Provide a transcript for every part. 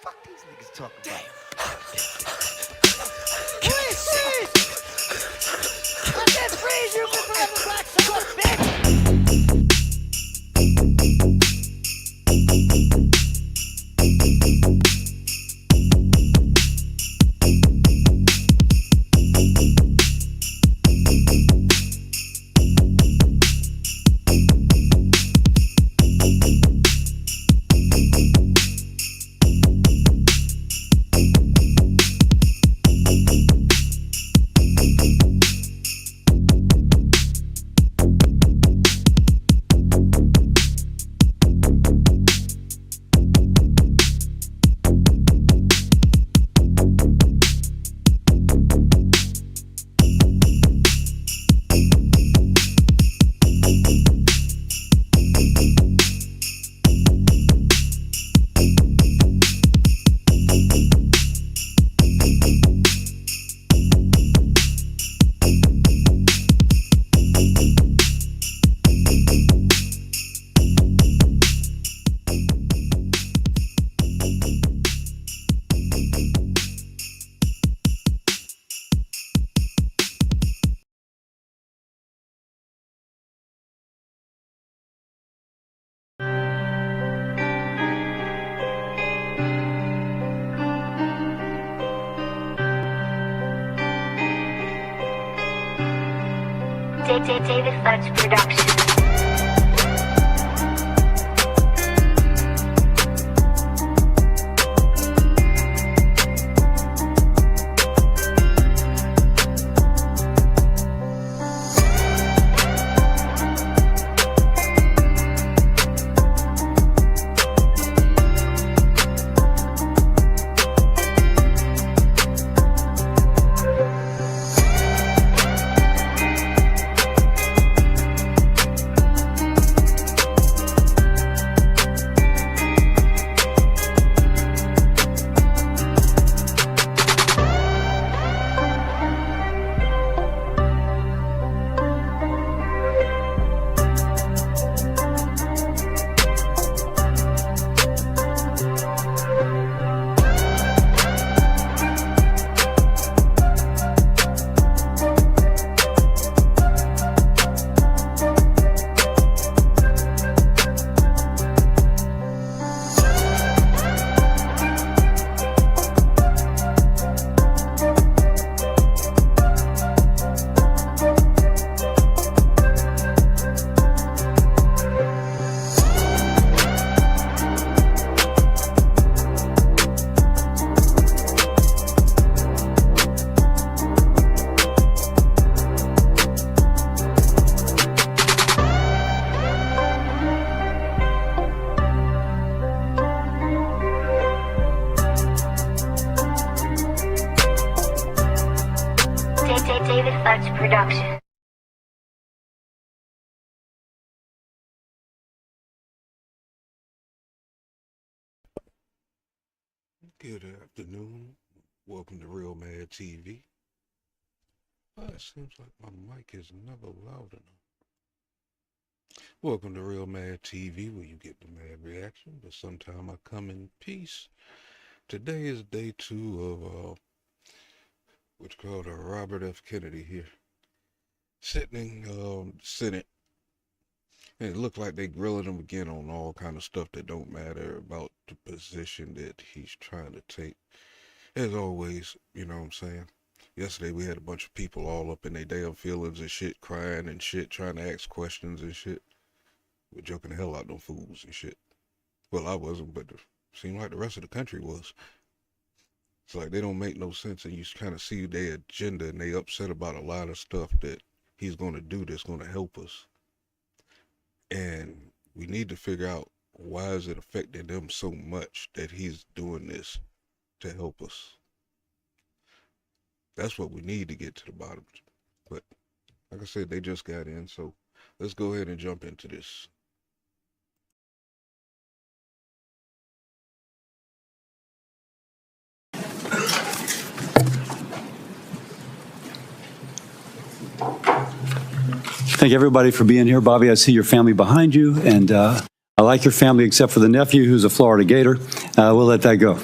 fuck these niggas talking about? I said freeze, you forever black son of a bitch! Day2 production. Day2 production. Good afternoon. Welcome to Real Mad TV. It seems like my mic is never loud enough. Welcome to Real Mad TV, where you get the mad reaction, but sometime I come in peace. Today is day 2 of what's called a Robert F. Kennedy here, sitting in Senate, and it looked like they grilling him again on all kind of stuff that don't matter about the position that he's trying to take. As always, you know what I'm saying? Yesterday we had a bunch of people all up in their damn feelings and shit, crying and shit, trying to ask questions and shit. We're joking the hell out of them fools and shit. Well, I wasn't, but it seemed like the rest of the country was. It's like they don't make no sense, and you kind of see their agenda, and they upset about a lot of stuff that he's going to do that's going to help us. And we need to figure out, why is it affecting them so much that he's doing this to help us? That's what we need to get to the bottom. But like I said, they just got in, so let's go ahead and jump into this. Thank everybody for being here. Bobby, I see your family behind you, and I like your family except for the nephew who's a Florida Gator. We'll let that go.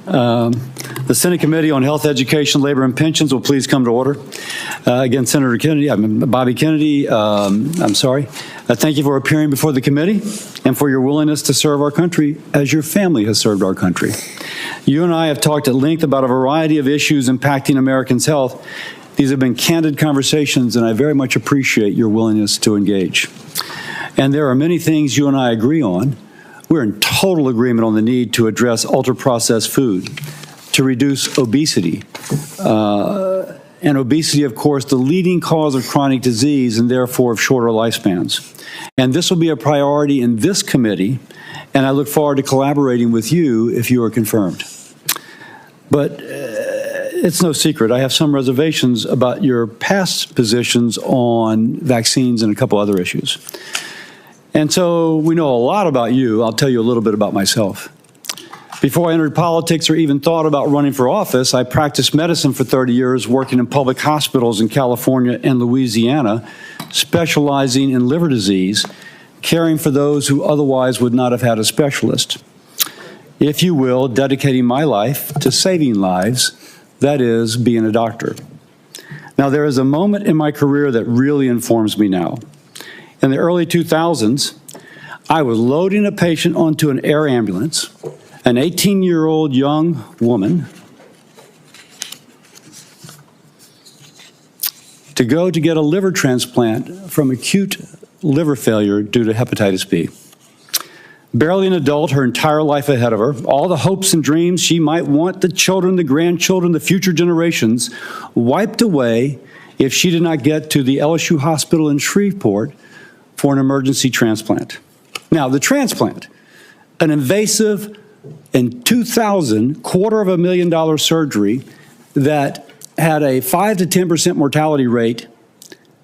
The Senate Committee on Health, Education, Labor, and Pensions will please come to order. Again, Senator Kennedy, Bobby Kennedy, thank you for appearing before the committee and for your willingness to serve our country as your family has served our country. You and I have talked at length about a variety of issues impacting Americans' health. These have been candid conversations, and I very much appreciate your willingness to engage. And there are many things you and I agree on. We're in total agreement on the need to address ultra-processed food, to reduce obesity. And obesity, of course, the leading cause of chronic disease and therefore of shorter lifespans. And this will be a priority in this committee, and I look forward to collaborating with you if you are confirmed. But it's no secret, I have some reservations about your past positions on vaccines and a couple other issues. And so we know a lot about you. I'll tell you a little bit about myself. Before I entered politics or even thought about running for office, I practiced medicine for 30 years, working in public hospitals in California and Louisiana, specializing in liver disease, caring for those who otherwise would not have had a specialist. If you will, dedicating my life to saving lives, that is, being a doctor. Now, there is a moment in my career that really informs me now. In the early 2000s, I was loading a patient onto an air ambulance, an 18-year-old young woman, to go to get a liver transplant from acute liver failure due to hepatitis B. Barely an adult, her entire life ahead of her, all the hopes and dreams she might want, the children, the grandchildren, the future generations, wiped away if she did not get to the LSU hospital in Shreveport for an emergency transplant. Now, the transplant, an invasive, in 2000, $250,000 surgery that had a 5 to 10% mortality rate,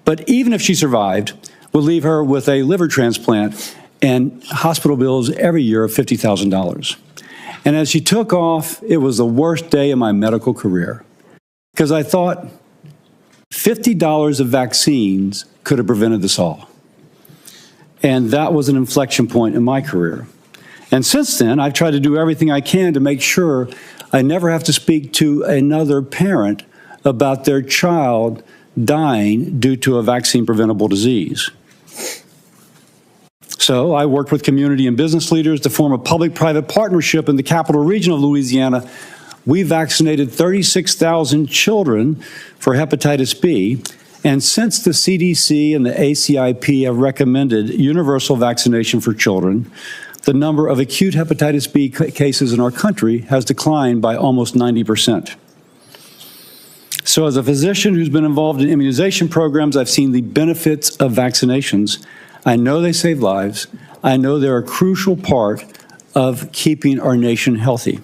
but even if she survived, would leave her with a liver transplant and hospital bills every year of $50,000. And as she took off, it was the worst day of my medical career, because I thought $50 of vaccines could have prevented this all. And that was an inflection point in my career. And since then, I've tried to do everything I can to make sure I never have to speak to another parent about their child dying due to a vaccine-preventable disease. So I worked with community and business leaders to form a public-private partnership in the capital region of Louisiana. We vaccinated 36,000 children for hepatitis B. And since the CDC and the ACIP have recommended universal vaccination for children, the number of acute hepatitis B cases in our country has declined by almost 90%. So as a physician who's been involved in immunization programs, I've seen the benefits of vaccinations. I know they save lives. I know they're a crucial part of keeping our nation healthy.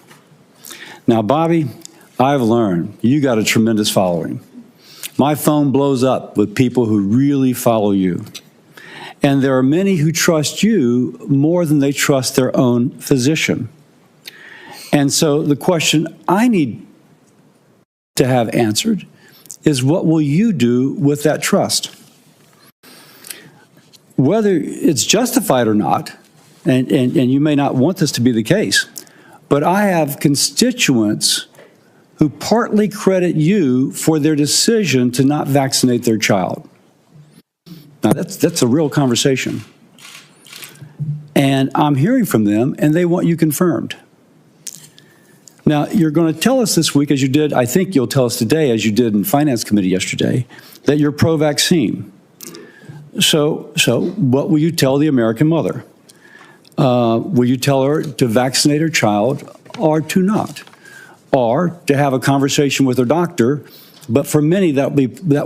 Now, Bobby, I've learned you got a tremendous following. My phone blows up with people who really follow you. And there are many who trust you more than they trust their own physician. And so the question I need to have answered is, what will you do with that trust? Whether it's justified or not, and you may not want this to be the case, but I have constituents who partly credit you for their decision to not vaccinate their child. Now, that's a real conversation. And I'm hearing from them, and they want you confirmed. Now, you're going to tell us this week, as you did, I think you'll tell us today, as you did in Finance Committee yesterday, that you're pro-vaccine. So what will you tell the American mother? Will you tell her to vaccinate her child or to not? Or to have a conversation with her doctor, but for many that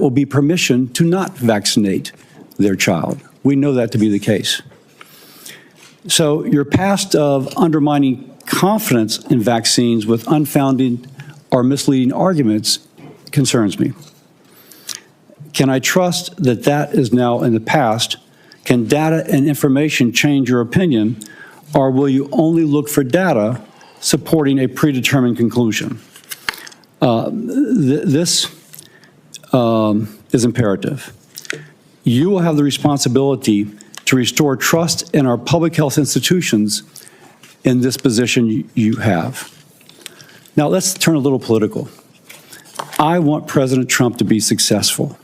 will be permission to not vaccinate their child. We know that to be the case. So your past of undermining confidence in vaccines with unfounded or misleading arguments concerns me. Can I trust that that is now in the past? Can data and information change your opinion, or will you only look for data supporting a predetermined conclusion? This is imperative. You will have the responsibility to restore trust in our public health institutions in this position you have. Now, let's turn a little political. I want President Trump to be successful.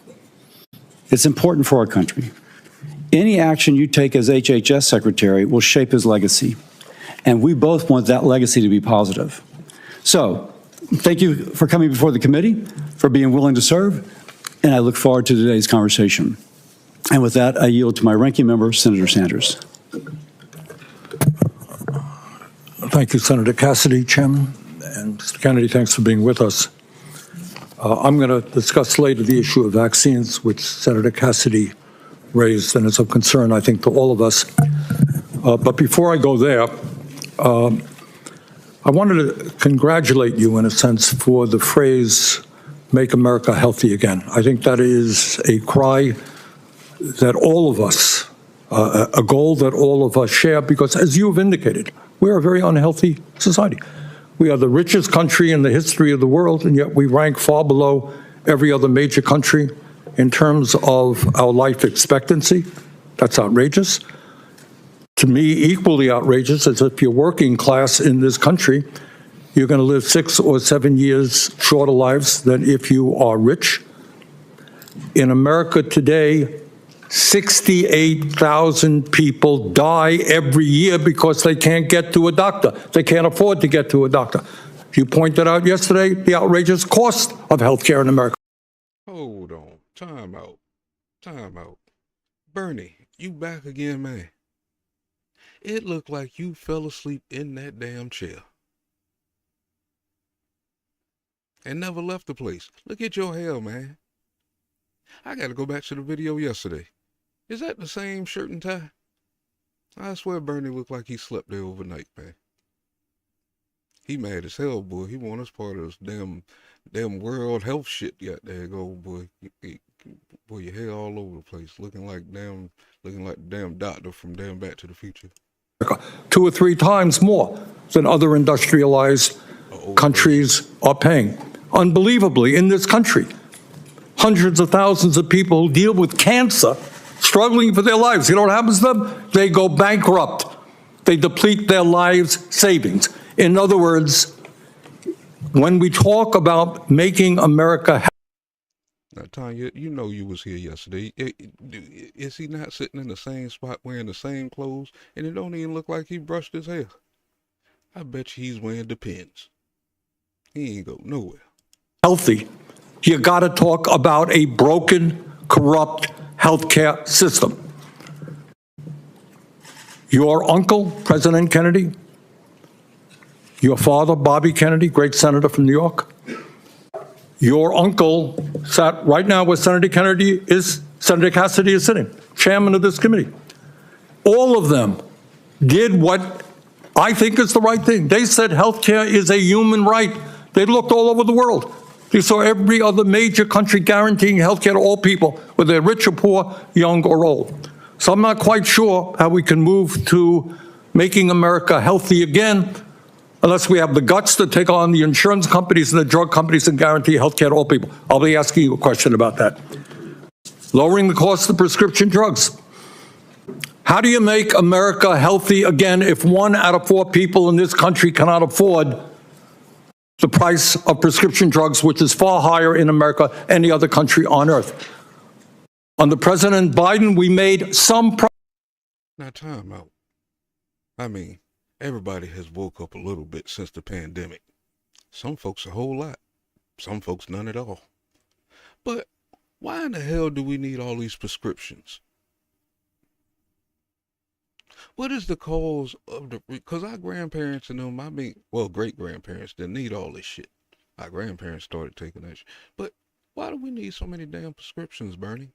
It's important for our country. Any action you take as HHS Secretary will shape his legacy, and we both want that legacy to be positive. So, thank you for coming before the committee, for being willing to serve, and I look forward to today's conversation. And with that, I yield to my ranking member, Senator Sanders. Thank you, Senator Cassidy, Chairman. And Mr. Kennedy, thanks for being with us. I'm going to discuss later the issue of vaccines, which Senator Cassidy raised, and is of concern, I think, to all of us. But before I go there, I wanted to congratulate you, in a sense, for the phrase, "Make America Healthy Again." I think that is a cry that all of us, a goal that all of us share, because as you have indicated, we're a very unhealthy society. We are the richest country in the history of the world, and yet we rank far below every other major country in terms of our life expectancy. That's outrageous. To me, equally outrageous is if you're working class in this country, you're going to live 6 or 7 years shorter lives than if you are rich. In America today, 68,000 people die every year because they can't get to a doctor. They can't afford to get to a doctor. You pointed out yesterday the outrageous cost of health care in America. Hold on. Time out. Time out. Bernie, you back again, man. It looked like you fell asleep in that damn chair and never left the place. Look at your hair, man. I got to go back to the video yesterday. Is that the same shirt and tie? I swear Bernie looked like he slept there overnight, man. He mad as hell, boy. He want us part of this damn world health shit. Got there go, boy. Boy, your hair all over the place, looking like the damn doctor from Damn Back to the Future. 2 or 3 times more than other industrialized countries are paying. Unbelievably, in this country, hundreds of thousands of people who deal with cancer, struggling for their lives. You know what happens to them? They go bankrupt. They deplete their lives' savings. In other words, when we talk about making America healthy. Now, Tanya, you know you was here yesterday. Is he not sitting in the same spot wearing the same clothes? And it don't even look like he brushed his hair. I bet you he's wearing Depends. He ain't go nowhere. Healthy. You got to talk about a broken, corrupt healthcare system. Your uncle, President Kennedy, your father, Bobby Kennedy, great senator from New York, your uncle sat right now where Senator Cassidy is sitting, chairman of this committee. All of them did what I think is the right thing. They said healthcare is a human right. They looked all over the world. You saw every other major country guaranteeing health care to all people, whether they're rich or poor, young or old. So I'm not quite sure how we can move to making America healthy again unless we have the guts to take on the insurance companies and the drug companies and guarantee health care to all people. I'll be asking you a question about that. Lowering the cost of prescription drugs. How do you make America healthy again if 1 out of 4 people in this country cannot afford the price of prescription drugs, which is far higher in America than any other country on earth? Under President Biden, we made some progress. Now, time out. I mean, everybody has woke up a little bit since the pandemic. Some folks a whole lot. Some folks none at all. But why in the hell do we need all these prescriptions? What is the cause of the, because our grandparents and them, great-grandparents didn't need all this shit. Our grandparents started taking that shit. But why do we need so many damn prescriptions, Bernie?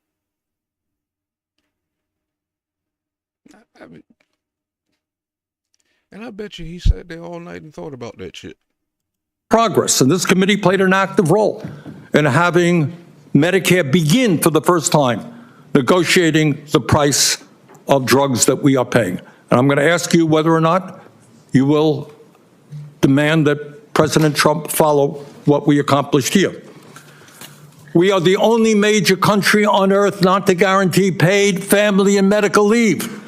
I mean, and I bet you he sat there all night and thought about that shit. Progress, and this committee played an active role in having Medicare begin for the first time negotiating the price of drugs that we are paying. And I'm going to ask you whether or not you will demand that President Trump follow what we accomplished here. We are the only major country on earth not to guarantee paid family and medical leave.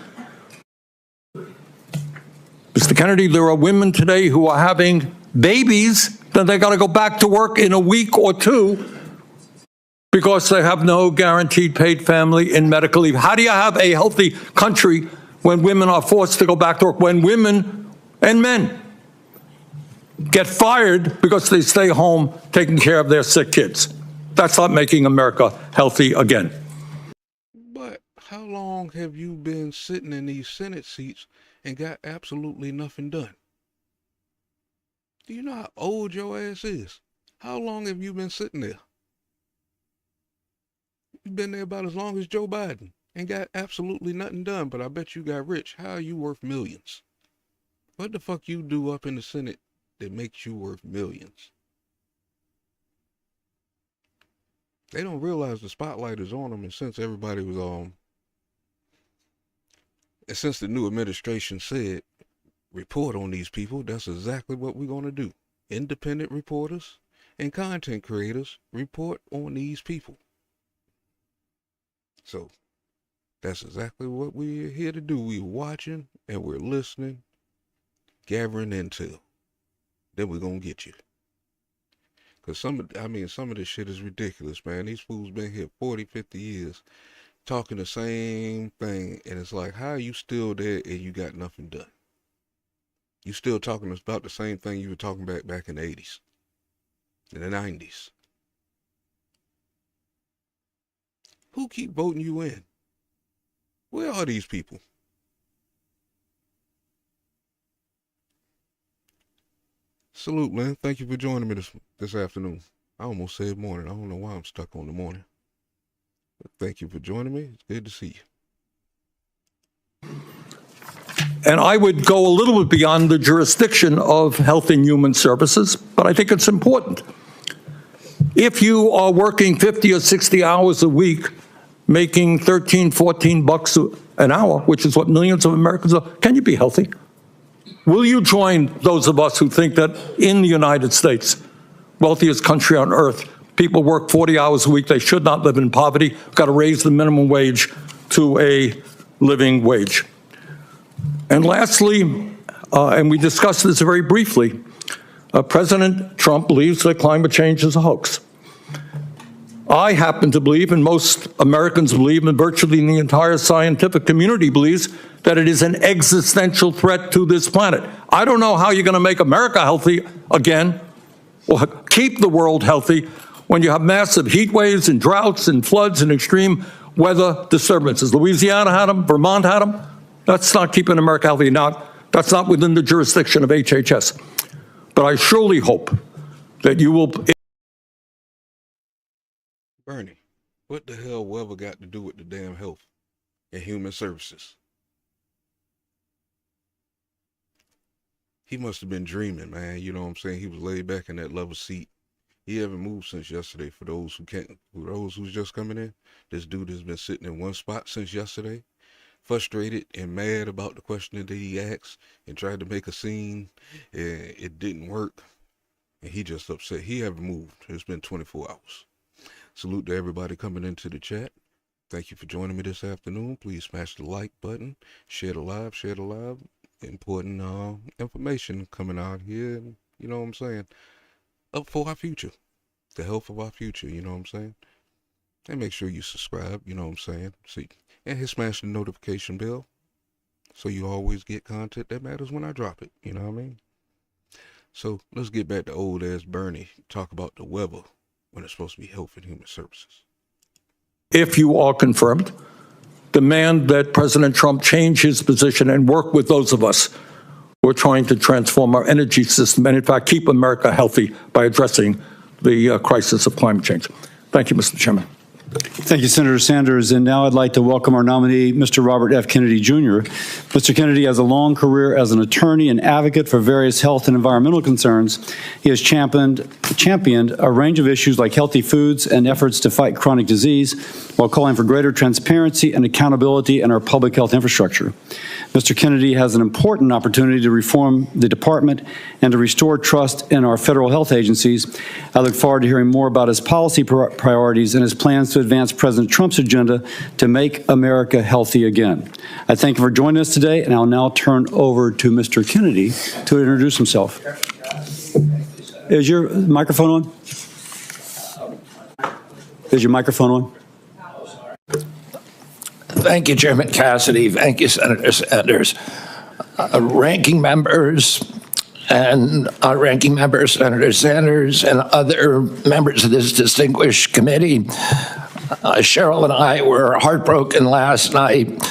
Mr. Kennedy, there are women today who are having babies then they got to go back to work in a week or two because they have no guaranteed paid family and medical leave. How do you have a healthy country when women are forced to go back to work, when women and men get fired because they stay home taking care of their sick kids? That's not making America healthy again. But how long have you been sitting in these Senate seats and got absolutely nothing done? Do you know how old your ass is? How long have you been sitting there? You've been there about as long as Joe Biden and got absolutely nothing done, but I bet you got rich. How are you worth millions? What the fuck you do up in the Senate that makes you worth millions? They don't realize the spotlight is on them, and since everybody was and since the new administration said report on these people, that's exactly what we're going to do. Independent reporters and content creators report on these people. So that's exactly what we're here to do. We're watching and we're listening, gathering intel. Then we're going to get you. Because some of this shit is ridiculous, man. These fools been here 40, 50 years talking the same thing. And it's like, how are you still there and you got nothing done? You still talking about the same thing you were talking about back in the 80s, in the 90s. Who keep voting you in? Where are these people? Salute, man. Thank you for joining me this afternoon. I almost said morning. I don't know why I'm stuck on the morning. But thank you for joining me. It's good to see you. And I would go a little bit beyond the jurisdiction of Health and Human Services, but I think it's important. If you are working 50 or 60 hours a week, making 13, 14 bucks an hour, which is what millions of Americans are, can you be healthy? Will you join those of us who think that in the United States, wealthiest country on earth, people work 40 hours a week, they should not live in poverty, we've got to raise the minimum wage to a living wage. And lastly, and we discussed this very briefly, President Trump believes that climate change is a hoax. I happen to believe, and most Americans believe, and virtually the entire scientific community believes, that it is an existential threat to this planet. I don't know how you're going to make America healthy again, or keep the world healthy, when you have massive heat waves and droughts and floods and extreme weather disturbances. Louisiana had them, Vermont had them. That's not keeping America healthy. That's not within the jurisdiction of HHS. But I surely hope that you will. Bernie, what the hell weather got to do with the damn health and human services? He must have been dreaming, man. You know what I'm saying? He was laid back in that leather seat. He haven't moved since yesterday. For those who can't, for those who's just coming in, this dude has been sitting in one spot since yesterday, frustrated and mad about the question that he asked and tried to make a scene, and it didn't work. And he just upset. He haven't moved. It's been 24 hours. Salute to everybody coming into the chat. Thank you for joining me this afternoon. Please smash the like button, share the live, important information coming out here, you know what I'm saying, up for our future, the health of our future, you know what I'm saying. And make sure you subscribe, you know what I'm saying, see, and hit smash the notification bell so you always get content that matters when I drop it, you know what I mean. So let's get back to old ass Bernie, talk about the weather when it's supposed to be health and human services. If you are confirmed, demand that President Trump change his position and work with those of us who are trying to transform our energy system and, in fact, keep America healthy by addressing the crisis of climate change. Thank you, Mr. Chairman. Thank you, Senator Sanders. And now I'd like to welcome our nominee, Mr. Robert F. Kennedy, Jr. Mr. Kennedy has a long career as an attorney and advocate for various health and environmental concerns. He has championed a range of issues like healthy foods and efforts to fight chronic disease, while calling for greater transparency and accountability in our public health infrastructure. Mr. Kennedy has an important opportunity to reform the department and to restore trust in our federal health agencies. I look forward to hearing more about his policy priorities and his plans to advance President Trump's agenda to make America healthy again. I thank you for joining us today, and I'll now turn over to Mr. Kennedy to introduce himself. Thank you, sir. Is your microphone on? Is your microphone on? Thank you, Chairman Cassidy. Thank you, Senator Sanders. Ranking members and Ranking Member Senator Sanders and other members of this distinguished committee, Cheryl and I were heartbroken last night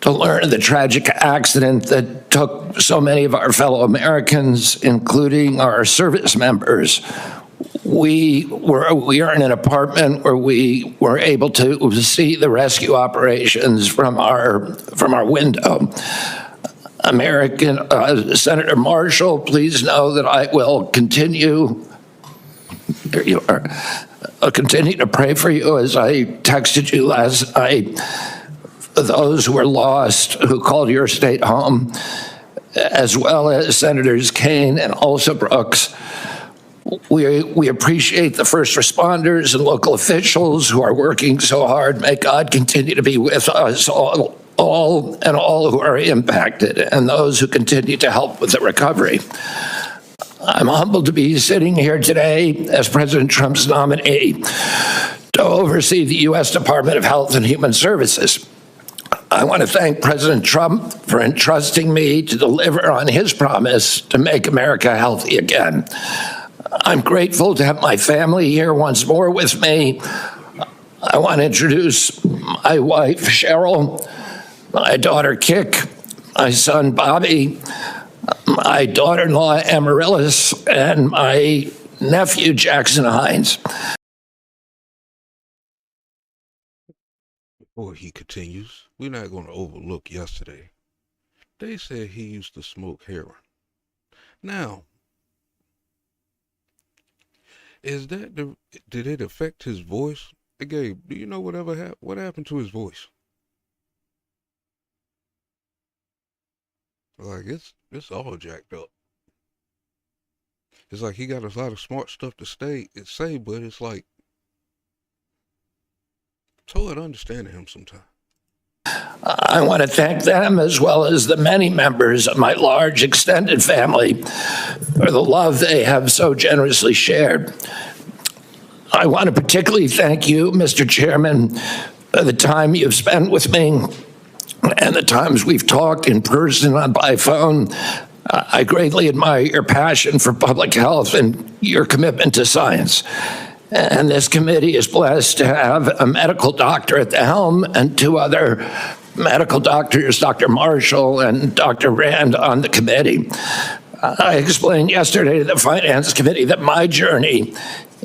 to learn of the tragic accident that took so many of our fellow Americans, including our service members. We are in an apartment where we were able to see the rescue operations from our window. Senator Marshall, please know that I will continue. There you are. I'll continue to pray for you as I texted you last night. For those who were lost, who called your state home, as well as Senators Kaine and also Brooks. We appreciate the first responders and local officials who are working so hard. May God continue to be with us all who are impacted and those who continue to help with the recovery. I'm humbled to be sitting here today as President Trump's nominee to oversee the U.S. Department of Health and Human Services. I want to thank President Trump for entrusting me to deliver on his promise to make America healthy again. I'm grateful to have my family here once more with me. I want to introduce my wife, Cheryl, my daughter, Kik, my son, Bobby, my daughter-in-law, Amaryllis, and my nephew, Jackson Hines. Before he continues, we're not going to overlook yesterday. They said he used to smoke heroin. Now, did it affect his voice? Hey, Gabe, do you know what happened to his voice? Like, it's all jacked up. It's like he got a lot of smart stuff to say, but it's like, it's hard understanding him sometimes. I want to thank them as well as the many members of my large extended family for the love they have so generously shared. I want to particularly thank you, Mr. Chairman, for the time you've spent with me and the times we've talked in person and by phone. I greatly admire your passion for public health and your commitment to science. And this committee is blessed to have a medical doctor at the helm and two other medical doctors, Dr. Marshall and Dr. Rand, on the committee. I explained yesterday to the Finance Committee that my journey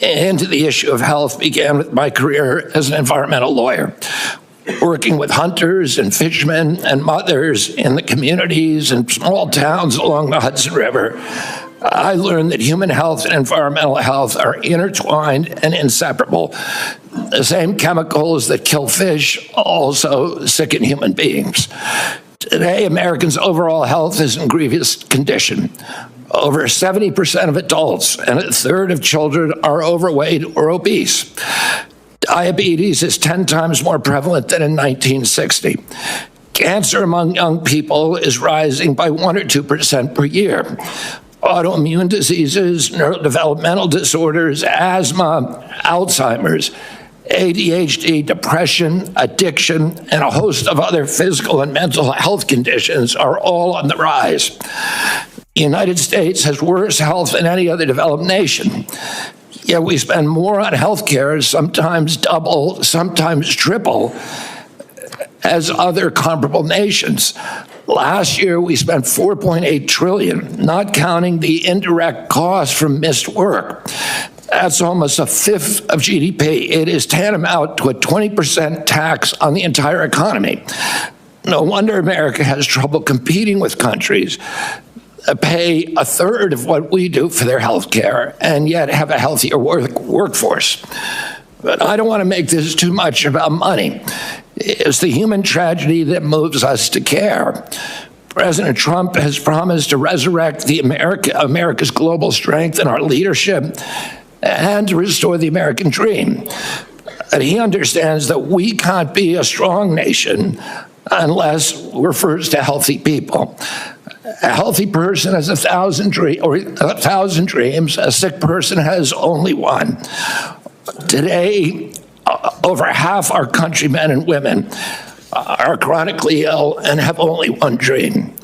into the issue of health began with my career as an environmental lawyer, working with hunters and fishermen and mothers in the communities and small towns along the Hudson River. I learned that human health and environmental health are intertwined and inseparable. The same chemicals that kill fish also sicken human beings. Today, Americans' overall health is in grievous condition. Over 70% of adults and a third of children are overweight or obese. Diabetes is 10 times more prevalent than in 1960. Cancer among young people is rising by 1 or 2% per year. Autoimmune diseases, neurodevelopmental disorders, asthma, Alzheimer's, ADHD, depression, addiction, and a host of other physical and mental health conditions are all on the rise. The United States has worse health than any other developed nation. Yet we spend more on health care, sometimes double, sometimes triple, as other comparable nations. Last year, we spent $4.8 trillion, not counting the indirect costs from missed work. That's almost a fifth of GDP. It is tantamount to a 20% tax on the entire economy. No wonder America has trouble competing with countries that pay a third of what we do for their health care and yet have a healthier workforce. But I don't want to make this too much about money. It's the human tragedy that moves us to care. President Trump has promised to resurrect America's global strength and our leadership and to restore the American dream. And he understands that we can't be a strong nation unless we're first a healthy people. A healthy person has 1,000 dreams. A sick person has only one. Today, over half our countrymen and women are chronically ill and have only one dream.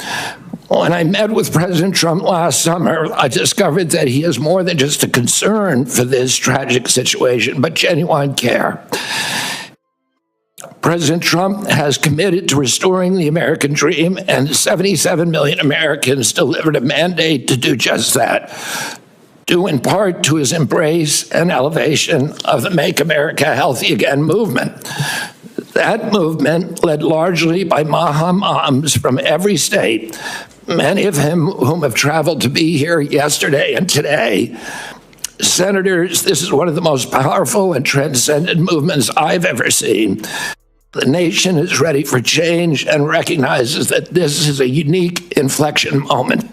When I met with President Trump last summer, I discovered that he has more than just a concern for this tragic situation, but genuine care. President Trump has committed to restoring the American dream, and 77 million Americans delivered a mandate to do just that, due in part to his embrace and elevation of the Make America Healthy Again movement. That movement, led largely by Maha moms from every state, many of whom have traveled to be here yesterday and today. Senators, this is one of the most powerful and transcendent movements I've ever seen. The nation is ready for change and recognizes that this is a unique inflection moment.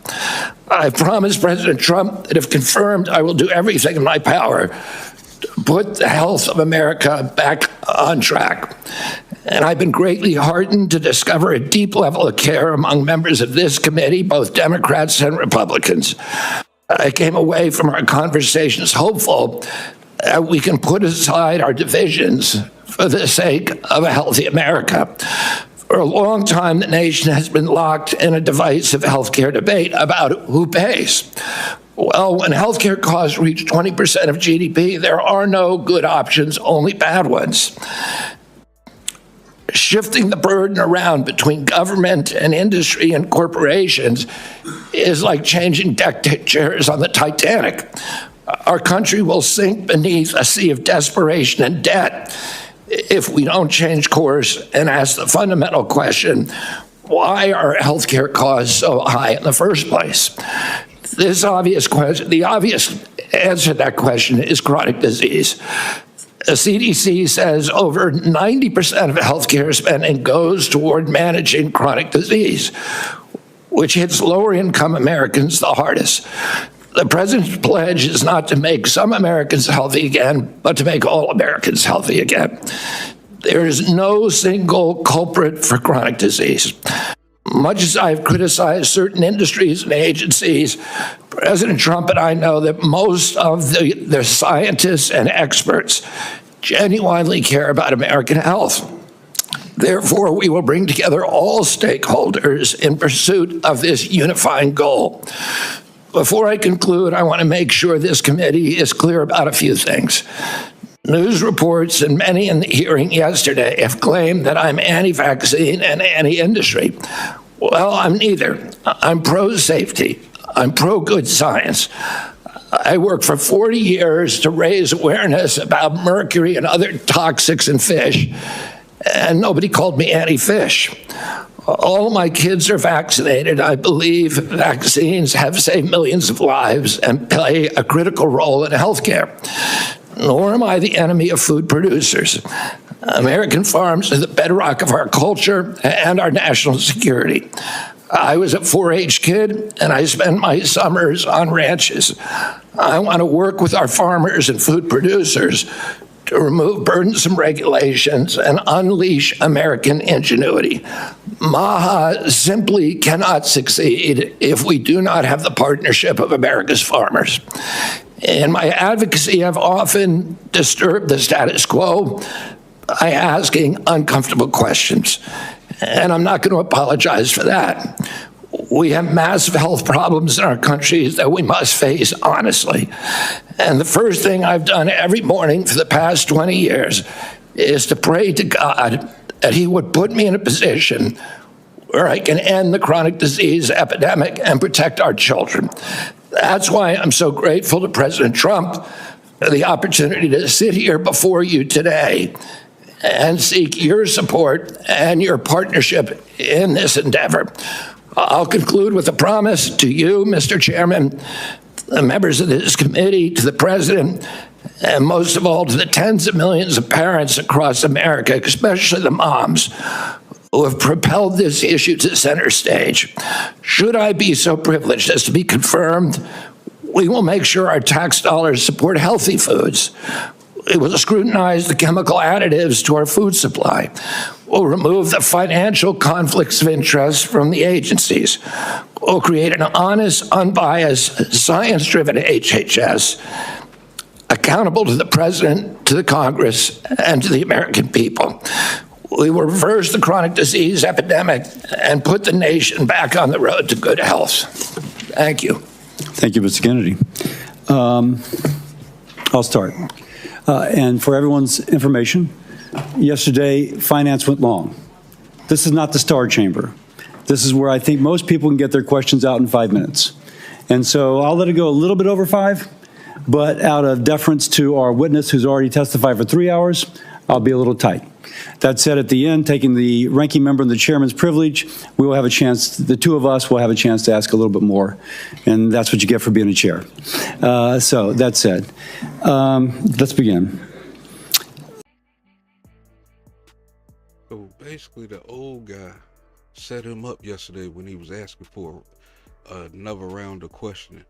I've promised President Trump that if confirmed, I will do everything in my power to put the health of America back on track. And I've been greatly heartened to discover a deep level of care among members of this committee, both Democrats and Republicans. I came away from our conversations hopeful that we can put aside our divisions for the sake of a healthy America. For a long time, the nation has been locked in a divisive healthcare debate about who pays. Well, when healthcare costs reach 20% of GDP, there are no good options, only bad ones. Shifting the burden around between government and industry and corporations is like changing deck chairs on the Titanic. Our country will sink beneath a sea of desperation and debt if we don't change course and ask the fundamental question, why are healthcare costs so high in the first place? The obvious answer to that question is chronic disease. The CDC says over 90% of healthcare spending goes toward managing chronic disease, which hits lower income Americans the hardest. The president's pledge is not to make some Americans healthy again, but to make all Americans healthy again. There is no single culprit for chronic disease. Much as I've criticized certain industries and agencies, President Trump and I know that most of the scientists and experts genuinely care about American health. Therefore, we will bring together all stakeholders in pursuit of this unifying goal. Before I conclude, I want to make sure this committee is clear about a few things. News reports and many in the hearing yesterday have claimed that I'm anti-vaccine and anti-industry. Well, I'm neither. I'm pro-safety. I'm pro-good science. I worked for 40 years to raise awareness about mercury and other toxics in fish, and nobody called me anti-fish. All of my kids are vaccinated. I believe vaccines have saved millions of lives and play a critical role in healthcare. Nor am I the enemy of food producers. American farms are the bedrock of our culture and our national security. I was a 4-H kid, and I spent my summers on ranches. I want to work with our farmers and food producers to remove burdensome regulations and unleash American ingenuity. MAHA simply cannot succeed if we do not have the partnership of America's farmers. In my advocacy, I've often disturbed the status quo by asking uncomfortable questions, and I'm not going to apologize for that. We have massive health problems in our country that we must face honestly. And the first thing I've done every morning for the past 20 years is to pray to God that he would put me in a position where I can end the chronic disease epidemic and protect our children. That's why I'm so grateful to President Trump for the opportunity to sit here before you today and seek your support and your partnership in this endeavor. I'll conclude with a promise to you, Mr. Chairman, the members of this committee, to the President, and most of all to the tens of millions of parents across America, especially the moms, who have propelled this issue to center stage. Should I be so privileged as to be confirmed, we will make sure our tax dollars support healthy foods. We will scrutinize the chemical additives to our food supply. We'll remove the financial conflicts of interest from the agencies. will create an honest, unbiased, science-driven HHS accountable to the President, to the Congress, and to the American people. We will reverse the chronic disease epidemic and put the nation back on the road to good health. Thank you. Thank you, Mr. Kennedy. I'll start. And for everyone's information, yesterday, finance went long. This is not the Star Chamber. This is where I think most people can get their questions out in 5 minutes. And so I'll let it go a little bit over 5, but out of deference to our witness who's already testified for 3 hours, I'll be a little tight. That said, at the end, taking the ranking member and the chairman's privilege, we will have a chance, the two of us will have a chance to ask a little bit more. And that's what you get for being a chair. So that said, let's begin. So basically, the old guy set him up yesterday when he was asking for another round of questioning.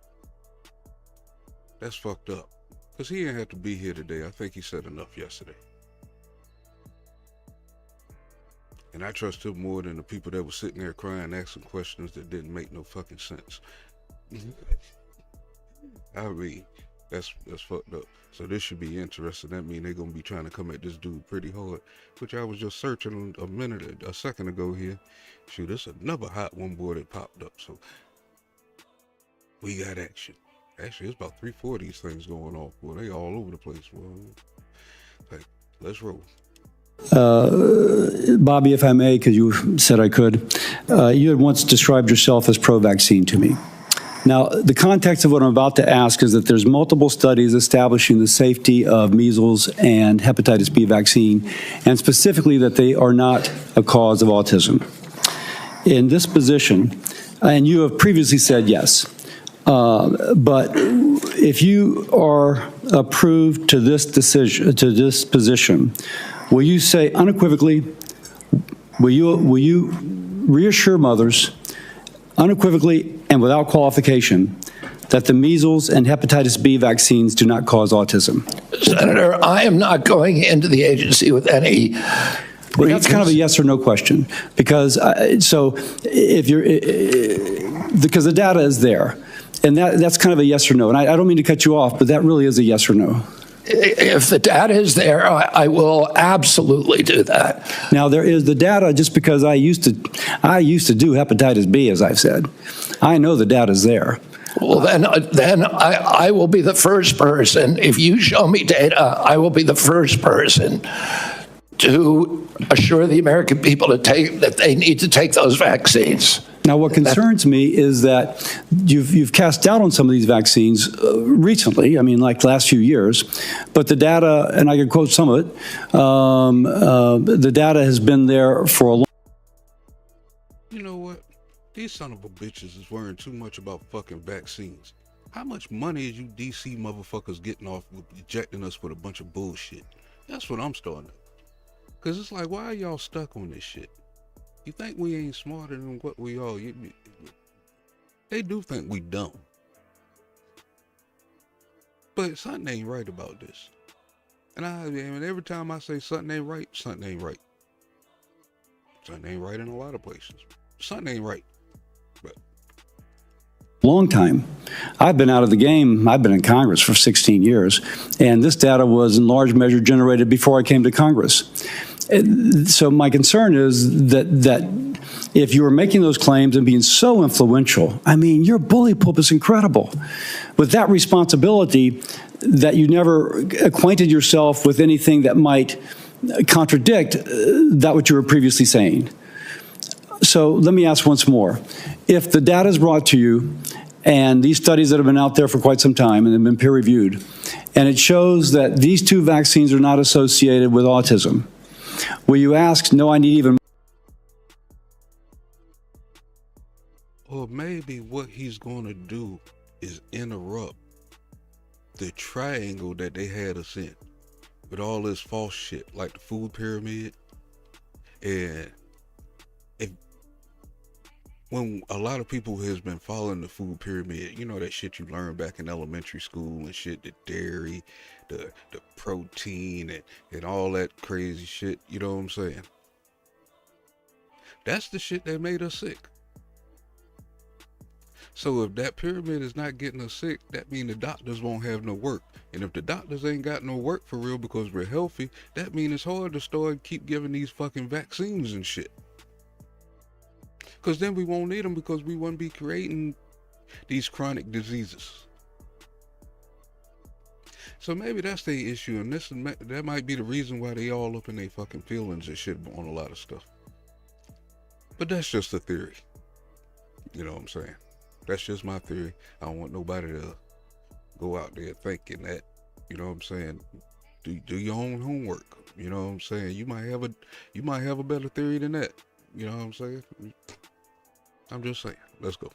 That's fucked up. Because he didn't have to be here today. I think he said enough yesterday. And I trust him more than the people that were sitting there crying, asking questions that didn't make no fucking sense. I mean, that's fucked up. So this should be interesting. That means they're gonna be trying to come at this dude pretty hard. Which I was just searching a second ago here. Shoot, there's another hot one boy that popped up. So we got action. Actually, it's about 3-4 of these things going on. Boy, they all over the place. Well, like, let's roll. Bobby, if I may, because you said I could, you had once described yourself as pro-vaccine to me. Now, the context of what I'm about to ask is that there's multiple studies establishing the safety of measles and hepatitis B vaccine, and specifically that they are not a cause of autism. In this position, and you have previously said yes, but if you are approved to this decision, to this position, will you say unequivocally, will you reassure mothers unequivocally and without qualification that the measles and hepatitis B vaccines do not cause autism? Senator, I am not going into the agency with any. Well, that's kind of a yes or no question, because so if you're, because the data is there, and that's kind of a yes or no. And I don't mean to cut you off, but that really is a yes or no. If the data is there, I will absolutely do that. Now, there is the data, just because I used to do hepatitis B, as I've said. I know the data is there. Well, then I will be the first person. If you show me data, I will be the first person to assure the American people that they need to take those vaccines. Now, what concerns me is that you've cast doubt on some of these vaccines recently, I mean, like the last few years, but the data, and I can quote some of it, the data has been there for a long time. You know what? These son of a bitches is worrying too much about fucking vaccines. How much money is you DC motherfuckers getting off with ejecting us with a bunch of bullshit? That's what I'm starting to. Because it's like, why are y'all stuck on this shit? You think we ain't smarter than what we are? They do think we dumb. But something ain't right about this. And I mean, every time I say something ain't right, something ain't right. Something ain't right in a lot of places. Something ain't right. But long time. I've been out of the game. I've been in Congress for 16 years, and this data was in large measure generated before I came to Congress. So my concern is that if you were making those claims and being so influential, I mean, your bully pulpit is incredible. With that responsibility, that you never acquainted yourself with anything that might contradict that what you were previously saying. So let me ask once more. If the data is brought to you, and these studies that have been out there for quite some time and have been peer-reviewed, and it shows that these two vaccines are not associated with autism, will you ask, no, I need even more? Or maybe what he's going to do is interrupt the triangle that they had us in with all this false shit, like the food pyramid. And when a lot of people has been following the food pyramid, you know that shit you learned back in elementary school and shit, the dairy, the protein and all that crazy shit, you know what I'm saying? That's the shit that made us sick. So if that pyramid is not getting us sick, that means the doctors won't have no work. And if the doctors ain't got no work for real because we're healthy, that means it's hard to start keep giving these fucking vaccines and shit. Because then we won't need them because we won't be creating these chronic diseases. So maybe that's the issue, and that might be the reason why they all up in their fucking feelings and shit on a lot of stuff. But that's just a theory. You know what I'm saying? That's just my theory. I don't want nobody to go out there thinking that, you know what I'm saying? Do your own homework. You know what I'm saying? You might have a better theory than that. You know what I'm saying? I'm just saying. Let's go.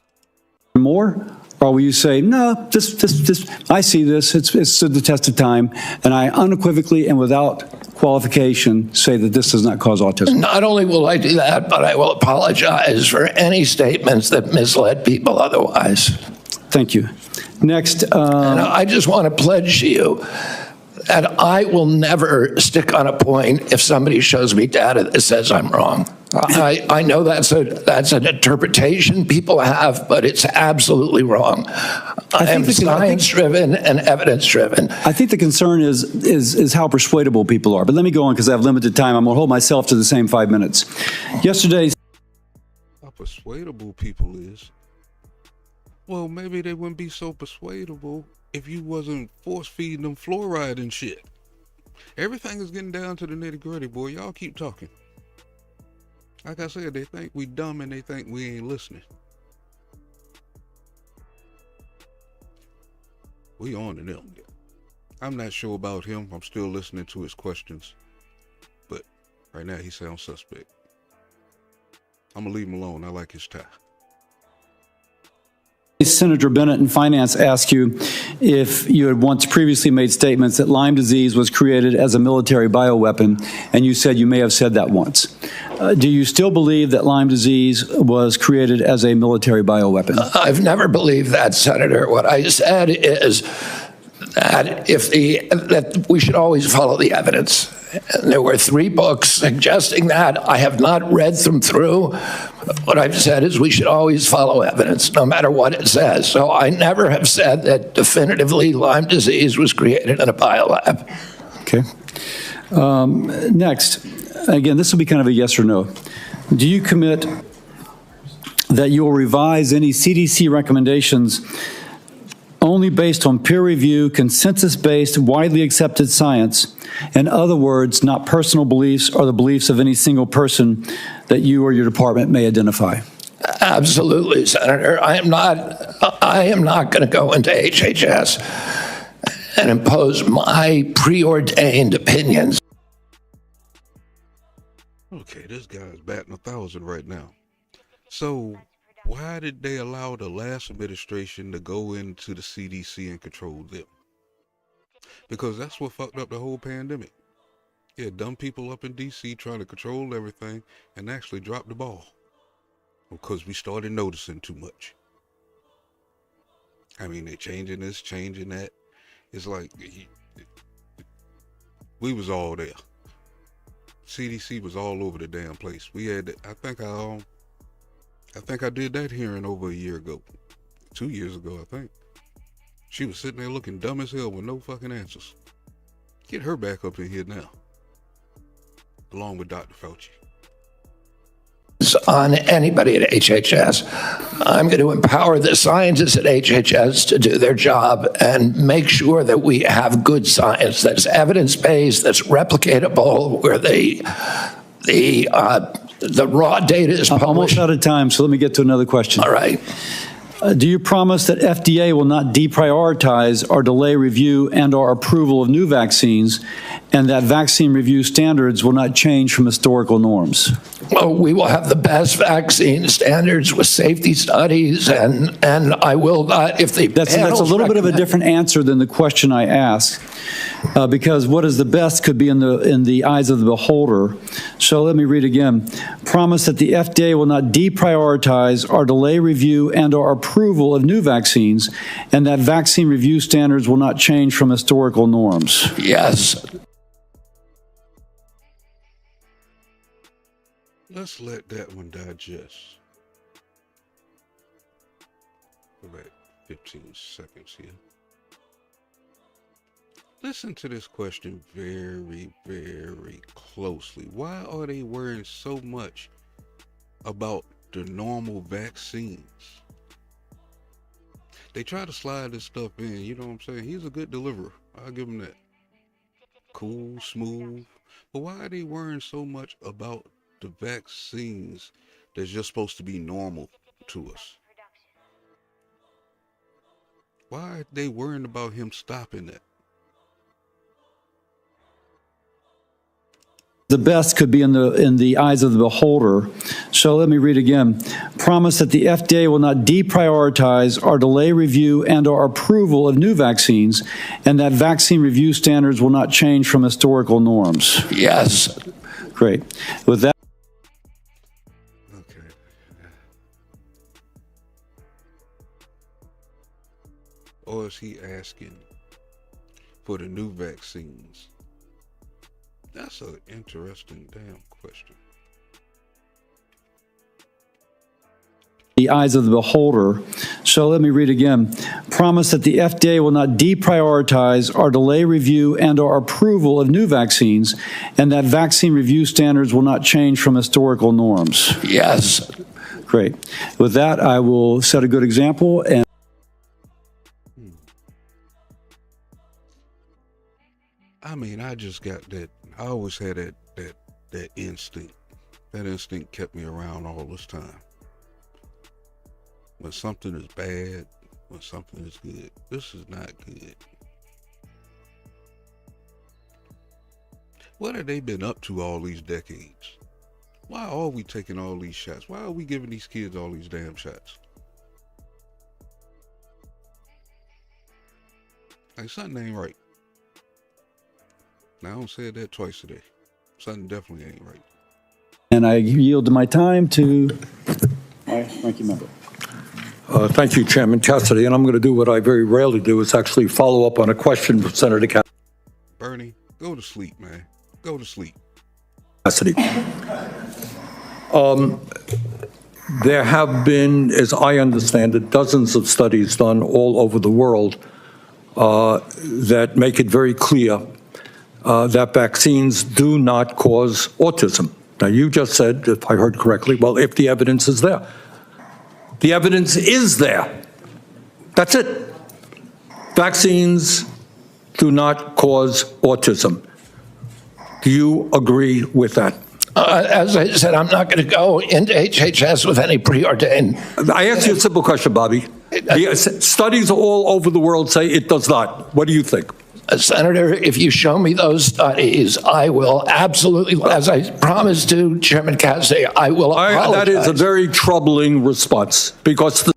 More? Or will you say, no, this, I see this, it's stood the test of time, and I unequivocally and without qualification say that this does not cause autism? Not only will I do that, but I will apologize for any statements that misled people otherwise. Thank you. Next. And I just want to pledge to you that I will never stick on a point if somebody shows me data that says I'm wrong. I know that's an interpretation people have, but it's absolutely wrong. I am science-driven and evidence-driven. I think the concern is how persuadable people are. But let me go on because I have limited time. I'm going to hold myself to the same 5 minutes. Yesterday. How persuadable people is? Well, maybe they wouldn't be so persuadable if you wasn't force-feeding them fluoride and shit. Everything is getting down to the nitty-gritty, boy. Y'all keep talking. Like I said, they think we dumb and they think we ain't listening. We on to them. I'm not sure about him. I'm still listening to his questions. But right now he sounds suspect. I'm gonna leave him alone. I like his tie. Senator Bennett in Finance asked you if you had once previously made statements that Lyme disease was created as a military bioweapon, and you said you may have said that once. Do you still believe that Lyme disease was created as a military bioweapon? I've never believed that, Senator. What I said is that that we should always follow the evidence. And there were 3 books suggesting that. I have not read them through. What I've said is we should always follow evidence, no matter what it says. So I never have said that definitively Lyme disease was created in a biolab. Okay. Next, again, this will be kind of a yes or no. Do you commit that you will revise any CDC recommendations only based on peer review, consensus-based, widely accepted science? In other words, not personal beliefs or the beliefs of any single person that you or your department may identify? Absolutely, Senator. I am not going to go into HHS and impose my preordained opinions. Okay, this guy's batting 1,000 right now. So why did they allow the last administration to go into the CDC and control them? Because that's what fucked up the whole pandemic. Yeah, dumb people up in DC trying to control everything and actually dropped the ball. Because we started noticing too much. I mean, they changing this, changing that. It's like, we was all there. CDC was all over the damn place. We had, I think I did that hearing over a year ago. 2 years ago, I think. She was sitting there looking dumb as hell with no fucking answers. Get her back up in here now. Along with Dr. Fauci. On anybody at HHS. I'm going to empower the scientists at HHS to do their job and make sure that we have good science that's evidence-based, that's replicatable, where the raw data is published. I'm almost out of time, so let me get to another question. All right. Do you promise that FDA will not deprioritize or delay review and or approval of new vaccines, and that vaccine review standards will not change from historical norms? Well, we will have the best vaccine standards with safety studies, and I will not, if the That's a little bit of a different answer than the question I asked, because what is the best could be in the eyes of the beholder. So let me read again. Promise that the FDA will not deprioritize or delay review and or approval of new vaccines, and that vaccine review standards will not change from historical norms. Yes. Let's let that one digest. for about 15 seconds here. Listen to this question very, very closely. Why are they worrying so much about the normal vaccines? They try to slide this stuff in, you know what I'm saying? He's a good deliverer. I'll give him that. Cool, smooth. But why are they worrying so much about the vaccines that's just supposed to be normal to us? Why are they worrying about him stopping that? The best could be in the eyes of the beholder. So let me read again. Promise that the FDA will not deprioritize or delay review and or approval of new vaccines, and that vaccine review standards will not change from historical norms. Yes. Great. With that. Okay. Or is he asking for the new vaccines? That's an interesting damn question. The eyes of the beholder. So let me read again. Promise that the FDA will not deprioritize or delay review and or approval of new vaccines, and that vaccine review standards will not change from historical norms. Yes. Great. With that, I will set a good example. And I mean, I just got that. I always had that instinct. That instinct kept me around all this time. When something is bad, when something is good. This is not good. What have they been up to all these decades? Why are we taking all these shots? Why are we giving these kids all these damn shots? Like, something ain't right. Now, I don't say that twice today. Something definitely ain't right. And I yield my time to my ranking member. Thank you, Chairman Cassidy. And I'm going to do what I very rarely do, is actually follow up on a question from Senator Bernie, go to sleep, man. Go to sleep. Cassidy. There have been, as I understand it, dozens of studies done all over the world that make it very clear that vaccines do not cause autism. Now, you just said, if I heard correctly, well, if the evidence is there. The evidence is there. That's it. Vaccines do not cause autism. Do you agree with that? As I said, I'm not going to go into HHS with any preordained. I asked you a simple question, Bobby. The studies all over the world say it does not. What do you think? Senator, if you show me those studies, I will absolutely, as I promised to Chairman Cassidy, I will apologize. That is a very troubling response, because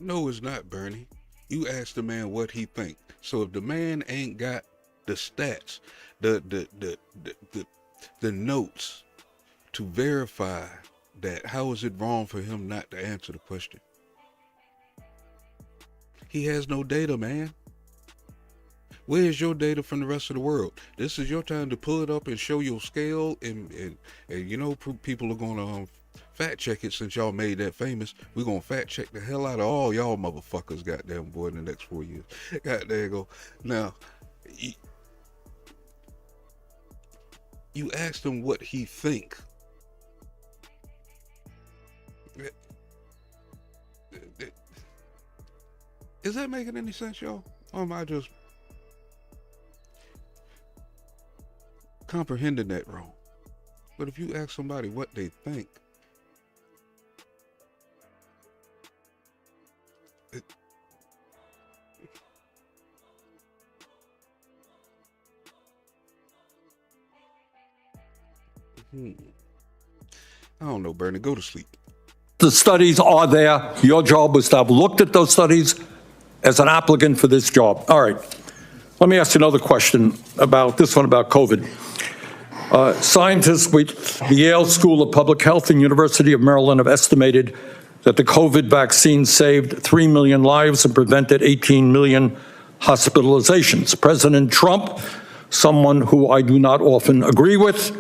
No, it's not, Bernie. You asked the man what he think. So if the man ain't got the stats, the notes to verify that, how is it wrong for him not to answer the question? He has no data, man. Where's your data from the rest of the world? This is your time to pull it up and show your scale, and you know, people are going to fact check it. Since y'all made that famous, we're going to fact check the hell out of all y'all motherfuckers, goddamn boy, in the next 4 years. God, there you go. Now, you asked him what he think. Is that making any sense, y'all? Or am I just comprehending that wrong? But if you ask somebody what they think, I don't know, Bernie, go to sleep. the studies are there. Your job was to have looked at those studies as an applicant for this job. All right. Let me ask you another question about this one, about COVID. Scientists with the Yale School of Public Health and University of Maryland have estimated that the COVID vaccine saved 3 million lives and prevented 18 million hospitalizations. President Trump, someone who I do not often agree with,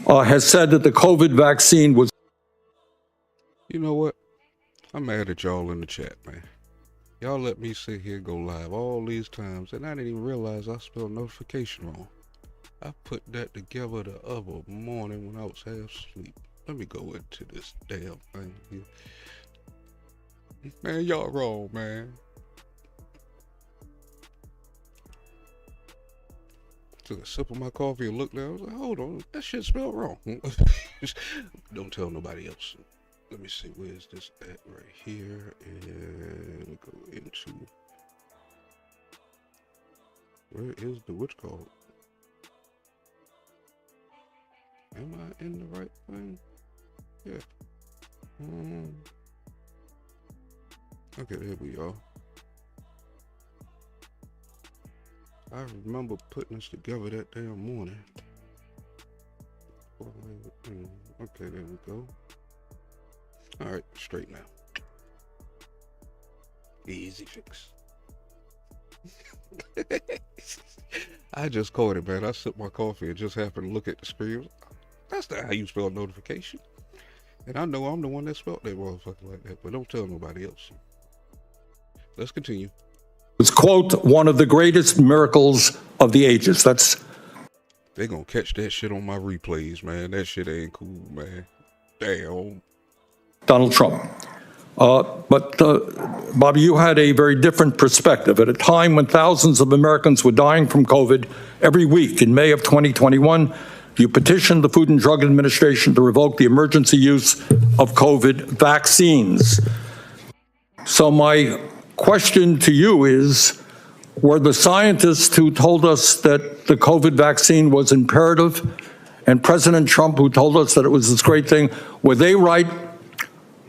has said that the COVID vaccine was... You know what? I'm mad at y'all in the chat, man. Y'all let me sit here go live all these times, and I didn't even realize I spelled notification wrong. I put that together the other morning when I was half asleep. Let me go into this damn thing here. Man, y'all wrong, man. Took a sip of my coffee and looked down. I was like, hold on, that shit spelled wrong. Don't tell nobody else. Let me see, where's this at right here? And go into, where is the what's called? Am I in the right thing? Yeah. Okay, there we are. I remember putting this together that damn morning. Okay, there we go. All right, straight now. Easy fix. I just caught it, man. I sipped my coffee and just happened to look at the screen. That's not how you spell notification. And I know I'm the one that spelled that motherfucker like that, but don't tell nobody else. Let's continue. It's, quote, one of the greatest miracles of the ages. That's... They gonna catch that shit on my replays, man. That shit ain't cool, man. Damn. Donald Trump. But Bobby, you had a very different perspective. At a time when thousands of Americans were dying from COVID every week in May of 2021, you petitioned the Food and Drug Administration to revoke the emergency use of COVID vaccines. So my question to you is, were the scientists who told us that the COVID vaccine was imperative, and President Trump who told us that it was this great thing, were they right,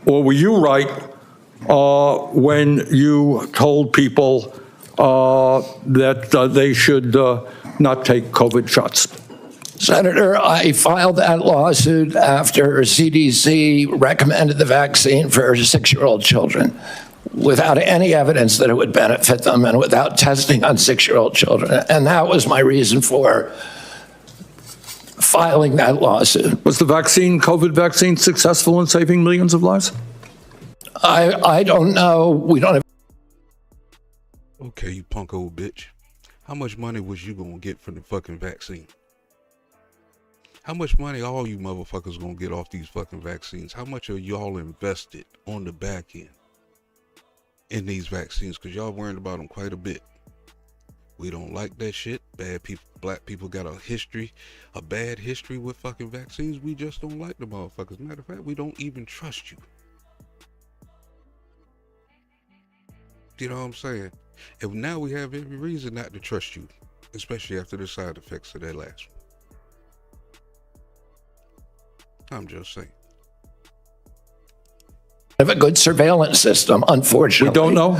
or were you right when you told people that they should not take COVID shots? Senator, I filed that lawsuit after CDC recommended the vaccine for 6-year-old children without any evidence that it would benefit them and without testing on 6-year-old children. And that was my reason for filing that lawsuit. Was the vaccine, COVID vaccine, successful in saving millions of lives? I don't know. We don't have. Okay, you punk old bitch. How much money was you gonna get from the fucking vaccine? How much money all you motherfuckers gonna get off these fucking vaccines? How much are y'all invested on the back end in these vaccines? Because y'all worried about them quite a bit. We don't like that shit. Bad people, black people got a history, a bad history with fucking vaccines. We just don't like the motherfuckers. Matter of fact, we don't even trust you. You know what I'm saying? And now we have every reason not to trust you, especially after the side effects of that last one. I'm just saying. Have a good surveillance system, unfortunately. We don't know.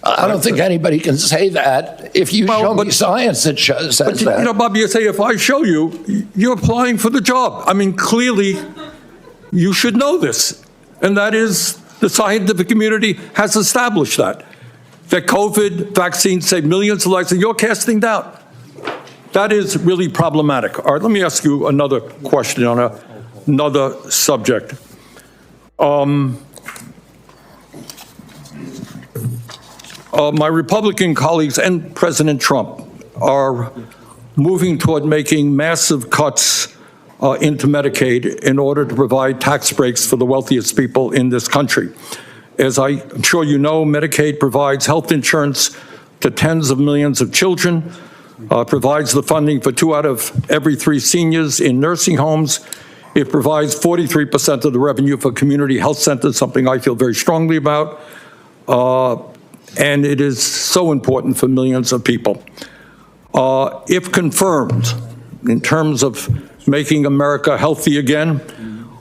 I don't think anybody can say that. If you show me science that says that. You know, Bobby, you say, if I show you, you're applying for the job. I mean, clearly, you should know this. And that is, the scientific community has established that COVID vaccines save millions of lives, and you're casting doubt. That is really problematic. All right, let me ask you another question on another subject. My Republican colleagues and President Trump are moving toward making massive cuts into Medicaid in order to provide tax breaks for the wealthiest people in this country. As I'm sure you know, Medicaid provides health insurance to tens of millions of children, provides the funding for 2 out of every 3 seniors in nursing homes. It provides 43% of the revenue for community health centers, something I feel very strongly about. And it is so important for millions of people. If confirmed, in terms of making America healthy again,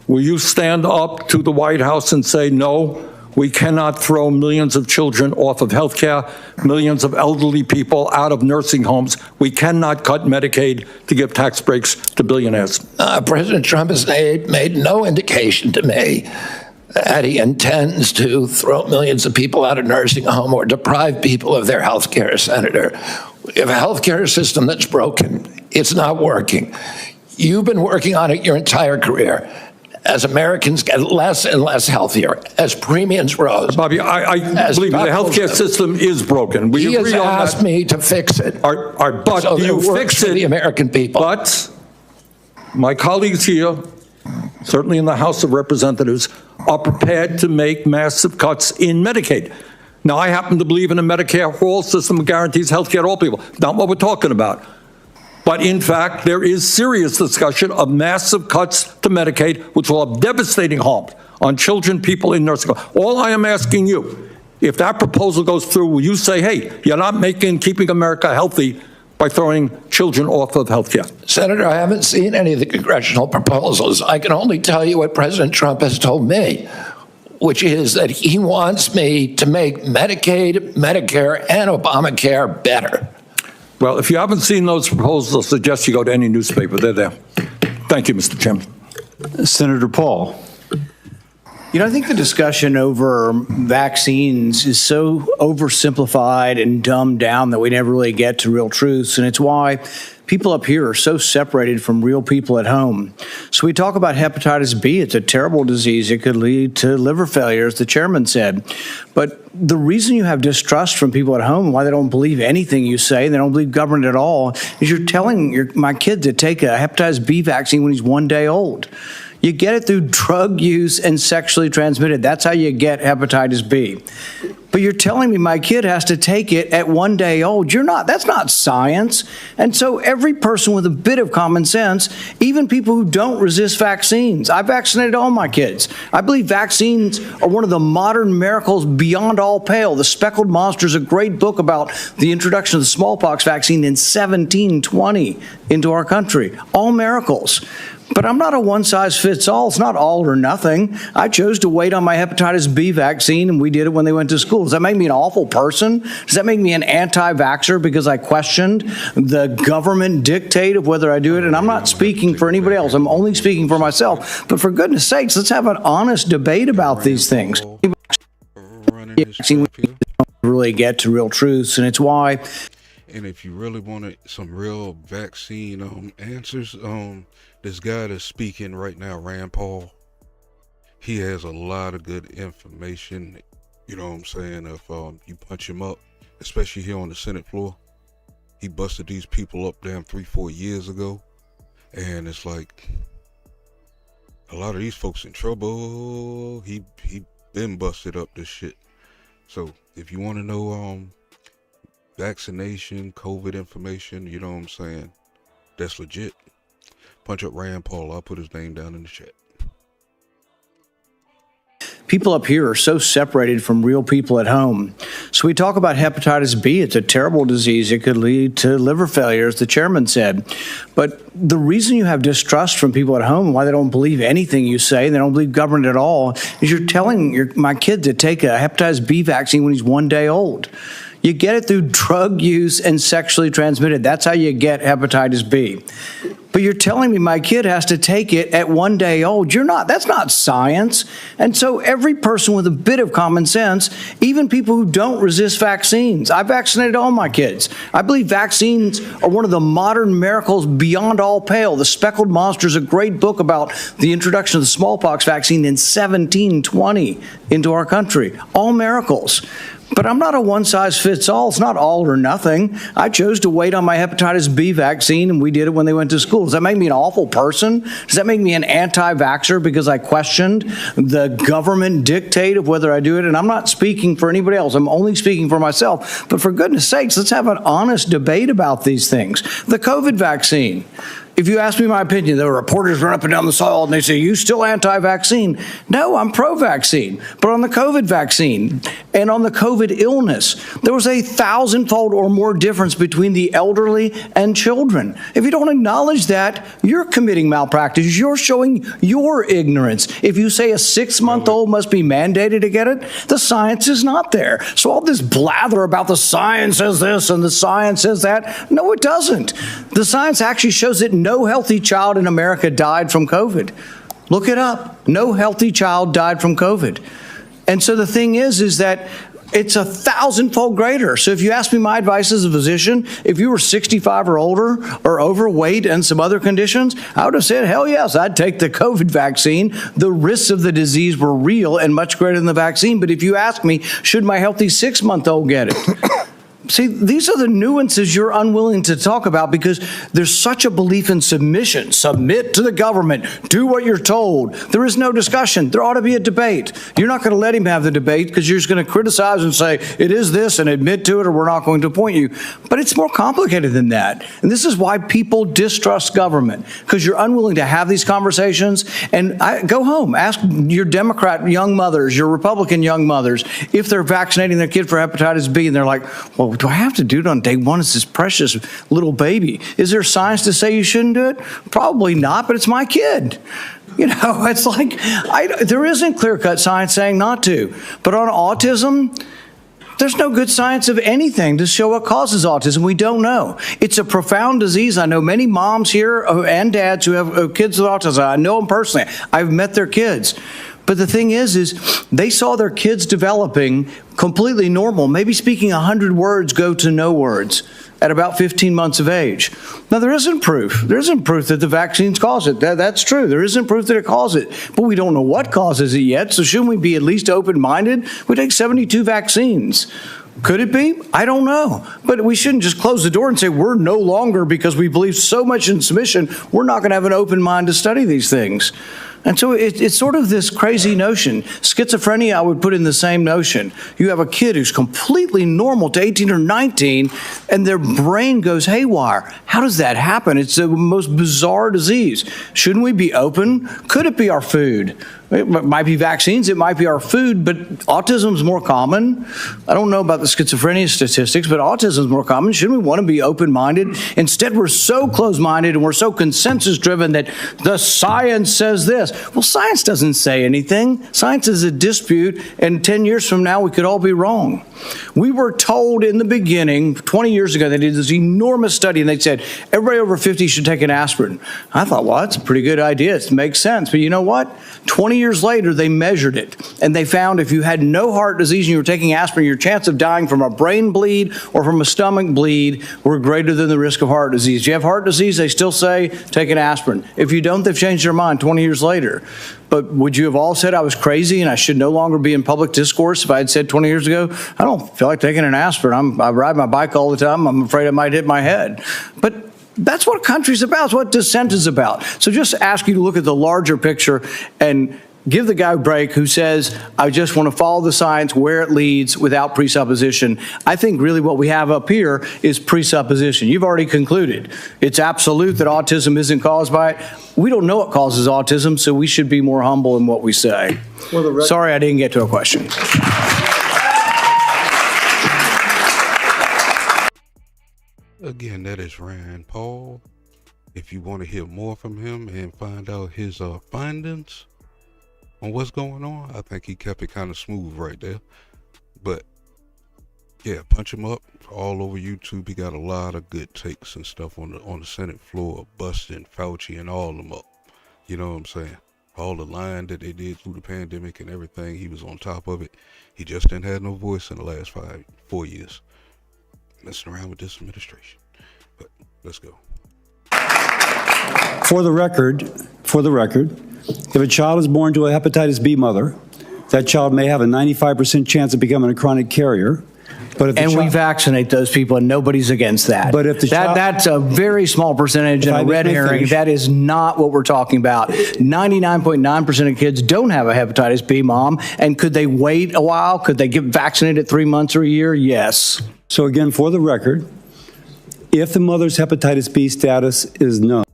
will you stand up to the White House and say, no, we cannot throw millions of children off of health care, millions of elderly people out of nursing homes. We cannot cut Medicaid to give tax breaks to billionaires. President Trump has made no indication to me that he intends to throw millions of people out of nursing home or deprive people of their health care, Senator. We have a health care system that's broken. It's not working. You've been working on it your entire career. as Americans get less and less healthier, as premiums rose. Bobby, I As believe me, the Buckles- healthcare system is broken. We He has agree on asked that. me to fix it. All right, but So do that you it works fix for the it? American people. But my colleagues here, certainly in the House of Representatives, are prepared to make massive cuts in Medicaid. Now, I happen to believe in a Medicare for all system that guarantees health care to all people. Not what we're talking about. But in fact, there is serious discussion of massive cuts to Medicaid, which will have devastating harm on children, people in nursing homes. All I am asking you, if that proposal goes through, will you say, hey, you're not keeping America healthy by throwing children off of health care? Senator, I haven't seen any of the congressional proposals. I can only tell you what President Trump has told me, which is that he wants me to make Medicaid, Medicare, and Obamacare better. Well, if you haven't seen those proposals, I suggest you go to any newspaper. They're there. Thank you, Mr. Chairman. Senator Paul. You know, I think the discussion over vaccines is so oversimplified and dumbed down that we never really get to real truths. And it's why people up here are so separated from real people at home. So we talk about hepatitis B. It's a terrible disease. It could lead to liver failure, as the chairman said. But the reason you have distrust from people at home, why they don't believe anything you say, they don't believe government at all, is you're telling my kid to take a hepatitis B vaccine when he's 1 day old. You get it through drug use and sexually transmitted. That's how you get hepatitis B. But you're telling me my kid has to take it at 1 day old. That's not science. And so every person with a bit of common sense, even people who don't resist vaccines, I vaccinated all my kids. I believe vaccines are one of the modern miracles beyond all pale. The Speckled Monster is a great book about the introduction of the smallpox vaccine in 1720 into our country. All miracles. But I'm not a one-size-fits-all. It's not all or nothing. I chose to wait on my hepatitis B vaccine, and we did it when they went to school. Does that make me an awful person? Does that make me an anti-vaxxer because I questioned the government dictate of whether I do it? And I'm not speaking for anybody else. I'm only speaking for myself. But for goodness sakes, let's have an honest debate about these things. Running this crap here. Really get to real truths, and it's why. And if you really wanted some real vaccine answers, this guy that's speaking right now, Rand Paul, he has a lot of good information. You know what I'm saying? If you punch him up, especially here on the Senate floor, he busted these people up damn 3-4 years ago, and it's like a lot of these folks in trouble. He been busted up this shit. So if you want to know vaccination, COVID information, you know what I'm saying, that's legit. Punch up Rand Paul. I'll put his name down in the chat. People up here are so separated from real people at home. So we talk about hepatitis B. It's a terrible disease. It could lead to liver failure, as the chairman said. But the reason you have distrust from people at home, why they don't believe anything you say, they don't believe government at all, is you're telling my kid to take a hepatitis B vaccine when he's 1 day old. You get it through drug use and sexually transmitted. That's how you get hepatitis B. But you're telling me my kid has to take it at 1 day old. That's not science. And so every person with a bit of common sense, even people who don't resist vaccines, I vaccinated all my kids. I believe vaccines are one of the modern miracles beyond all pale. The Speckled Monster is a great book about the introduction of the smallpox vaccine in 1720 into our country. All miracles. But I'm not a one-size-fits-all. It's not all or nothing. I chose to wait on my hepatitis B vaccine, and we did it when they went to school. Does that make me an awful person? Does that make me an anti-vaxxer because I questioned the government dictate of whether I do it? And I'm not speaking for anybody else. I'm only speaking for myself. But for goodness sakes, let's have an honest debate about these things. The COVID vaccine. If you ask me my opinion, the reporters run up and down the aisle and they say, you still anti-vaccine? No, I'm pro-vaccine. But on the COVID vaccine and on the COVID illness, there was a 1,000-fold or more difference between the elderly and children. If you don't acknowledge that, you're committing malpractice. You're showing your ignorance. If you say a 6-month-old must be mandated to get it, the science is not there. So all this blather about the science says this and the science says that, no, it doesn't. The science actually shows that no healthy child in America died from COVID. Look it up. No healthy child died from COVID. And so the thing is that It's 1,000-fold greater. So if you ask me my advice as a physician, if you were 65 or older or overweight and some other conditions, I would have said, hell yes, I'd take the COVID vaccine. The risks of the disease were real and much greater than the vaccine. But if you ask me, should my healthy 6-month-old get it? See, these are the nuances you're unwilling to talk about because there's such a belief in submission. Submit to the government. Do what you're told. There is no discussion. There ought to be a debate. You're not going to let him have the debate because you're just going to criticize and say, it is this, and admit to it, or we're not going to appoint you. But it's more complicated than that. And this is why people distrust government, because you're unwilling to have these conversations. And go home. Ask your Democrat young mothers, your Republican young mothers, if they're vaccinating their kid for hepatitis B, and they're like, well, do I have to do it on day one? It's this precious little baby. Is there science to say you shouldn't do it? Probably not, but it's my kid. You know, it's like, there isn't clear-cut science saying not to. But on autism, there's no good science of anything to show what causes autism. We don't know. It's a profound disease. I know many moms here and dads who have kids with autism. I know them personally. I've met their kids. But the thing is they saw their kids developing completely normal, maybe speaking 100 words go to no words at about 15 months of age. Now, there isn't proof. There isn't proof that the vaccines cause it. That's true. There isn't proof that it causes it. But we don't know what causes it yet, so shouldn't we be at least open-minded? We take 72 vaccines. Could it be? I don't know. But we shouldn't just close the door and say we're no longer, because we believe so much in submission, we're not going to have an open mind to study these things. And so it's sort of this crazy notion. Schizophrenia, I would put in the same notion. You have a kid who's completely normal to 18 or 19, and their brain goes haywire. How does that happen? It's the most bizarre disease. Shouldn't we be open? Could it be our food? It might be vaccines, it might be our food, but autism is more common. I don't know about the schizophrenia statistics, but autism is more common. Shouldn't we want to be open-minded? Instead, we're so closed-minded and we're so consensus-driven that the science says this. Well, science doesn't say anything. Science is a dispute, and 10 years from now, we could all be wrong. We were told in the beginning, 20 years ago, they did this enormous study, and they said, everybody over 50 should take an aspirin. I thought, well, that's a pretty good idea. It makes sense. But you know what? 20 years later, they measured it, and they found if you had no heart disease and you were taking aspirin, your chance of dying from a brain bleed or from a stomach bleed were greater than the risk of heart disease. If you have heart disease, they still say take an aspirin. If you don't, they've changed their mind 20 years later. But would you have all said I was crazy and I should no longer be in public discourse if I had said 20 years ago, I don't feel like taking an aspirin. I ride my bike all the time. I'm afraid I might hit my head. But that's what country's about. It's what dissent is about. So just ask you to look at the larger picture and give the guy a break who says, I just want to follow the science where it leads without presupposition. I think really what we have up here is presupposition. You've already concluded. It's absolute that autism isn't caused by it. We don't know what causes autism, so we should be more humble in what we say. Sorry I didn't get to a question. Again, that is Rand Paul. If you want to hear more from him and find out his findings on what's going on, I think he kept it kind of smooth right there. But yeah, punch him up all over YouTube. He got a lot of good takes and stuff on the Senate floor, busting Fauci and all of them up. You know what I'm saying? All the lying that they did through the pandemic and everything, he was on top of it. He just didn't have no voice in the last 4 years. Messing around with this administration. But let's go. For the record, if a child is born to a hepatitis B mother, that child may have a 95% chance of becoming a chronic carrier. But if we vaccinate those people, and nobody's against that. But if the that's a very small percentage and a red herring. That is not what we're talking about. 99.9% of kids don't have a hepatitis B, Mom. And could they wait a while? Could they get vaccinated 3 months or a year? Yes. So again, for the record, if the mother's hepatitis B status is known,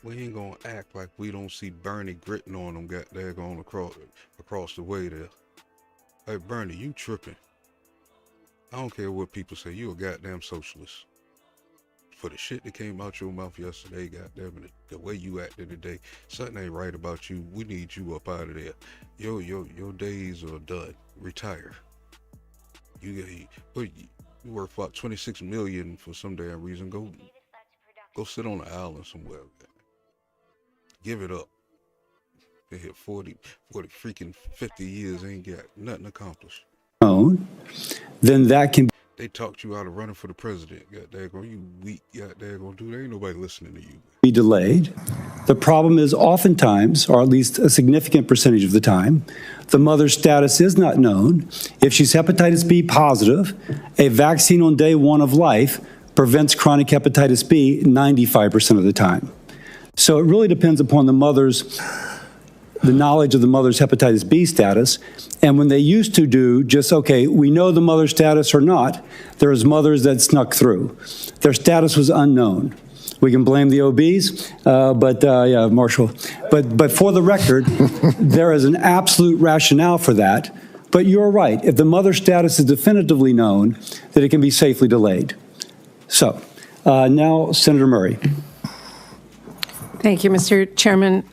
We ain't gonna act like we don't see Bernie gritting on them got there going across the way there. Hey Bernie, you tripping. I don't care what people say, you a goddamn socialist. For the shit that came out your mouth yesterday, goddamn it, the way you acted today, something ain't right about you. We need you up out of there. Your days are done. Retire. You worth about $26 million for some damn reason. Go sit on the island somewhere. Give it up. They hit 40 freaking 50 years, ain't got nothing accomplished. Then that can They talked you out of running for the president. God daggone, you weak. God daggone, dude. Ain't nobody listening to you. be delayed. The problem is oftentimes, or at least a significant percentage of the time, the mother's status is not known. If she's hepatitis B positive, a vaccine on day one of life prevents chronic hepatitis B 95% of the time. So it really depends upon the knowledge of the mother's hepatitis B status. And when they used to do just, okay, we know the mother's status or not, there's mothers that snuck through. Their status was unknown. We can blame the OBs, yeah, Marshall. But for the record, there is an absolute rationale for that. But you're right. If the mother's status is definitively known, that it can be safely delayed. So now, Senator Murray. Thank you, Mr. Chairman.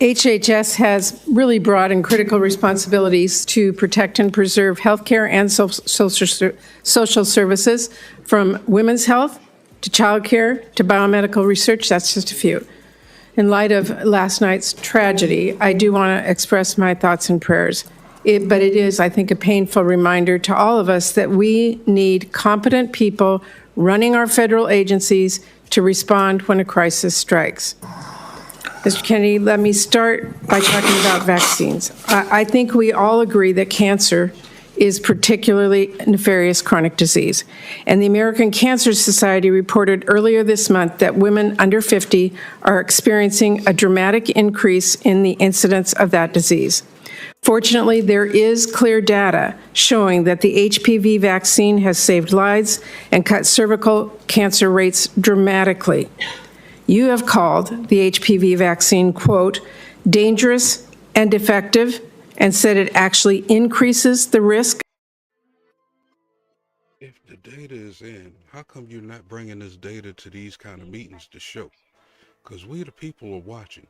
HHS has really broad and critical responsibilities to protect and preserve healthcare and social services, from women's health to childcare to biomedical research. That's just a few. In light of last night's tragedy, I do want to express my thoughts and prayers. But it is, I think, a painful reminder to all of us that we need competent people running our federal agencies to respond when a crisis strikes. Mr. Kennedy, let me start by talking about vaccines. I think we all agree that cancer is particularly nefarious chronic disease. And the American Cancer Society reported earlier this month that women under 50 are experiencing a dramatic increase in the incidence of that disease. Fortunately, there is clear data showing that the HPV vaccine has saved lives and cut cervical cancer rates dramatically. You have called the HPV vaccine, quote, dangerous and defective, and said it actually increases the risk. If the data is in, how come you're not bringing this data to these kind of meetings to show? Because we the people are watching.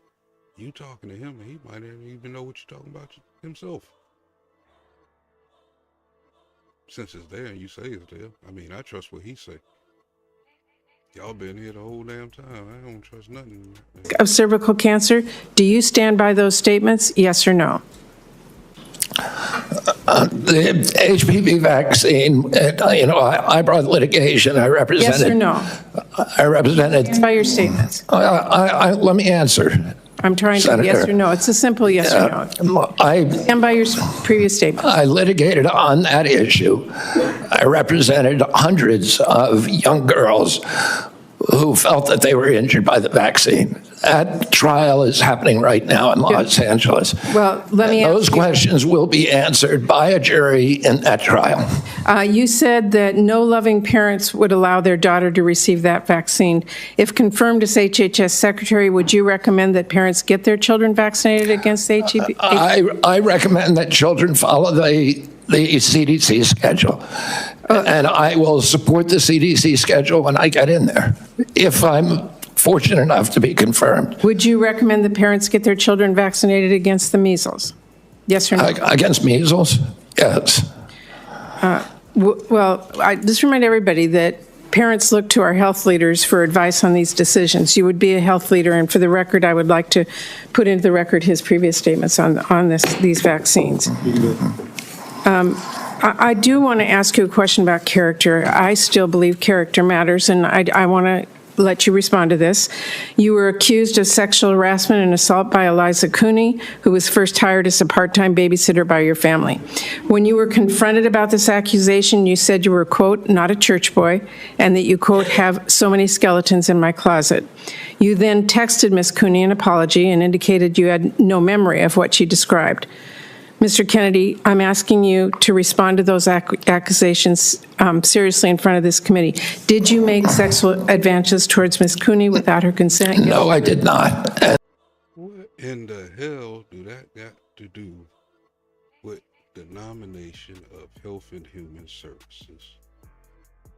You talking to him, and he might not even know what you're talking about himself. Since it's there and you say it's there, I mean, I trust what he say. Y'all been here the whole damn time. I don't trust nothing. Of cervical cancer, do you stand by those statements, yes or no? The HPV vaccine, I brought litigation. I represented. Yes or no? I represented. Stand by your statements. Let me answer. I'm trying to, yes or no. It's a simple yes or no. Stand by your previous statement. I litigated on that issue. I represented hundreds of young girls who felt that they were injured by the vaccine. That trial is happening right now in Los Angeles. Well, let me ask those questions will be answered by a jury in that trial. You said that no loving parents would allow their daughter to receive that vaccine. If confirmed as HHS Secretary, would you recommend that parents get their children vaccinated against HPV? I recommend that children follow the CDC schedule. And I will support the CDC schedule when I get in there, if I'm fortunate enough to be confirmed. Would you recommend that parents get their children vaccinated against the measles? Yes or no? Against measles? Yes. Well, I just remind everybody that parents look to our health leaders for advice on these decisions. You would be a health leader, and for the record, I would like to put into the record his previous statements on these vaccines. I do want to ask you a question about character. I still believe character matters, and I want to let you respond to this. You were accused of sexual harassment and assault by Eliza Cooney, who was first hired as a part-time babysitter by your family. When you were confronted about this accusation, you said you were, quote, not a church boy, and that you, quote, have so many skeletons in my closet. You then texted Ms. Cooney an apology and indicated you had no memory of what she described. Mr. Kennedy, I'm asking you to respond to those accusations seriously in front of this committee. Did you make sexual advances towards Ms. Cooney without her consent? No, I did not. What in the hell do that got to do with the nomination of Health and Human Services?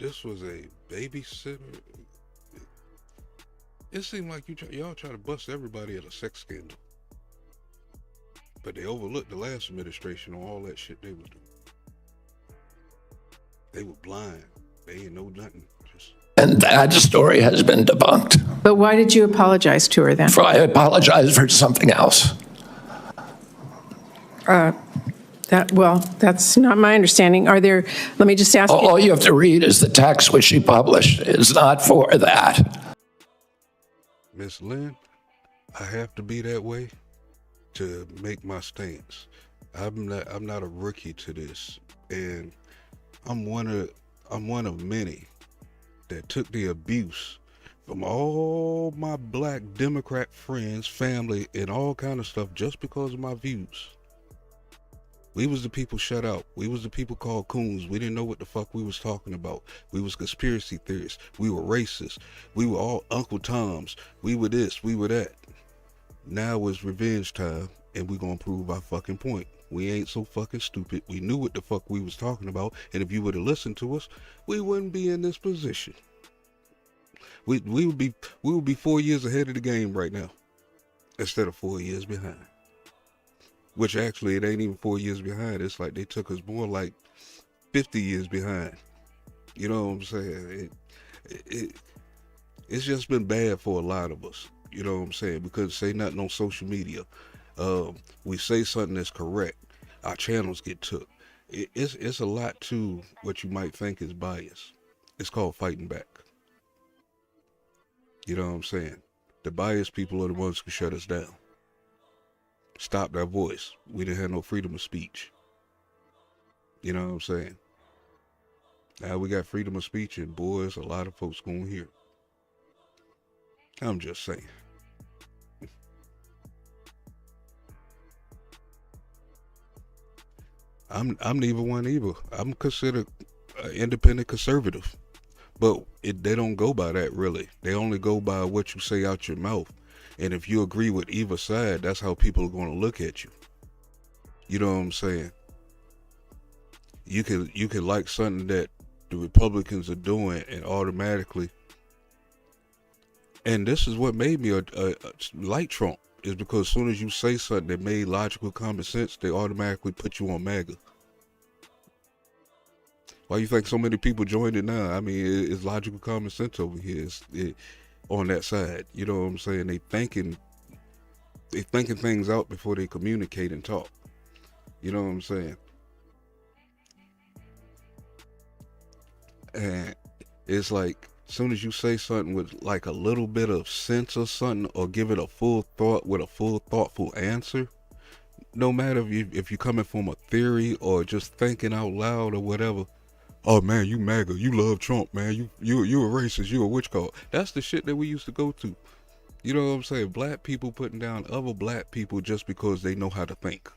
This was a babysitter. It seemed like y'all try to bust everybody at a sex scandal. But they overlooked the last administration on all that shit they was doing. They were blind. They ain't know nothing. And that story has been debunked. But why did you apologize to her then? I apologized for something else. That's not my understanding. Are there, let me just ask you. All you have to read is the text which she published. It's not for that. Miss Lynn, I have to be that way to make my stance. I'm not a rookie to this, and I'm one of many that took the abuse from all my black Democrat friends, family, and all kind of stuff just because of my views. We was the people shut out. We was the people called coons. We didn't know what the fuck we was talking about. We was conspiracy theorists. We were racist. We were all Uncle Toms. We were this, we were that. Now it's revenge time, and we gonna prove our fucking point. We ain't so fucking stupid. We knew what the fuck we was talking about, and if you would have listened to us, we wouldn't be in this position. We would be 4 years ahead of the game right now, instead of 4 years behind. Which actually, it ain't even 4 years behind. It's like they took us more like 50 years behind. You know what I'm saying? It's just been bad for a lot of us. You know what I'm saying? We couldn't say nothing on social media. We say something that's correct. Our channels get took. It's a lot to what you might think is bias. It's called fighting back. You know what I'm saying? The biased people are the ones who shut us down. Stopped our voice. We didn't have no freedom of speech. You know what I'm saying? Now we got freedom of speech, and boys, a lot of folks gonna hear it. I'm just saying. I'm neither one either. I'm considered an independent conservative, but they don't go by that really. They only go by what you say out your mouth. And if you agree with either side, that's how people are going to look at you. You know what I'm saying? You can like something that the Republicans are doing, and automatically. And this is what made me like Trump, is because as soon as you say something that made logical common sense, they automatically put you on MAGA. Why you think so many people joined it now? I mean, it's logical common sense over here. On that side, you know what I'm saying? They thinking things out before they communicate and talk. You know what I'm saying? And it's like, as soon as you say something with like a little bit of sense or something, or give it a full thought with a full thoughtful answer, no matter if you're coming from a theory or just thinking out loud or whatever. Oh man, you MAGA, you love Trump, man. You a racist, you a witch cult. That's the shit that we used to go to. You know what I'm saying? Black people putting down other black people just because they know how to think.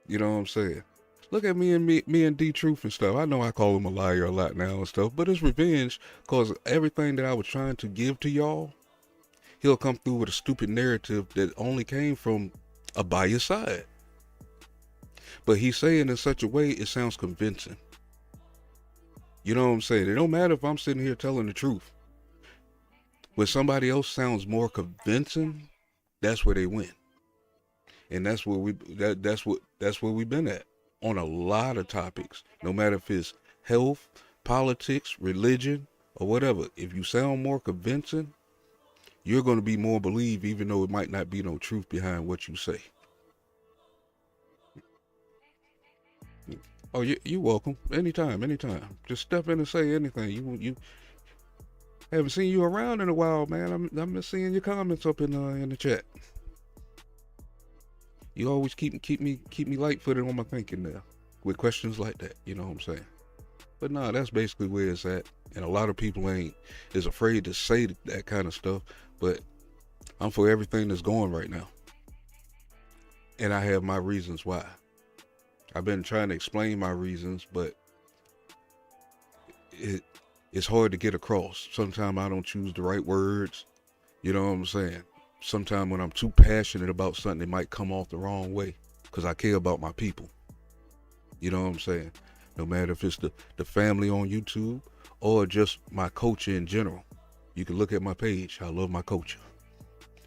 You know what I'm saying? Look at me and D-Truth and stuff. I know I call him a liar a lot now and stuff, but it's revenge, because everything that I was trying to give to y'all, he'll come through with a stupid narrative that only came from a biased side. But he's saying in such a way it sounds convincing. You know what I'm saying? It don't matter if I'm sitting here telling the truth. When somebody else sounds more convincing, that's where they win. And that's where we've been at on a lot of topics. No matter if it's health, politics, religion, or whatever. If you sound more convincing, you're going to be more believed, even though it might not be no truth behind what you say. Oh, you're welcome. Anytime. Just step in and say anything. You haven't seen you around in a while, man. I'm just seeing your comments up in the chat. You always keep me light-footed on my thinking there with questions like that. You know what I'm saying? But nah, that's basically where it's at. And a lot of people is afraid to say that kind of stuff. But I'm for everything that's going right now, and I have my reasons why. I've been trying to explain my reasons, but it's hard to get across. Sometimes I don't choose the right words. You know what I'm saying? Sometimes when I'm too passionate about something, it might come off the wrong way, because I care about my people. You know what I'm saying? No matter if it's the family on YouTube or just my culture in general. You can look at my page. I love my culture.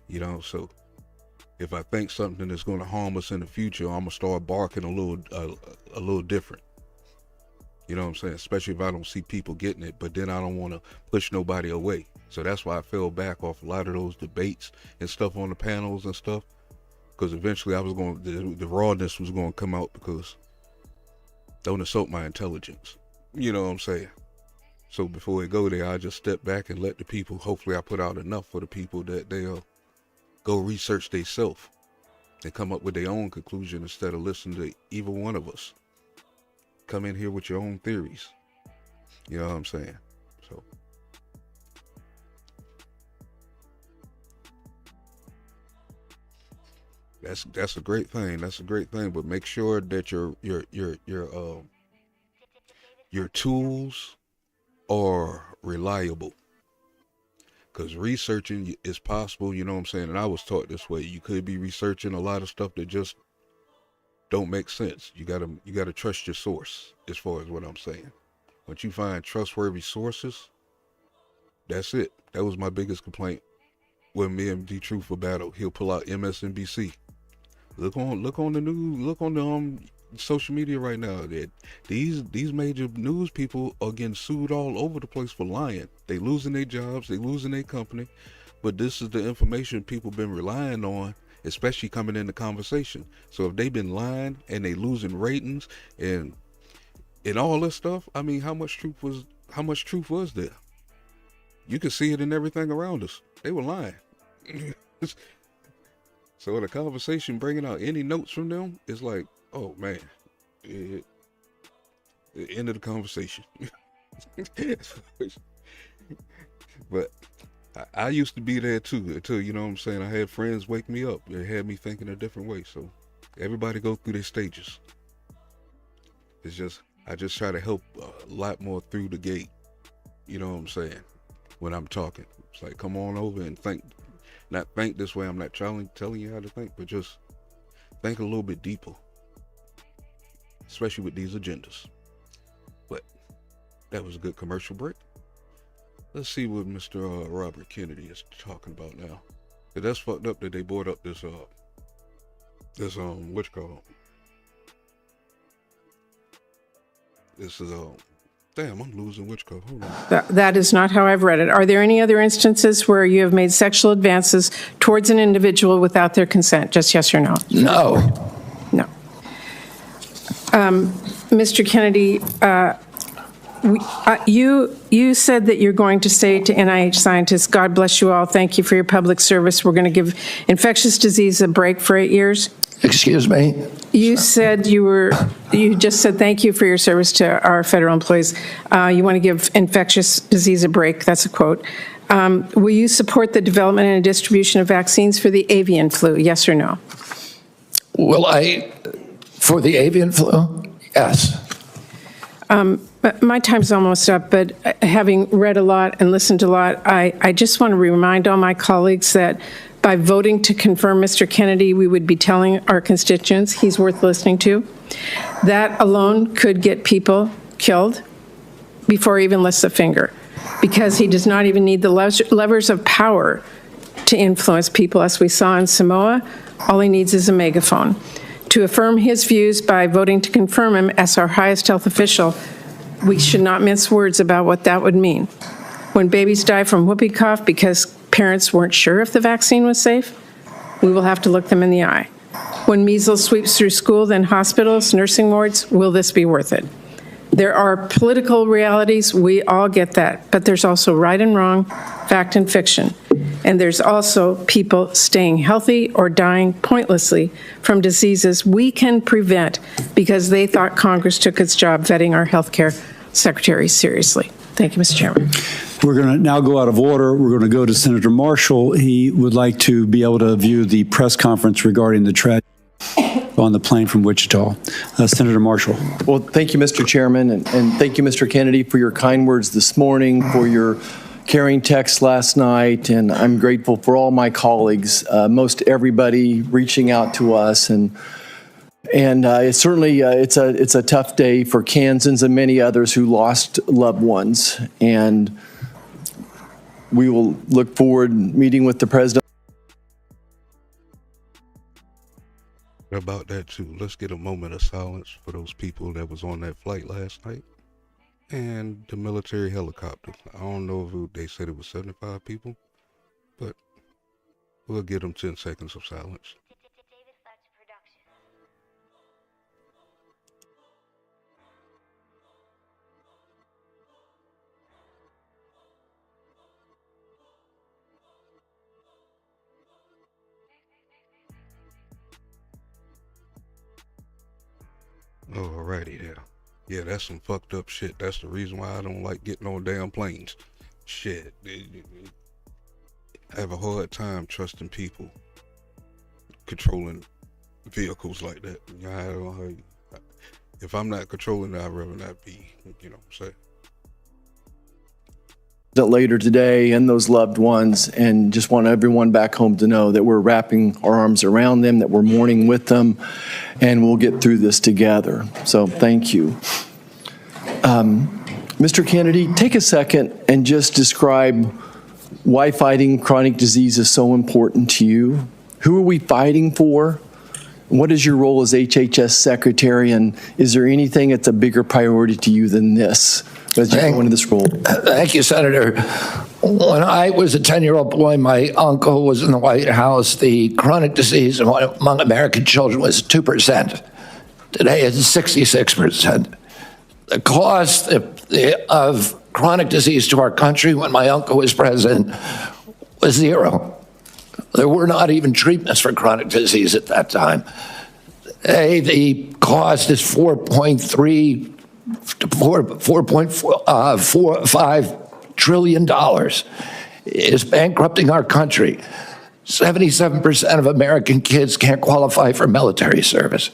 You know, so if I think something that's going to harm us in the future, I'm gonna start barking a little different. You know what I'm saying? Especially if I don't see people getting it, but then I don't want to push nobody away. So that's why I fell back off a lot of those debates and stuff on the panels and stuff, because eventually the rawness was going to come out, because don't insult my intelligence. You know what I'm saying? So before we go there, I just step back and let the people, hopefully I put out enough for the people that they'll go research themselves and come up with their own conclusion instead of listening to either one of us. Come in here with your own theories. You know what I'm saying? So that's a great thing. That's a great thing. But make sure that your tools are reliable. Because researching is possible, you know what I'm saying? And I was taught this way. You could be researching a lot of stuff that just don't make sense. You gotta trust your source, as far as what I'm saying. Once you find trustworthy sources, that's it. That was my biggest complaint when me and D-Truth for battle. He'll pull out MSNBC. Look on the news, look on the social media right now that these major news people are getting sued all over the place for lying. They losing their jobs, they losing their company, but this is the information people been relying on, especially coming into conversation. So if they've been lying and they losing ratings and all this stuff, I mean, how much truth was there? You could see it in everything around us. They were lying. So in a conversation, bringing out any notes from them, it's like, oh man, the end of the conversation. But I used to be there too, until, you know what I'm saying, I had friends wake me up. They had me thinking a different way. So everybody go through their stages. It's just, I just try to help a lot more through the gate. You know what I'm saying? When I'm talking, it's like, come on over and think. Not think this way. I'm not telling you how to think, but just think a little bit deeper, especially with these agendas. But that was a good commercial break. Let's see what Mr. Robert Kennedy is talking about now. But that's fucked up that they brought up this what you call it? This is damn, I'm losing which code. Hold on. That is not how I've read it. Are there any other instances where you have made sexual advances towards an individual without their consent? Just yes or no? No. No. Mr. Kennedy, you said that you're going to say to NIH scientists, God bless you all, thank you for your public service. We're going to give infectious disease a break for 8 years. Excuse me? You said you just said thank you for your service to our federal employees. You want to give infectious disease a break. That's a quote. Will you support the development and distribution of vaccines for the avian flu? Yes or no? Will I, for the avian flu? Yes. My time's almost up, but having read a lot and listened to a lot, I just want to remind all my colleagues that by voting to confirm Mr. Kennedy, we would be telling our constituents he's worth listening to. That alone could get people killed before he even lifts a finger, because he does not even need the levers of power to influence people, as we saw in Samoa. All he needs is a megaphone. To affirm his views by voting to confirm him as our highest health official, we should not mince words about what that would mean. When babies die from whoopee cough because parents weren't sure if the vaccine was safe, we will have to look them in the eye. When measles sweeps through school, then hospitals, nursing wards, will this be worth it? There are political realities, we all get that, but there's also right and wrong, fact and fiction. And there's also people staying healthy or dying pointlessly from diseases we can prevent because they thought Congress took its job vetting our healthcare secretaries seriously. Thank you, Mr. Chairman. We're going to now go out of order. We're going to go to Senator Marshall. He would like to be able to view the press conference regarding the tragedy on the plane from Wichita. Senator Marshall. Well, thank you, Mr. Chairman, and thank you, Mr. Kennedy, for your kind words this morning, for your caring text last night, and I'm grateful for all my colleagues, most everybody reaching out to us, and it's certainly it's a tough day for Kansans and many others who lost loved ones, and we will look forward meeting with the president. About that too, let's get a moment of silence for those people that was on that flight last night and the military helicopter. I don't know if they said it was 75 people, but we'll give them 10 seconds of silence. Alrighty there. Yeah, that's some fucked up shit. That's the reason why I don't like getting on damn planes. Shit. I have a hard time trusting people controlling vehicles like that. If I'm not controlling it, I'd rather not be, you know what I'm saying? Later today and those loved ones, and just want everyone back home to know that we're wrapping our arms around them, that we're mourning with them, and we'll get through this together. So thank you. Mr. Kennedy, take a second and just describe why fighting chronic disease is so important to you. Who are we fighting for? What is your role as HHS Secretary, and is there anything that's a bigger priority to you than this as you go into this role? Thank you, Senator. When I was a 10-year-old boy, my uncle was in the White House. The chronic disease among American children was 2%. Today it's 66%. The cost of chronic disease to our country when my uncle was president was zero. There were not even treatments for chronic disease at that time. Today, the cost is $4.45 trillion. It is bankrupting our country. 77% of American kids can't qualify for military service.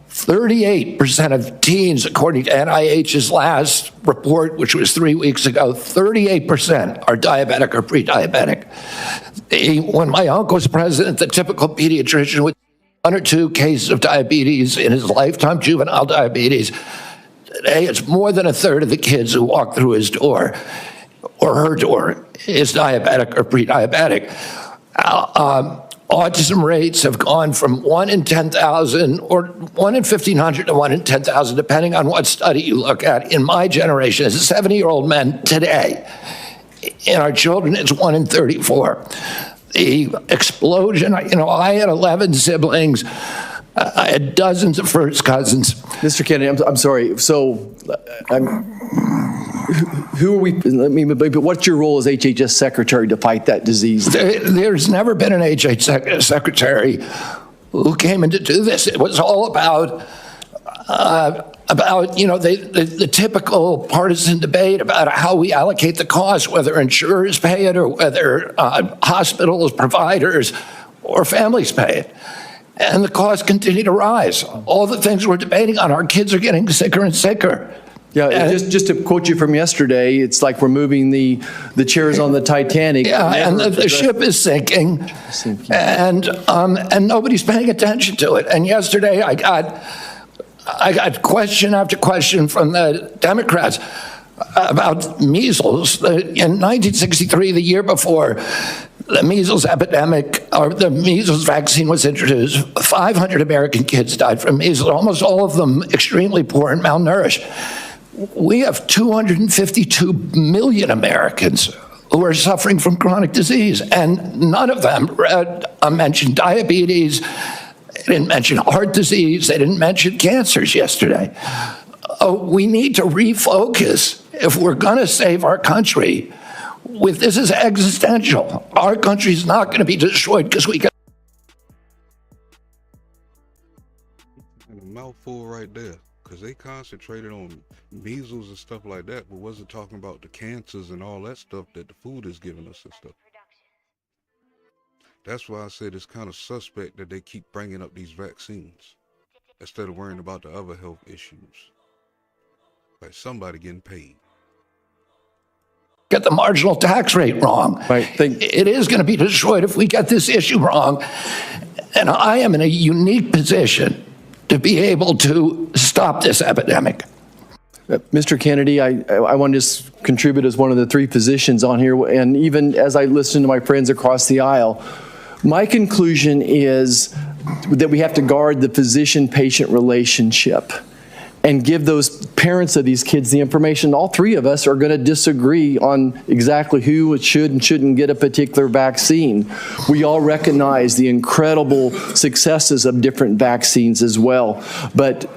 38% of teens, according to NIH's last report, which was 3 weeks ago, 38% are diabetic or pre-diabetic. When my uncle was president, the typical pediatrician would 1 or 2 cases of diabetes in his lifetime, juvenile diabetes. Today, it's more than a third of the kids who walk through his door or her door is diabetic or pre-diabetic. Autism rates have gone from 1 in 10,000 or 1 in 1,500 to 1 in 10,000, depending on what study you look at. In my generation, as a 70-year-old man today, in our children, it's 1 in 34. The explosion, I had 11 siblings. I had dozens of first cousins. Mr. Kennedy, I'm sorry. So, who are we? But what's your role as HHS Secretary to fight that disease? There's never been an HHS Secretary who came in to do this. It was all about the typical partisan debate about how we allocate the cost, whether insurers pay it or whether hospitals, providers, or families pay it. And the costs continue to rise. All the things we're debating on, our kids are getting sicker and sicker. Yeah, just to quote you from yesterday, it's like we're moving the chairs on the Titanic. Yeah, and the ship is sinking, and nobody's paying attention to it. And yesterday, I got question after question from the Democrats about measles. In 1963, the year before the measles epidemic, or the measles vaccine was introduced, 500 American kids died from measles, almost all of them extremely poor and malnourished. We have 252 million Americans who are suffering from chronic disease, and none of them mentioned diabetes. They didn't mention heart disease. They didn't mention cancers yesterday. We need to refocus if we're going to save our country. This is existential. Our country's not going to be destroyed because we got a mouthful right there, because they concentrated on measles and stuff like that, but wasn't talking about the cancers and all that stuff that the food is giving us and stuff. That's why I said it's kind of suspect that they keep bringing up these vaccines instead of worrying about the other health issues. Like somebody getting paid. Get the marginal tax rate wrong. Right. It is going to be destroyed if we get this issue wrong. And I am in a unique position to be able to stop this epidemic. Mr. Kennedy, I want to just contribute as one of the 3 physicians on here, and even as I listen to my friends across the aisle, my conclusion is that we have to guard the physician-patient relationship and give those parents of these kids the information. All 3 of us are going to disagree on exactly who should and shouldn't get a particular vaccine. We all recognize the incredible successes of different vaccines as well. But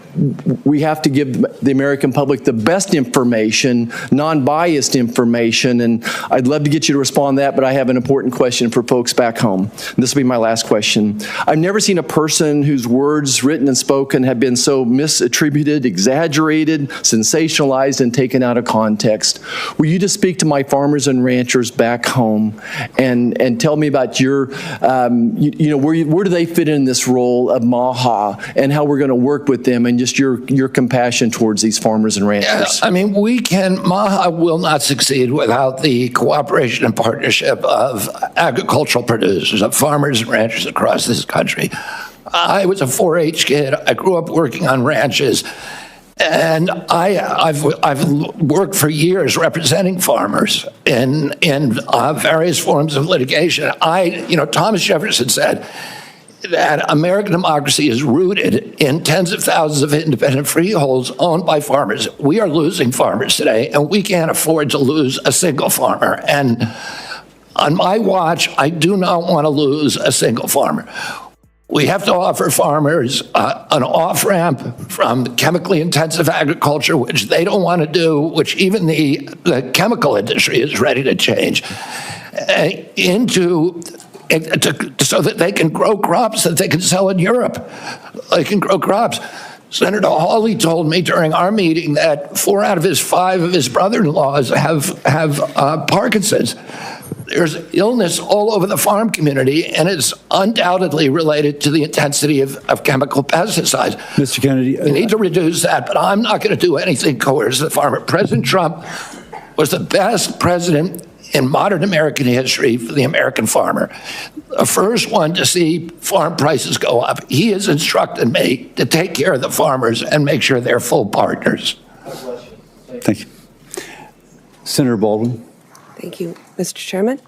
we have to give the American public the best information, non-biased information, and I'd love to get you to respond to that, but I have an important question for folks back home. This will be my last question. I've never seen a person whose words, written and spoken, have been so misattributed, exaggerated, sensationalized, and taken out of context. Will you just speak to my farmers and ranchers back home and tell me about your, where do they fit in this role of MAHA and how we're going to work with them and just your compassion towards these farmers and ranchers? I mean, MAHA will not succeed without the cooperation and partnership of agricultural producers, of farmers and ranchers across this country. I was a 4-H kid. I grew up working on ranches. And I've worked for years representing farmers in various forms of litigation. Thomas Jefferson said that American democracy is rooted in tens of thousands of independent freeholds owned by farmers. We are losing farmers today, and we can't afford to lose a single farmer. And on my watch, I do not want to lose a single farmer. We have to offer farmers an off-ramp from chemically intensive agriculture, which they don't want to do, which even the chemical industry is ready to change, so that they can grow crops that they can sell in Europe. They can grow crops. Senator Hawley told me during our meeting that 4 out of his 5 of his brother-in-laws have Parkinson's. There's illness all over the farm community, and it's undoubtedly related to the intensity of chemical pesticides. Mr. Kennedy. We need to reduce that, but I'm not going to do anything coerce the farmer. President Trump was the best president in modern American history for the American farmer. The first one to see farm prices go up. He has instructed me to take care of the farmers and make sure they're full partners. Thank you. Senator Baldwin. Thank you, Mr. Chairman.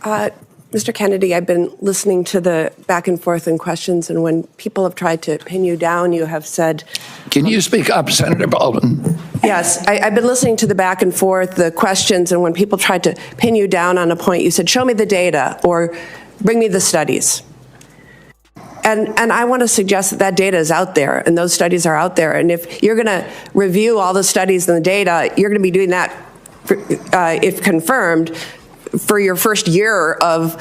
Mr. Kennedy, I've been listening to the back and forth and questions, and when people have tried to pin you down, you have said... Can you speak up, Senator Baldwin? Yes, I've been listening to the back and forth, the questions, and when people tried to pin you down on a point, you said, show me the data or bring me the studies. And I want to suggest that data is out there, and those studies are out there. And if you're going to review all the studies and the data, you're going to be doing that, if confirmed, for your first year of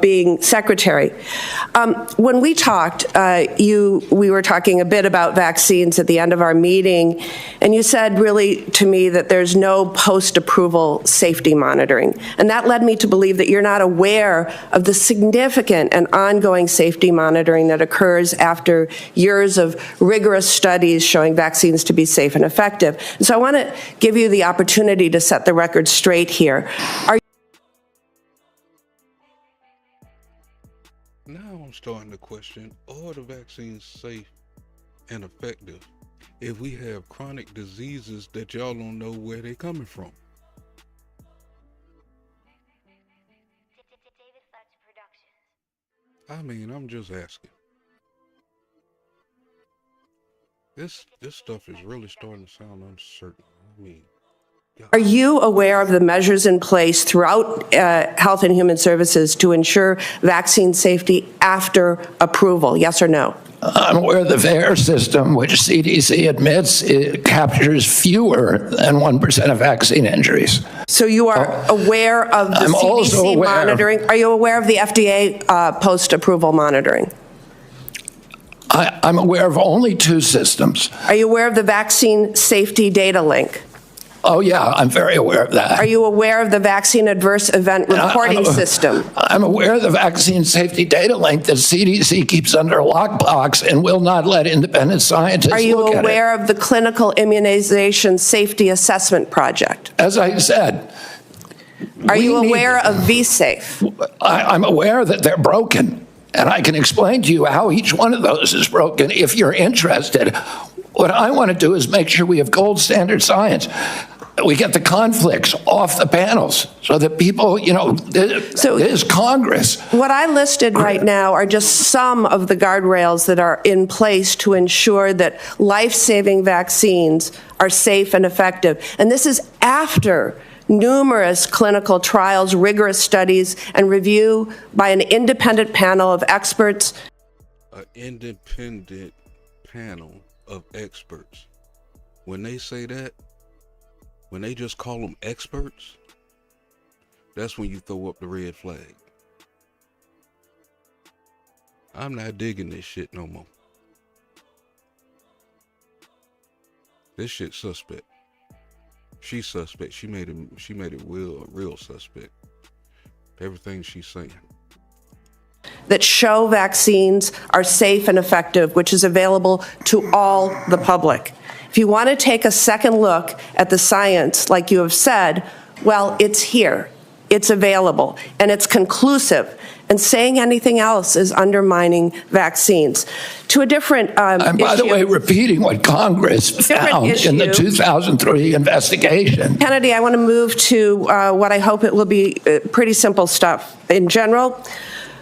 being secretary. When we talked, we were talking a bit about vaccines at the end of our meeting, and you said really to me that there's no post-approval safety monitoring. And that led me to believe that you're not aware of the significant and ongoing safety monitoring that occurs after years of rigorous studies showing vaccines to be safe and effective. And so I want to give you the opportunity to set the record straight here. Now I'm starting to question, are the vaccines safe and effective if we have chronic diseases that y'all don't know where they're coming from? I mean, I'm just asking. This stuff is really starting to sound uncertain. I mean, are you aware of the measures in place throughout Health and Human Services to ensure vaccine safety after approval? Yes or no? I'm aware of the VAERS system, which CDC admits it captures fewer than 1% of vaccine injuries. So you are aware of the CDC monitoring? Are you aware of the FDA post-approval monitoring? I'm aware of only 2 systems. Are you aware of the vaccine safety data link? Oh, yeah, I'm very aware of that. Are you aware of the vaccine adverse event reporting system? I'm aware of the vaccine safety data link that CDC keeps under a lockbox and will not let independent scientists look at it. Are you aware of the clinical immunization safety assessment project? As I said. Are you aware of vSafe? I'm aware that they're broken, and I can explain to you how each one of those is broken if you're interested. What I want to do is make sure we have gold standard science. We get the conflicts off the panels so that people, there's Congress. What I listed right now are just some of the guardrails that are in place to ensure that life-saving vaccines are safe and effective. And this is after numerous clinical trials, rigorous studies, and review by an independent panel of experts. An independent panel of experts. When they say that, when they just call them experts, that's when you throw up the red flag. I'm not digging this shit no more. This shit suspect. She's suspect. She made it real suspect. Everything she's saying. That show vaccines are safe and effective, which is available to all the public. If you want to take a second look at the science, like you have said, well, it's here, it's available, and it's conclusive. And saying anything else is undermining vaccines. To a different And by the issue. way, repeating what Congress found in the issue. 2003 investigation. Kennedy, I want to move to what I hope it will be pretty simple stuff. In general,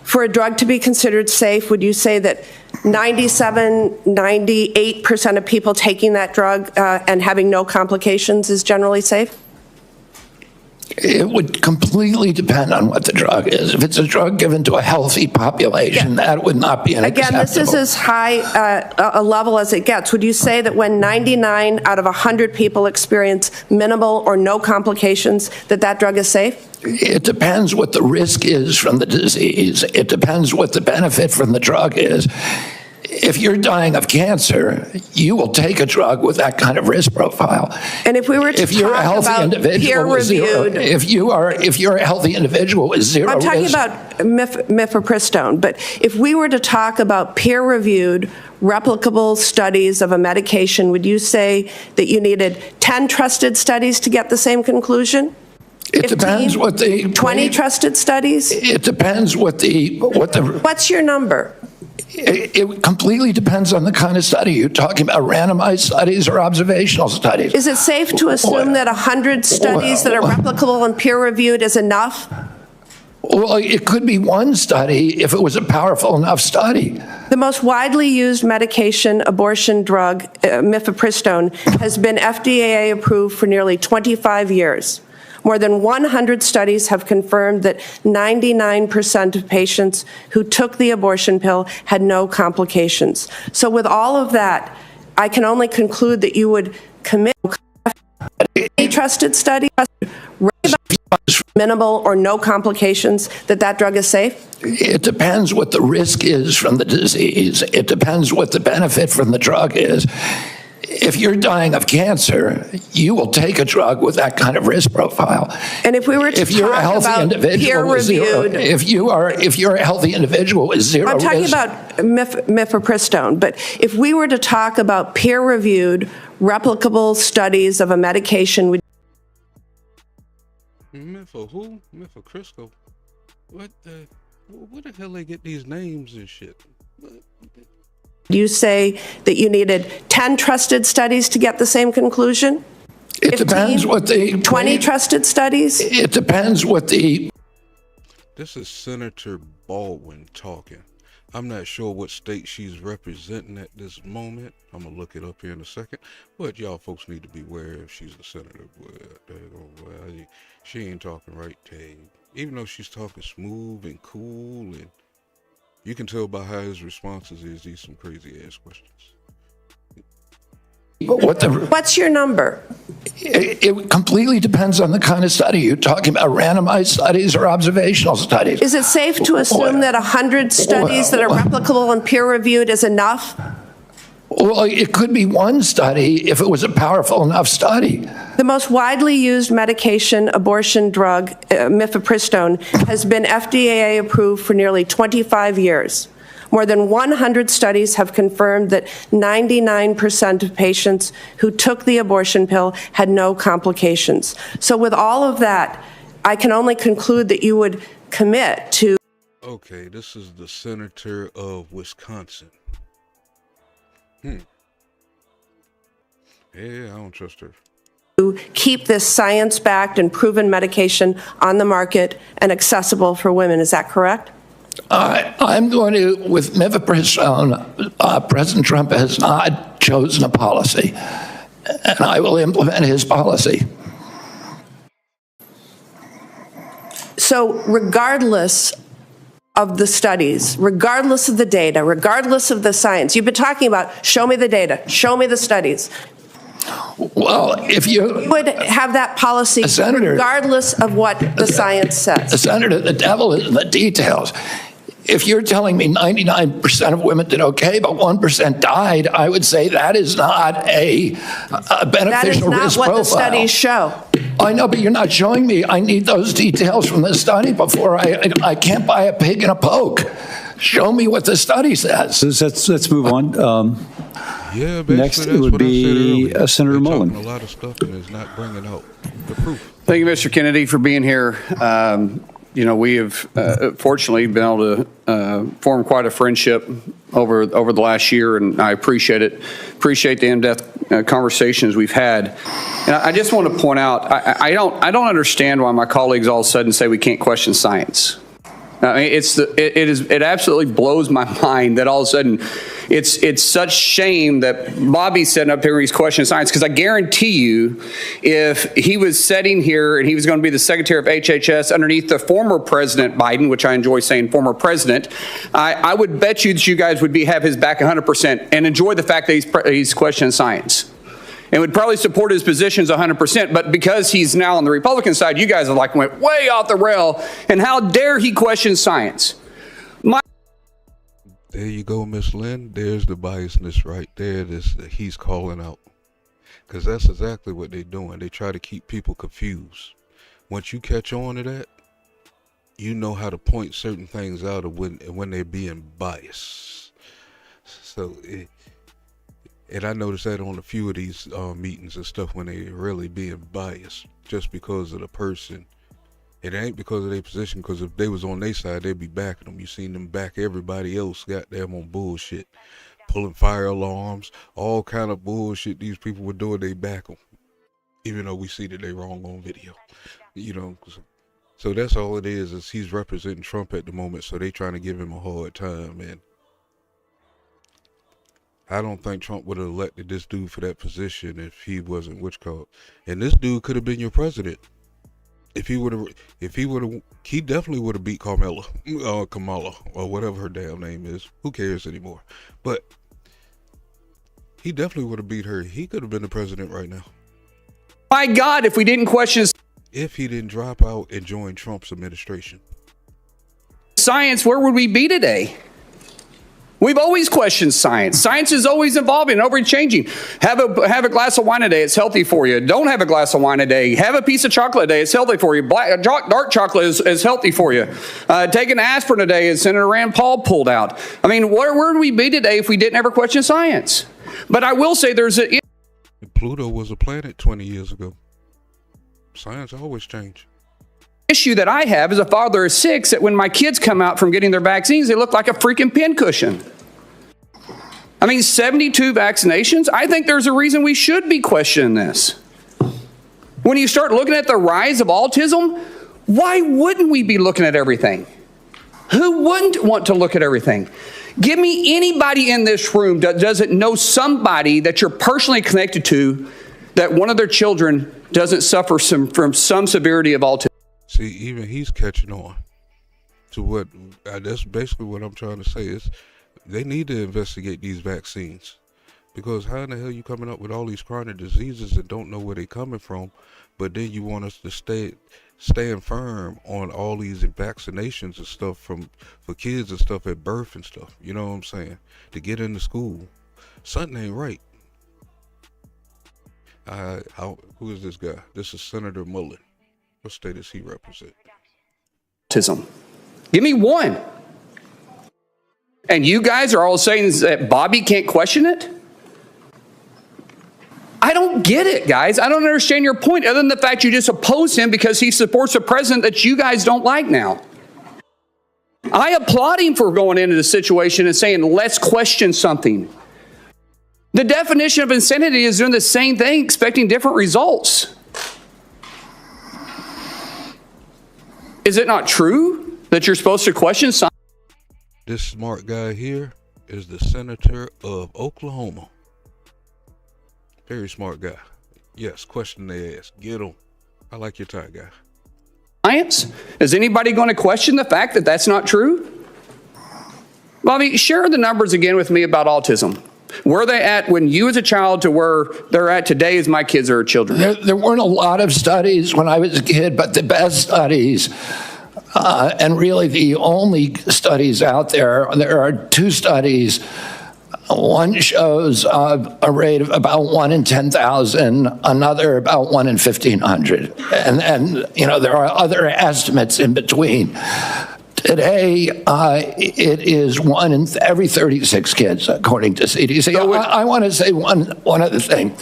for a drug to be considered safe, would you say that 97, 98% of people taking that drug and having no complications is generally safe? It would completely depend on what the drug is. If it's a drug given to a healthy population, that would not be unacceptable. Again, this is as high a level as it gets. Would you say that when 99 out of 100 people experience minimal or no complications, that drug is safe? It depends what the risk is from the disease. It depends what the benefit from the drug is. If you're dying of cancer, you will take a drug with that kind of risk profile. And if we were to if you're a talk healthy about individual with zero, peer-reviewed, if you're a healthy individual with zero I'm talking risk, about mifepristone, but if we were to talk about peer-reviewed, replicable studies of a medication, would you say that you needed 10 trusted studies to get the same conclusion? it depends what the 20 trusted studies? It depends what the What's your number? It completely depends on the kind of study. You're talking about randomized studies or observational studies. Is it safe to assume that 100 studies that are replicable and peer-reviewed is enough? Well, it could be one study if it was a powerful enough study. The most widely used medication abortion drug, mifepristone, has been FDA approved for nearly 25 years. More than 100 studies have confirmed that 99% of patients who took the abortion pill had no complications. So with all of that, I can only conclude that you would commit a trusted study, minimal or no complications, that drug is safe? It depends what the risk is from the disease. It depends what the benefit from the drug is. If you're dying of cancer, you will take a drug with that kind of risk profile. And if we were to you're a talk healthy about individual with zero, peer-reviewed, if you're a healthy individual with zero I'm talking risk, about mifepristone, but if we were to talk about peer-reviewed, replicable studies of a medication, would Who? Mifepristone? Where the hell they get these names and shit? you say that you needed 10 trusted studies to get the same conclusion? it depends what the 20 trusted studies? It depends what the. This is Senator Baldwin talking. I'm not sure what state she's representing at this moment. I'm going to look it up here in a second. But y'all folks need to be aware if she's a senator. Well, she ain't talking right to you. Even though she's talking smooth and cool, and you can tell by how his responses is, these some crazy ass questions. What's your number? It completely depends on the kind of study. You're talking about randomized studies or observational studies. Is it safe to assume that 100 studies that are replicable and peer-reviewed is enough? Well, it could be one study if it was a powerful enough study. The most widely used medication abortion drug, mifepristone, has been FDA approved for nearly 25 years. More than 100 studies have confirmed that 99% of patients who took the abortion pill had no complications. So with all of that, I can only conclude that you would commit to. Okay, this is the senator of Wisconsin. Yeah, I don't trust her. To keep this science-backed and proven medication on the market and accessible for women. Is that correct? I'm going to, with mifepristone, President Trump has not chosen a policy, and I will implement his policy. So regardless of the studies, regardless of the data, regardless of the science. You've been talking about, show me the data, show me the studies. Well, if you would have that policy Senator, regardless of what the science says. Senator, the devil is in the details. If you're telling me 99% of women did okay, but 1% died, I would say that is not a beneficial risk profile. That is not what the studies show. I know, but you're not showing me. I need those details from the study before I can't buy a pig in a poke. Show me what the study says. Let's move on. Yeah, next it would be Senator Mullen. A lot of stuff and is not bringing out the proof. Thank you, Mr. Kennedy, for being here. You know, we have fortunately been able to form quite a friendship over the last year, and I appreciate it. Appreciate the in-depth conversations we've had. And I just want to point out, I don't understand why my colleagues all of a sudden say we can't question science. I mean, it absolutely blows my mind that all of a sudden it's such shame that Bobby's sitting up here and he's questioning science, because I guarantee you if he was sitting here and he was going to be the Secretary of HHS underneath the former President Biden, which I enjoy saying former president, I would bet you that you guys would have his back 100% and enjoy the fact that he's questioning science. And would probably support his positions 100%, but because he's now on the Republican side, you guys have went way off the rail, and how dare he question science? There you go, Miss Lynn. There's the biasness right there that he's calling out. Because that's exactly what they're doing. They try to keep people confused. Once you catch on to that, you know how to point certain things out of when they're being biased. So and I noticed that on a few of these meetings and stuff when they really being biased just because of the person. It ain't because of their position, because if they was on their side, they'd be backing them. You seen them back everybody else, goddamn, on bullshit. Pulling fire alarms, all kind of bullshit these people were doing, they back them. Even though we see that they wrong on video. You know, so that's all it is he's representing Trump at the moment, so they trying to give him a hard time, man. I don't think Trump would have elected this dude for that position if he wasn't and this dude could have been your president. If he definitely would have beat Kamala, or whatever her damn name is. Who cares anymore? But he definitely would have beat her. He could have been the president right now. My God, if we didn't question if he didn't drop out and join Trump's administration. Science, where would we be today? We've always questioned science. Science is always evolving and always changing. Have a glass of wine a day, it's healthy for you. Don't have a glass of wine a day. Have a piece of chocolate a day, it's healthy for you. Dark chocolate is healthy for you. Take an aspirin a day, as Senator Rand Paul pulled out. I mean, where would we be today if we didn't ever question science? But I will say Pluto was a planet 20 years ago. Science always changed. Issue that I have as a father of 6, that when my kids come out from getting their vaccines, they look like a freaking pincushion. I mean, 72 vaccinations? I think there's a reason we should be questioning this. When you start looking at the rise of autism, why wouldn't we be looking at everything? Who wouldn't want to look at everything? Give me anybody in this room that doesn't know somebody that you're personally connected to that one of their children doesn't suffer from some severity of autism. See, even he's catching on to what, that's basically what I'm trying to say is they need to investigate these vaccines, because how in the hell you coming up with all these chronic diseases and don't know where they're coming from, but then you want us to stand firm on all these vaccinations and stuff for kids and stuff at birth and stuff, you know what I'm saying, to get into school. Something ain't right. Who is this guy? This is Senator Mullen. What state does he represent? Autism. Give me one. And you guys are all saying that Bobby can't question it? I don't get it, guys. I don't understand your point, other than the fact you just oppose him because he supports a president that you guys don't like now. I applaud him for going into the situation and saying, let's question something. The definition of insanity is doing the same thing, expecting different results. Is it not true that you're supposed to question science? This smart guy here is the senator of Oklahoma. Very smart guy. Yes, question they ask. Get him. I like your tie, guy. Science? Is anybody going to question the fact that that's not true? Bobby, share the numbers again with me about autism. Where they at when you as a child to where they're at today as my kids are children? There weren't a lot of studies when I was a kid, but the best studies, and really the only studies out there are two studies. One shows a rate of about 1 in 10,000, another about 1 in 1,500. And there are other estimates in between. Today, it is 1 in every 36 kids, according to CDC. I want to say one other thing.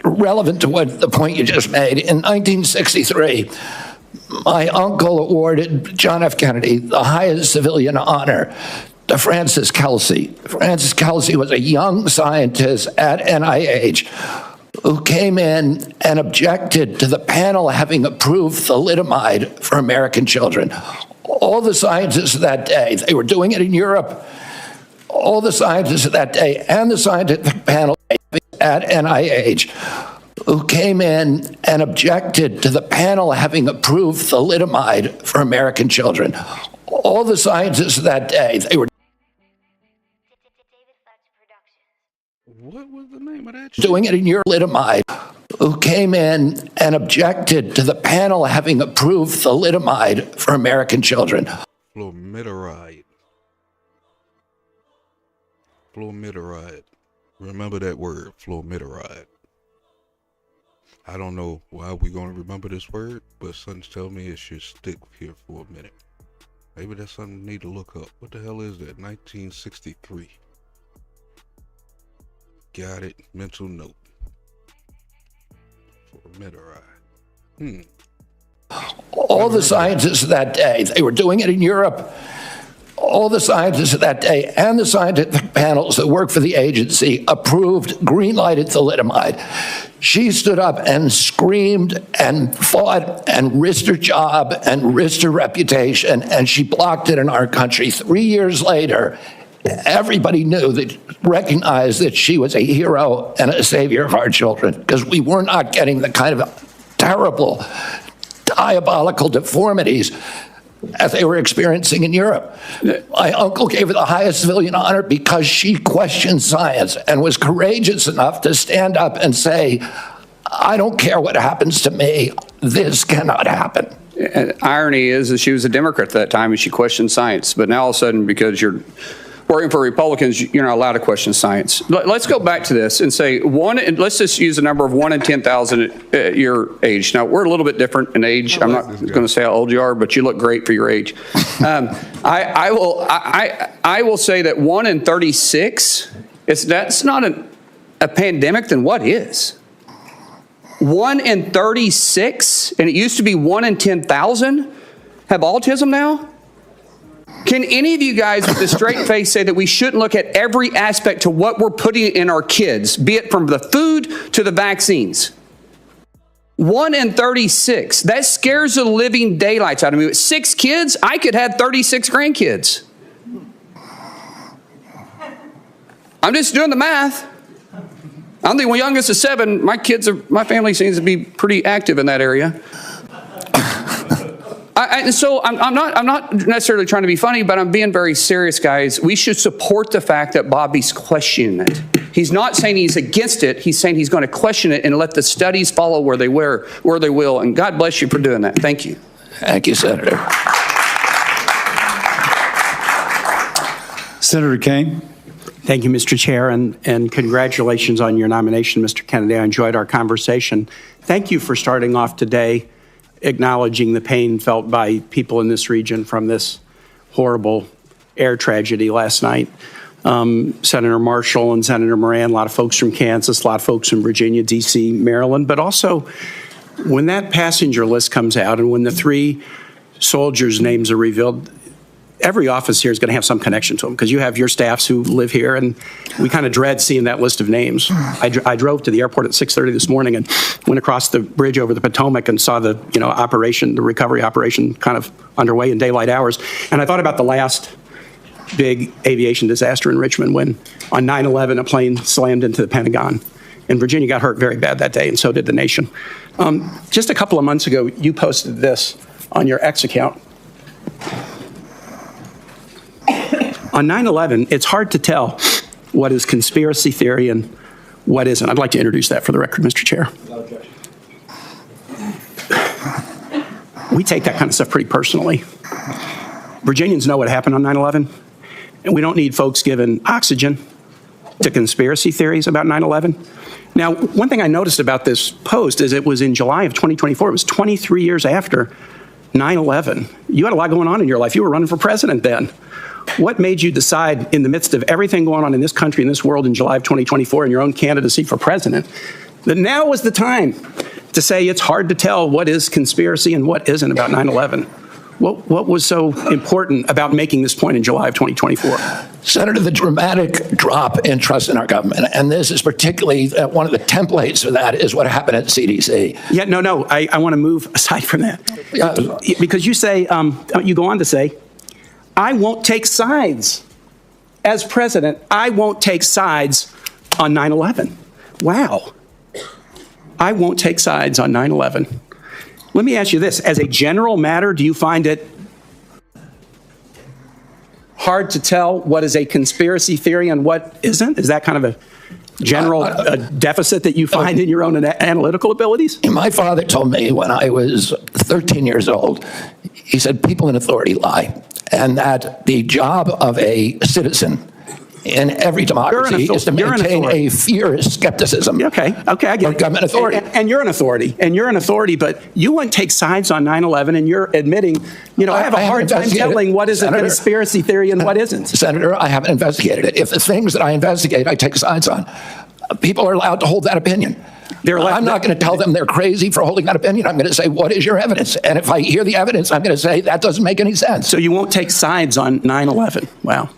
Relevant to what the point you just made. In 1963, my uncle awarded John F. Kennedy the highest civilian honor, to Francis Kelsey. Francis Kelsey was a young scientist at NIH who came in and objected to the panel having approved thalidomide for American children. All the scientists of that day, they were doing it in Europe, all the scientists of that day and the scientific panel at NIH who came in and objected to the panel having approved thalidomide for American children. All the scientists of that day, they were What was the name of that? doing it in your thalidomide, who came in and objected to the panel having approved thalidomide for American children. Flumiteride. Flumiteride. Remember that word, flumiteride. I don't know why we're going to remember this word, but something's telling me it should stick here for a minute. Maybe that's something we need to look up. What the hell is that? 1963. Got it. Mental note. Flumiteride. All the scientists of that day, they were doing it in Europe. All the scientists of that day and the scientific panels that work for the agency approved, green-lighted thalidomide. She stood up and screamed and fought and risked her job and risked her reputation, and she blocked it in our country. 3 years later, everybody recognized that she was a hero and a savior of our children, because we were not getting the kind of terrible, diabolical deformities as they were experiencing in Europe. My uncle gave her the highest civilian honor because she questioned science and was courageous enough to stand up and say, I don't care what happens to me, this cannot happen. And irony is that she was a Democrat at that time and she questioned science. But now all of a sudden, because you're working for Republicans, you're not allowed to question science. Let's go back to this and say let's just use a number of 1 in 10,000 at your age. Now, we're a little bit different in age. I'm not going to say how old you are, but you look great for your age. I will say that 1 in 36, that's not a pandemic, then what is? 1 in 36, and it used to be 1 in 10,000 have autism now? Can any of you guys with a straight face say that we shouldn't look at every aspect to what we're putting in our kids, be it from the food to the vaccines? 1 in 36. That scares the living daylights out of me. With 6 kids, I could have 36 grandkids. I'm just doing the math. I'm the youngest of 7. My family seems to be pretty active in that area. So I'm not necessarily trying to be funny, but I'm being very serious, guys. We should support the fact that Bobby's questioning it. He's not saying he's against it. He's saying he's going to question it and let the studies follow where they will. And God bless you for doing that. Thank you. Thank you, Senator. Senator Kane. Thank you, Mr. Chair, and congratulations on your nomination, Mr. Kennedy. I enjoyed our conversation. Thank you for starting off today acknowledging the pain felt by people in this region from this horrible air tragedy last night. Senator Marshall and Senator Moran, a lot of folks from Kansas, a lot of folks from Virginia, D.C., Maryland, but also when that passenger list comes out and when the 3 soldiers' names are revealed, every office here is going to have some connection to them because you have your staffs who live here, and we kind of dread seeing that list of names. I drove to the airport at 6:30 this morning and went across the bridge over the Potomac and saw the the recovery operation kind of underway in daylight hours. And I thought about the last big aviation disaster in Richmond when on 9/11 a plane slammed into the Pentagon. And Virginia got hurt very bad that day, and so did the nation. Just a couple of months ago, you posted this on your X account. On 9/11, it's hard to tell what is conspiracy theory and what isn't. I'd like to introduce that for the record, Mr. Chair. We take that kind of stuff pretty personally. Virginians know what happened on 9/11, and we don't need folks giving oxygen to conspiracy theories about 9/11. Now, one thing I noticed about this post is it was in July of 2024. It was 23 years after 9/11. You had a lot going on in your life. You were running for president then. What made you decide, in the midst of everything going on in this country, in this world, in July of 2024, in your own candidacy for president, that now was the time to say it's hard to tell what is conspiracy and what isn't about 9/11? What was so important about making this point in July of 2024? Senator, the dramatic drop in trust in our government, and this is particularly one of the templates for that is what happened at CDC. Yeah, no, I want to move aside from that. Because you say, you go on to say, I won't take sides. As president, I won't take sides on 9/11. Wow. I won't take sides on 9/11. Let me ask you this. As a general matter, do you find it hard to tell what is a conspiracy theory and what isn't? Is that kind of a general deficit that you find in your own analytical abilities? My father told me when I was 13 years old, he said, people in authority lie, and that the job of a citizen in every democracy is to maintain a fierce skepticism. Okay, I get it. Government authority. And you're an authority, but you wouldn't take sides on 9/11, and you're admitting, I have a hard time telling what is a conspiracy theory and what isn't. Senator, I haven't investigated it. If the things that I investigate, I take sides on, people are allowed to hold that opinion. I'm not going to tell them they're crazy for holding that opinion. I'm going to say, what is your evidence? And if I hear the evidence, I'm going to say, that doesn't make any sense. So you won't take sides on 9/11. Wow.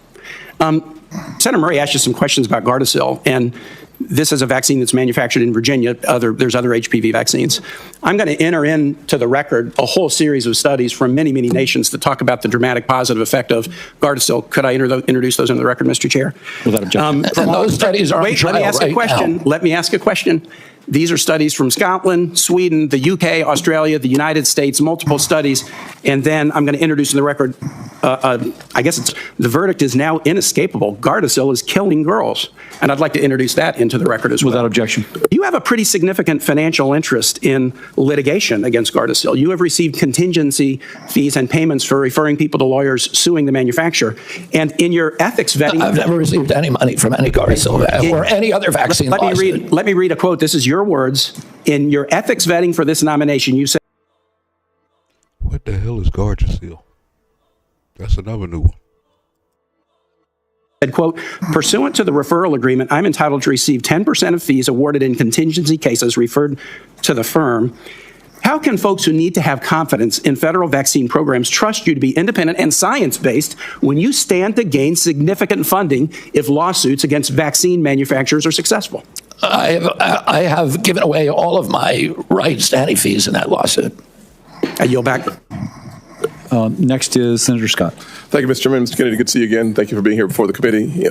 Senator Murray asked you some questions about Gardasil, and this is a vaccine that's manufactured in Virginia. There's other HPV vaccines. I'm going to enter into the record a whole series of studies from many, many nations to talk about the dramatic positive effect of Gardasil. Could I introduce those into the record, Mr. Chair? Without objection. And those studies are on trial Let me ask a question. These are studies from Scotland, Sweden, the UK, Australia, the United States, multiple studies. And then I'm going to introduce in the record, I guess the verdict is now inescapable. Gardasil is killing girls. And I'd like to introduce that into the record as well. Without objection. You have a pretty significant financial interest in litigation against Gardasil. You have received contingency fees and payments for referring people to lawyers suing the manufacturer. And in your ethics vetting... I've never received any money from any Gardasil or any other vaccine lawsuit. Let me read a quote. This is your words. In your ethics vetting for this nomination, you said... What the hell is Gardasil? That's another new one. Quote, pursuant to the referral agreement, I'm entitled to receive 10% of fees awarded in contingency cases referred to the firm. How can folks who need to have confidence in federal vaccine programs trust you to be independent and science-based when you stand to gain significant funding if lawsuits against vaccine manufacturers are successful? I have given away all of my rights to any fees in that lawsuit. I yield back. Next is Senator Scott. Thank you, Mr. Chairman. Mr. Kennedy, good to see you again. Thank you for being here before the committee. Yeah.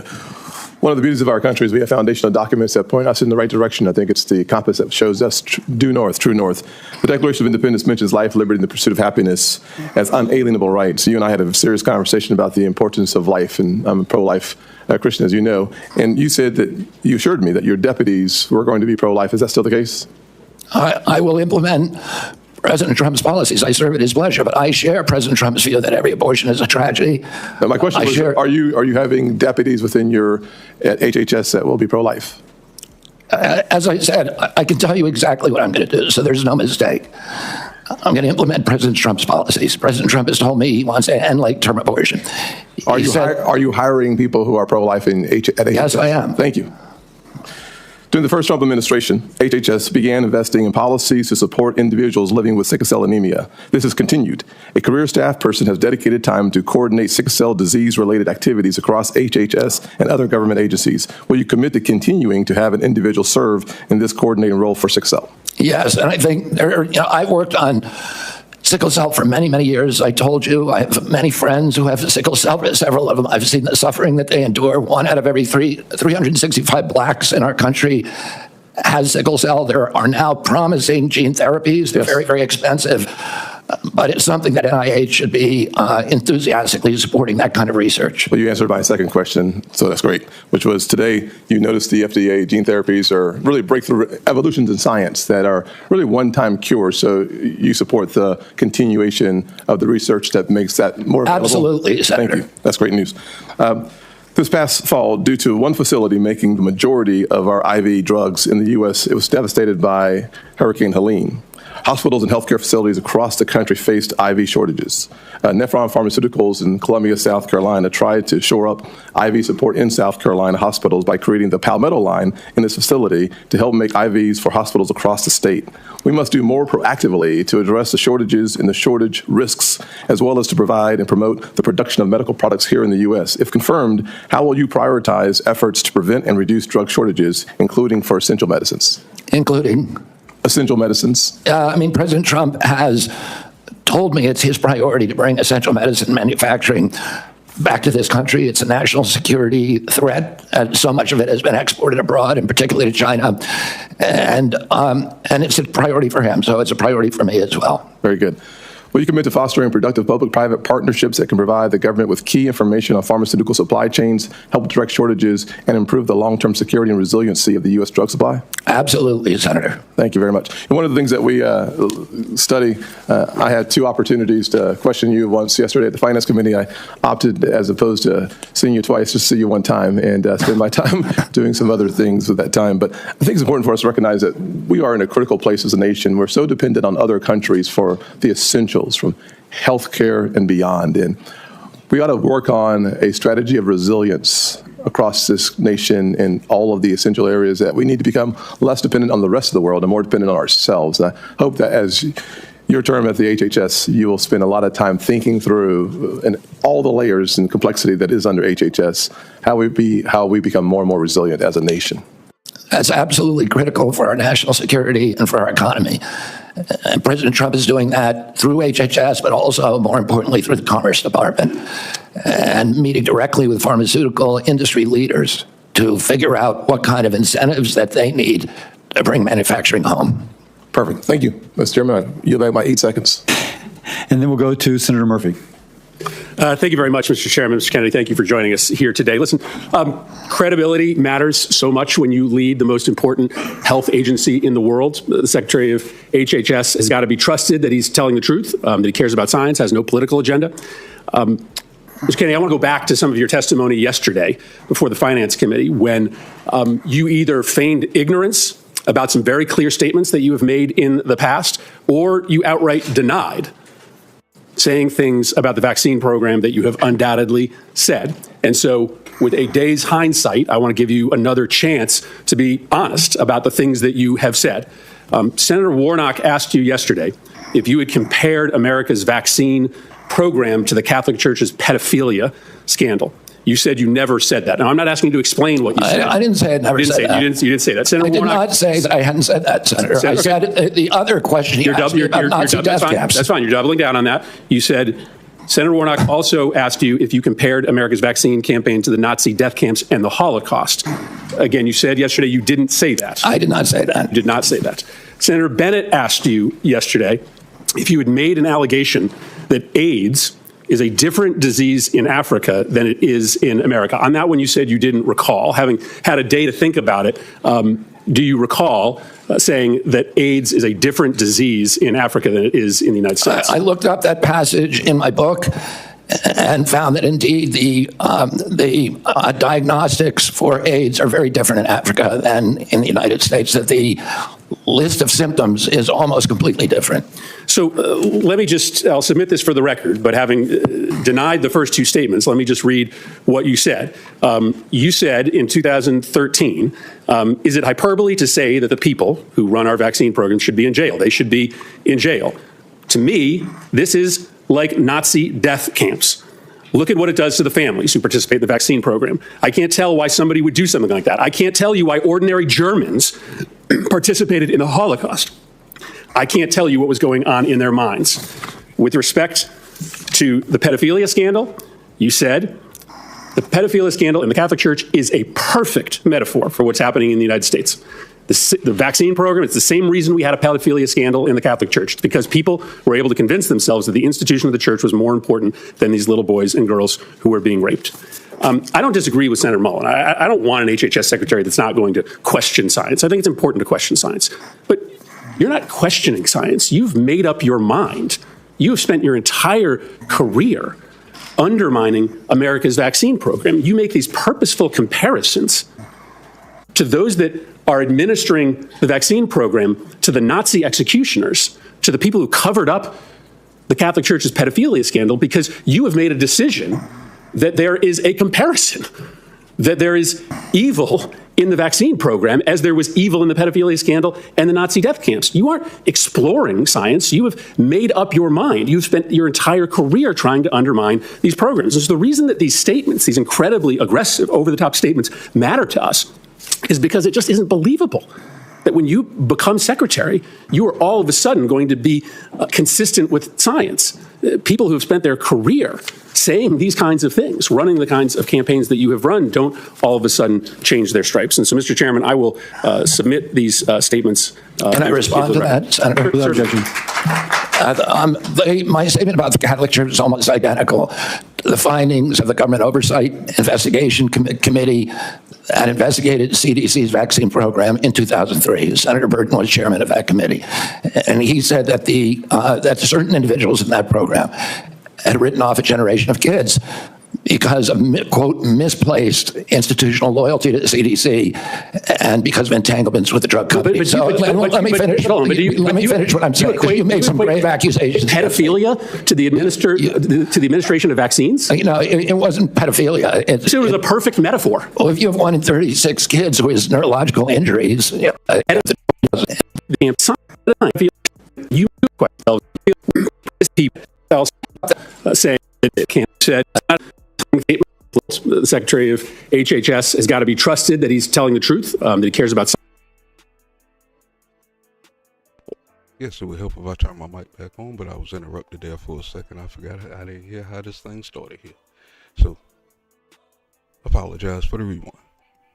One of the beauties of our country is we have foundational documents that point us in the right direction. I think it's the compass that shows us due north, true north. The Declaration of Independence mentions life, liberty, and the pursuit of happiness as unalienable rights. You and I had a serious conversation about the importance of life, and I'm a pro-life Christian, as you know. And you said that you assured me that your deputies were going to be pro-life. Is that still the case? I will implement President Trump's policies. I serve at his pleasure, but I share President Trump's view that every abortion is a tragedy. Now, my question was, are you having deputies within your at HHS that will be pro-life? As I said, I can tell you exactly what I'm going to do, so there's no mistake. I'm going to implement President Trump's policies. President Trump has told me he wants to end late-term abortion. Are you hiring people who are pro-life at HHS? Yes, I am. Thank you. During the first Trump administration, HHS began investing in policies to support individuals living with sickle cell anemia. This has continued. A career staff person has dedicated time to coordinate sickle cell disease-related activities across HHS and other government agencies. Will you commit to continuing to have an individual serve in this coordinating role for sickle cell? Yes, and I think I've worked on sickle cell for many, many years. I told you I have many friends who have sickle cell. Several of them, I've seen the suffering that they endure. 1 out of every 365 blacks in our country has sickle cell. There are now promising gene therapies. They're very, very expensive. But it's something that NIH should be enthusiastically supporting, that kind of research. Well, you answered my second question, so that's great, which was today you noticed the FDA gene therapies are really breakthrough evolutions in science that are really one-time cures. So you support the continuation of the research that makes that more available? Absolutely, Senator. Thank you. That's great news. This past fall, due to one facility making the majority of our IV drugs in the U.S., it was devastated by Hurricane Helene. Hospitals and healthcare facilities across the country faced IV shortages. Nephron Pharmaceuticals in Columbia, South Carolina tried to shore up IV support in South Carolina hospitals by creating the Palmetto line in this facility to help make IVs for hospitals across the state. We must do more proactively to address the shortages and the shortage risks, as well as to provide and promote the production of medical products here in the U.S. If confirmed, how will you prioritize efforts to prevent and reduce drug shortages, including for essential medicines? Including? Essential medicines. President Trump has told me it's his priority to bring essential medicine manufacturing back to this country. It's a national security threat, and so much of it has been exported abroad, and particularly to China. And it's a priority for him, so it's a priority for me as well. Very good. Will you commit to fostering productive public-private partnerships that can provide the government with key information on pharmaceutical supply chains, help direct shortages, and improve the long-term security and resiliency of the U.S. drug supply? Absolutely, Senator. Thank you very much. And one of the things that we study, I had two opportunities to question you. Once yesterday at the Finance Committee, I opted, as opposed to seeing you twice, just see you one time and spend my time doing some other things with that time. But I think it's important for us to recognize that we are in a critical place as a nation. We're so dependent on other countries for the essentials, from healthcare and beyond. And we ought to work on a strategy of resilience across this nation in all of the essential areas that we need to become less dependent on the rest of the world and more dependent on ourselves. And I hope that as your term at the HHS, you will spend a lot of time thinking through and all the layers and complexity that is under HHS, how we become more and more resilient as a nation. That's absolutely critical for our national security and for our economy. And President Trump is doing that through HHS, but also, more importantly, through the Commerce Department, and meeting directly with pharmaceutical industry leaders to figure out what kind of incentives that they need to bring manufacturing home. Perfect. Thank you, Mr. Chairman. You have my 8 seconds. And then we'll go to Senator Murphy. Thank you very much, Mr. Chairman. Mr. Kennedy, thank you for joining us here today. Listen, credibility matters so much when you lead the most important health agency in the world. The Secretary of HHS has got to be trusted that he's telling the truth, that he cares about science, has no political agenda. Mr. Kennedy, I want to go back to some of your testimony yesterday before the Finance Committee when you either feigned ignorance about some very clear statements that you have made in the past, or you outright denied saying things about the vaccine program that you have undoubtedly said. And so with a day's hindsight, I want to give you another chance to be honest about the things that you have said. Senator Warnock asked you yesterday if you had compared America's vaccine program to the Catholic Church's pedophilia scandal. You said you never said that. Now, I'm not asking you to explain what you said. I didn't say I never said that. You didn't say that. Senator I did Warnock, not say that I hadn't said that, Senator. I said the other question you asked me about Nazi death camps. That's fine. You're doubling down on that. You said Senator Warnock also asked you if you compared America's vaccine campaign to the Nazi death camps and the Holocaust. Again, you said yesterday you didn't say that. I did not say that. You did not say that. Senator Bennett asked you yesterday if you had made an allegation that AIDS is a different disease in Africa than it is in America. On that one, you said you didn't recall. Having had a day to think about it, do you recall saying that AIDS is a different disease in Africa than it is in the United States? I looked up that passage in my book and found that indeed the diagnostics for AIDS are very different in Africa than in the United States, that the list of symptoms is almost completely different. So let me just, I'll submit this for the record, but having denied the first two statements, let me just read what you said. You said in 2013, is it hyperbole to say that the people who run our vaccine program should be in jail? They should be in jail. To me, this is like Nazi death camps. Look at what it does to the families who participate in the vaccine program. I can't tell why somebody would do something like that. I can't tell you why ordinary Germans participated in the Holocaust. I can't tell you what was going on in their minds. With respect to the pedophilia scandal, you said the pedophilia scandal in the Catholic Church is a perfect metaphor for what's happening in the United States. The vaccine program, it's the same reason we had a pedophilia scandal in the Catholic Church. It's because people were able to convince themselves that the institution of the church was more important than these little boys and girls who were being raped. I don't disagree with Senator Mullen. I don't want an HHS secretary that's not going to question science. I think it's important to question science. But you're not questioning science. You've made up your mind. You have spent your entire career undermining America's vaccine program. You make these purposeful comparisons to those that are administering the vaccine program to the Nazi executioners, to the people who covered up the Catholic Church's pedophilia scandal, because you have made a decision that there is a comparison, that there is evil in the vaccine program as there was evil in the pedophilia scandal and the Nazi death camps. You aren't exploring science. You have made up your mind. You've spent your entire career trying to undermine these programs. And so the reason that these statements, these incredibly aggressive, over-the-top statements, matter to us is because it just isn't believable that when you become secretary, you are all of a sudden going to be consistent with science. People who have spent their career saying these kinds of things, running the kinds of campaigns that you have run, don't all of a sudden change their stripes. And so, Mr. Chairman, I will submit these statements. Can I respond to that, Senator? Without objection. My statement about the Catholic Church is almost identical to the findings of the Government Oversight Investigation Committee that investigated CDC's vaccine program in 2003. Senator Burton was chairman of that committee. And he said that that certain individuals in that program had written off a generation of kids because of, quote, misplaced institutional loyalty to the CDC and because of entanglements with the drug company. Let me finish what I'm saying. You made some grave accusations. Pedophilia to the administration of vaccines? You know, it wasn't pedophilia. It was a perfect metaphor. Well, if you have 1 in 36 kids who has neurological injuries, you saying that it can't said. The Secretary of HHS has got to be trusted that he's telling the truth, that he cares about science. Yes, it would help if I turned my mic back on, but I was interrupted there for a second. I forgot, I didn't hear how this thing started here. So, apologize for the rewind.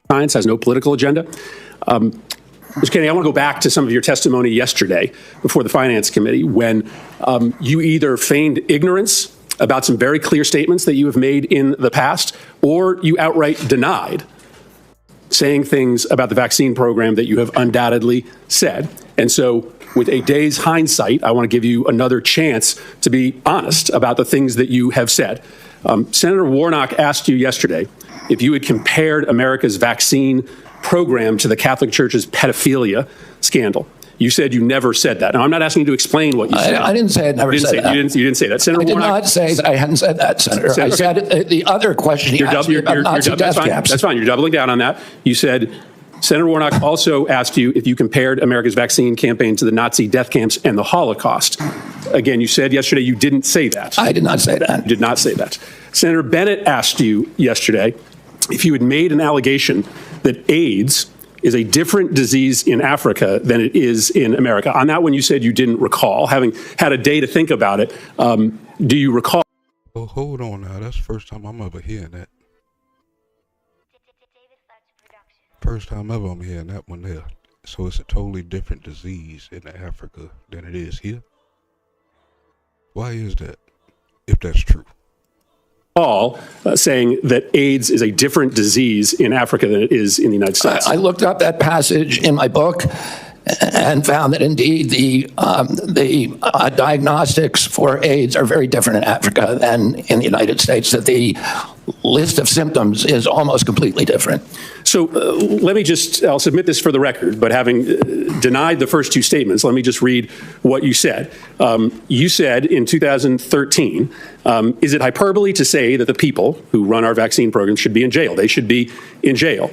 Science has no political agenda. Mr. Kennedy, I want to go back to some of your testimony yesterday before the Finance Committee when you either feigned ignorance about some very clear statements that you have made in the past, or you outright denied saying things about the vaccine program that you have undoubtedly said. And so, with a day's hindsight, I want to give you another chance to be honest about the things that you have said. Senator Warnock asked you yesterday if you had compared America's vaccine program to the Catholic Church's pedophilia scandal. You said you never said that. Now, I'm not asking you to explain what you said. I didn't say it. Never said that. You didn't say that. Senator Warnock, I did not say that I hadn't said that, Senator. I said the other question he asked me about Nazi death camps. That's fine. You're doubling down on that. You said Senator Warnock also asked you if you compared America's vaccine campaign to the Nazi death camps and the Holocaust. Again, you said yesterday you didn't say that. I did not say that. You did not say that. Senator Bennett asked you yesterday if you had made an allegation that AIDS is a different disease in Africa than it is in America. On that one, you said you didn't recall. Having had a day to think about it, do you recall? Oh, hold on now. That's the first time I'm ever hearing that. First time ever I'm hearing that one there. So it's a totally different disease in Africa than it is here? Why is that, if that's true? Paul saying that AIDS is a different disease in Africa than it is in the United States. I looked up that passage in my book and found that indeed the diagnostics for AIDS are very different in Africa than in the United States, that the list of symptoms is almost completely different. So let me just, I'll submit this for the record, but having denied the first two statements, let me just read what you said. You said in 2013, is it hyperbole to say that the people who run our vaccine program should be in jail? They should be in jail.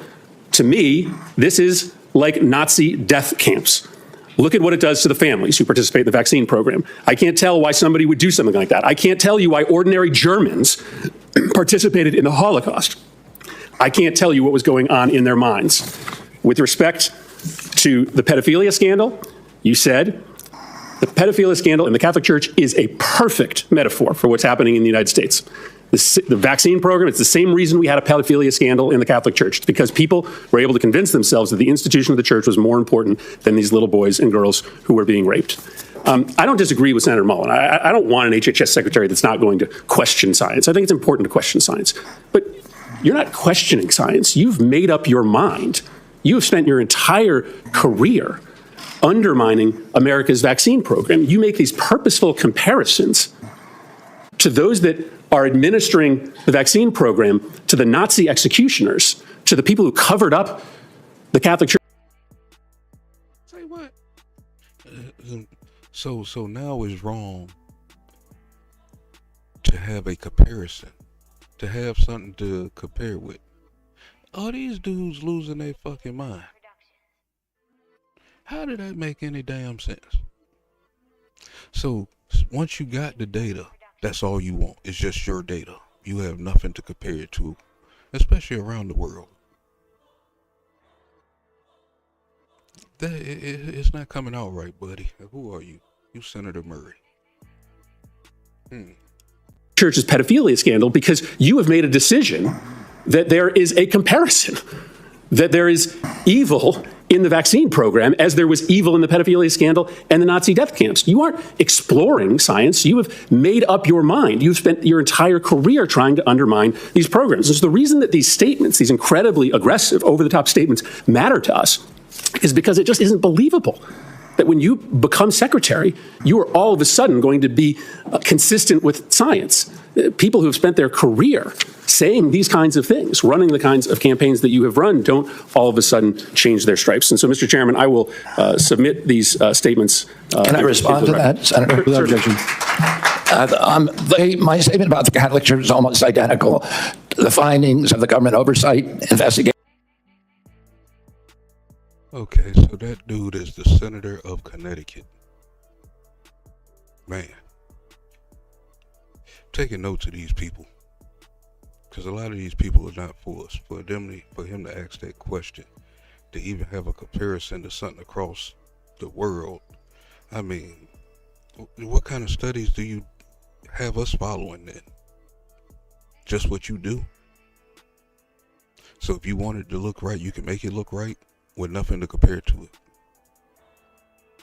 To me, this is like Nazi death camps. Look at what it does to the families who participate in the vaccine program. I can't tell why somebody would do something like that. I can't tell you why ordinary Germans participated in the Holocaust. I can't tell you what was going on in their minds. With respect to the pedophilia scandal, you said the pedophilia scandal in the Catholic Church is a perfect metaphor for what's happening in the United States. The vaccine program, it's the same reason we had a pedophilia scandal in the Catholic Church. It's because people were able to convince themselves that the institution of the church was more important than these little boys and girls who were being raped. I don't disagree with Senator Mullen. I don't want an HHS secretary that's not going to question science. I think it's important to question science. But you're not questioning science. You've made up your mind. You have spent your entire career undermining America's vaccine program. You make these purposeful comparisons to those that are administering the vaccine program, to the Nazi executioners, to the people who covered up the Catholic Church. Say what? So now it's wrong to have a comparison, to have something to compare with. Are these dudes losing their fucking mind? How did that make any damn sense? So once you got the data, that's all you want. It's just your data. You have nothing to compare it to, especially around the world. It's not coming out right, buddy. Who are you? You Senator Murray. Church's pedophilia scandal, because you have made a decision that there is a comparison, that there is evil in the vaccine program as there was evil in the pedophilia scandal and the Nazi death camps. You aren't exploring science. You have made up your mind. You've spent your entire career trying to undermine these programs. And so the reason that these statements, these incredibly aggressive, over-the-top statements matter to us is because it just isn't believable that when you become secretary, you are all of a sudden going to be consistent with science. People who have spent their career saying these kinds of things, running the kinds of campaigns that you have run, don't all of a sudden change their stripes. And so, Mr. Chairman, I will submit these statements. Can I respond to that, Senator? Without objection. My statement about the Catholic Church is almost identical to the findings of the government oversight investigation. Okay, so that dude is the senator of Connecticut. Man. Taking notes of these people. Because a lot of these people are not for us. For him to ask that question, to even have a comparison to something across the world. I mean, what kind of studies do you have us following then? Just what you do? So if you want it to look right, you can make it look right with nothing to compare to it.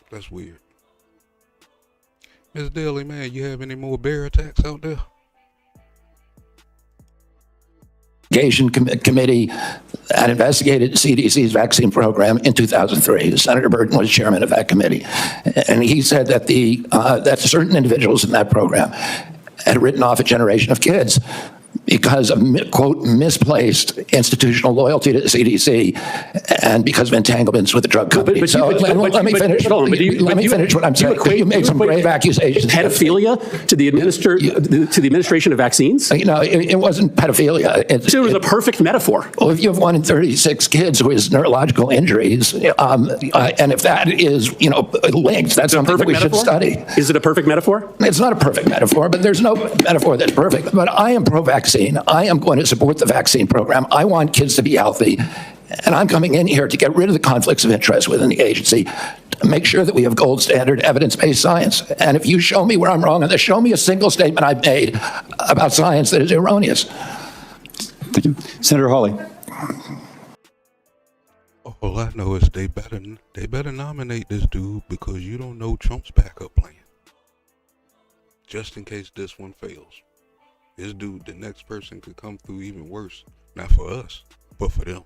That's weird. Ms. Daly, man, you have any more bear attacks out there? Committee that investigated CDC's vaccine program in 2003. Senator Burton was chairman of that committee. And he said that that certain individuals in that program had written off a generation of kids because of, quote, misplaced institutional loyalty to the CDC and because of entanglements with the drug company. Let me finish what I'm saying. You made some grave accusations. Pedophilia to the administration of vaccines? You know, it wasn't pedophilia. It was a perfect metaphor. Well, if you have 1 in 36 kids who has neurological injuries, and if that is, linked, that's something that we should study. Is it a perfect metaphor? It's not a perfect metaphor, but there's no metaphor that's perfect. But I am pro-vaccine. I am going to support the vaccine program. I want kids to be healthy. And I'm coming in here to get rid of the conflicts of interest within the agency, to make sure that we have gold standard evidence-based science. And if you show me where I'm wrong on this, show me a single statement I've made about science that is erroneous. Thank you. Senator Hawley. All I know is they better nominate this dude because you don't know Trump's backup plan. Just in case this one fails. This dude, the next person could come through even worse. Not for us, but for them.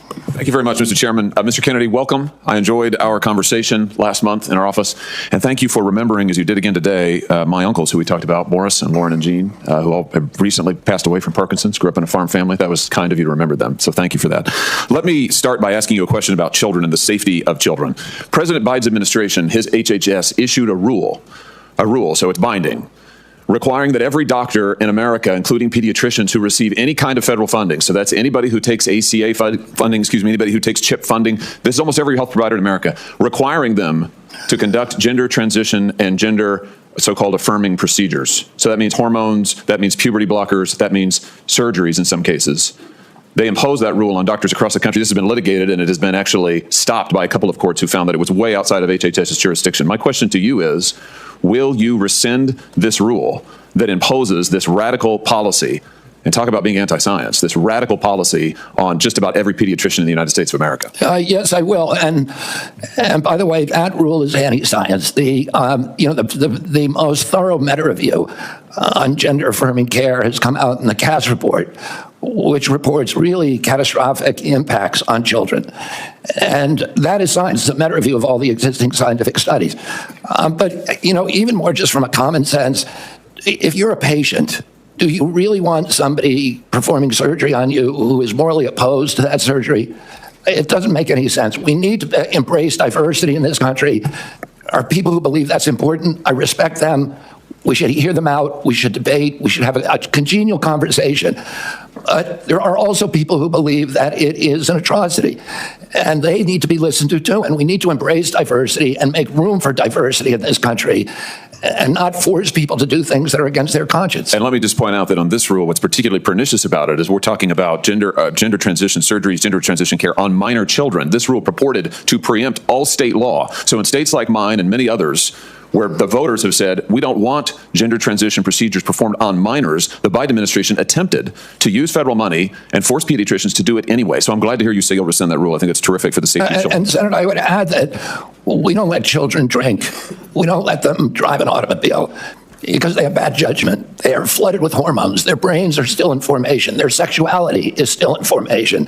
Thank you very much, Mr. Chairman. Mr. Kennedy, welcome. I enjoyed our conversation last month in our office. And thank you for remembering, as you did again today, my uncles who we talked about, Morris and Lauren and Jean, who all have recently passed away from Parkinson's, grew up in a farm family. That was kind of you to remember them. So thank you for that. Let me start by asking you a question about children and the safety of children. President Biden's administration, his HHS, issued a rule, so it's binding, requiring that every doctor in America, including pediatricians who receive any kind of federal funding, so that's anybody who takes ACA funding, anybody who takes CHIP funding, this is almost every health provider in America, requiring them to conduct gender transition and gender so-called affirming procedures. So that means hormones, that means puberty blockers, that means surgeries in some cases. They imposed that rule on doctors across the country. This has been litigated, and it has been actually stopped by a couple of courts who found that it was way outside of HHS's jurisdiction. My question to you is, will you rescind this rule that imposes this radical policy, and talk about being anti-science, this radical policy on just about every pediatrician in the United States of America? Yes, I will. And by the way, that rule is anti-science. The most thorough meta-review on gender-affirming care has come out in the Cass report, which reports really catastrophic impacts on children. And that is science. It's a meta-review of all the existing scientific studies. But, even more just from a common sense, if you're a patient, do you really want somebody performing surgery on you who is morally opposed to that surgery? It doesn't make any sense. We need to embrace diversity in this country. Are people who believe that's important? I respect them. We should hear them out. We should debate. We should have a congenial conversation. There are also people who believe that it is an atrocity, and they need to be listened to too. And we need to embrace diversity and make room for diversity in this country, and not force people to do things that are against their conscience. And let me just point out that on this rule, what's particularly pernicious about it is we're talking about gender transition surgeries, gender transition care on minor children. This rule purported to preempt all state law. So in states like mine and many others, where the voters have said, we don't want gender transition procedures performed on minors, the Biden administration attempted to use federal money and force pediatricians to do it anyway. So I'm glad to hear you say you'll rescind that rule. I think it's terrific for the safety of children. And Senator, I would add that we don't let children drink. We don't let them drive an automobile because they have bad judgment. They are flooded with hormones. Their brains are still in formation. Their sexuality is still in formation.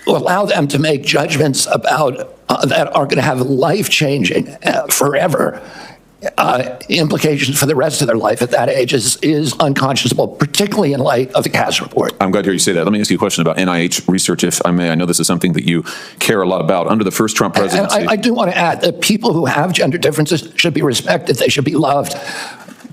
To allow them to make judgments about that are going to have life-changing, forever implications for the rest of their life at that age is unconscionable, particularly in light of the Cass report. I'm glad to hear you say that. Let me ask you a question about NIH research, if I may. I know this is something that you care a lot about. Under the first Trump presidency— I do want to add that people who have gender differences should be respected. They should be loved.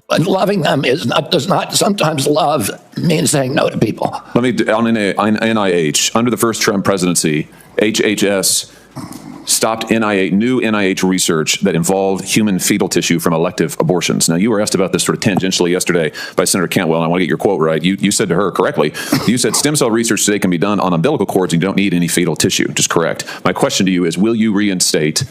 But loving them does not sometimes love means saying no to people. Let me, on NIH, under the first Trump presidency, HHS stopped new NIH research that involved human fetal tissue from elective abortions. Now, you were asked about this sort of tangentially yesterday by Senator Cantwell, and I want to get your quote right. You said to her correctly, you said stem cell research today can be done on umbilical cords and you don't need any fetal tissue, which is correct. My question to you is, will you reinstate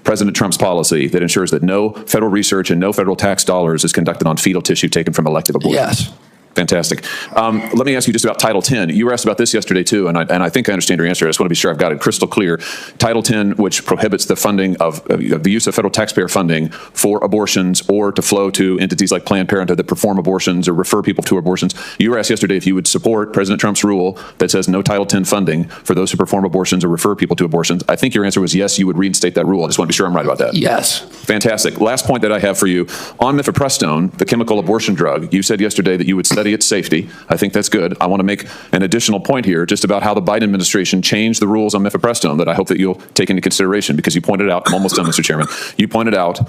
President Trump's policy that ensures that no federal research and no federal tax dollars is conducted on fetal tissue taken from elective abortions? Yes. Fantastic. Let me ask you just about Title X. You were asked about this yesterday, too, and I think I understand your answer. I just want to be sure I've got it crystal clear. Title X, which prohibits the funding of the use of federal taxpayer funding for abortions or to flow to entities like Planned Parenthood that perform abortions or refer people to abortions. You were asked yesterday if you would support President Trump's rule that says no Title X funding for those who perform abortions or refer people to abortions. I think your answer was yes, you would reinstate that rule. I just want to be sure I'm right about that. Yes. Fantastic. Last point that I have for you. On mifepristone, the chemical abortion drug, you said yesterday that you would study its safety. I think that's good. I want to make an additional point here just about how the Biden administration changed the rules on mifepristone that I hope that you'll take into consideration, because you pointed out— I'm almost done, Mr. Chairman. You pointed out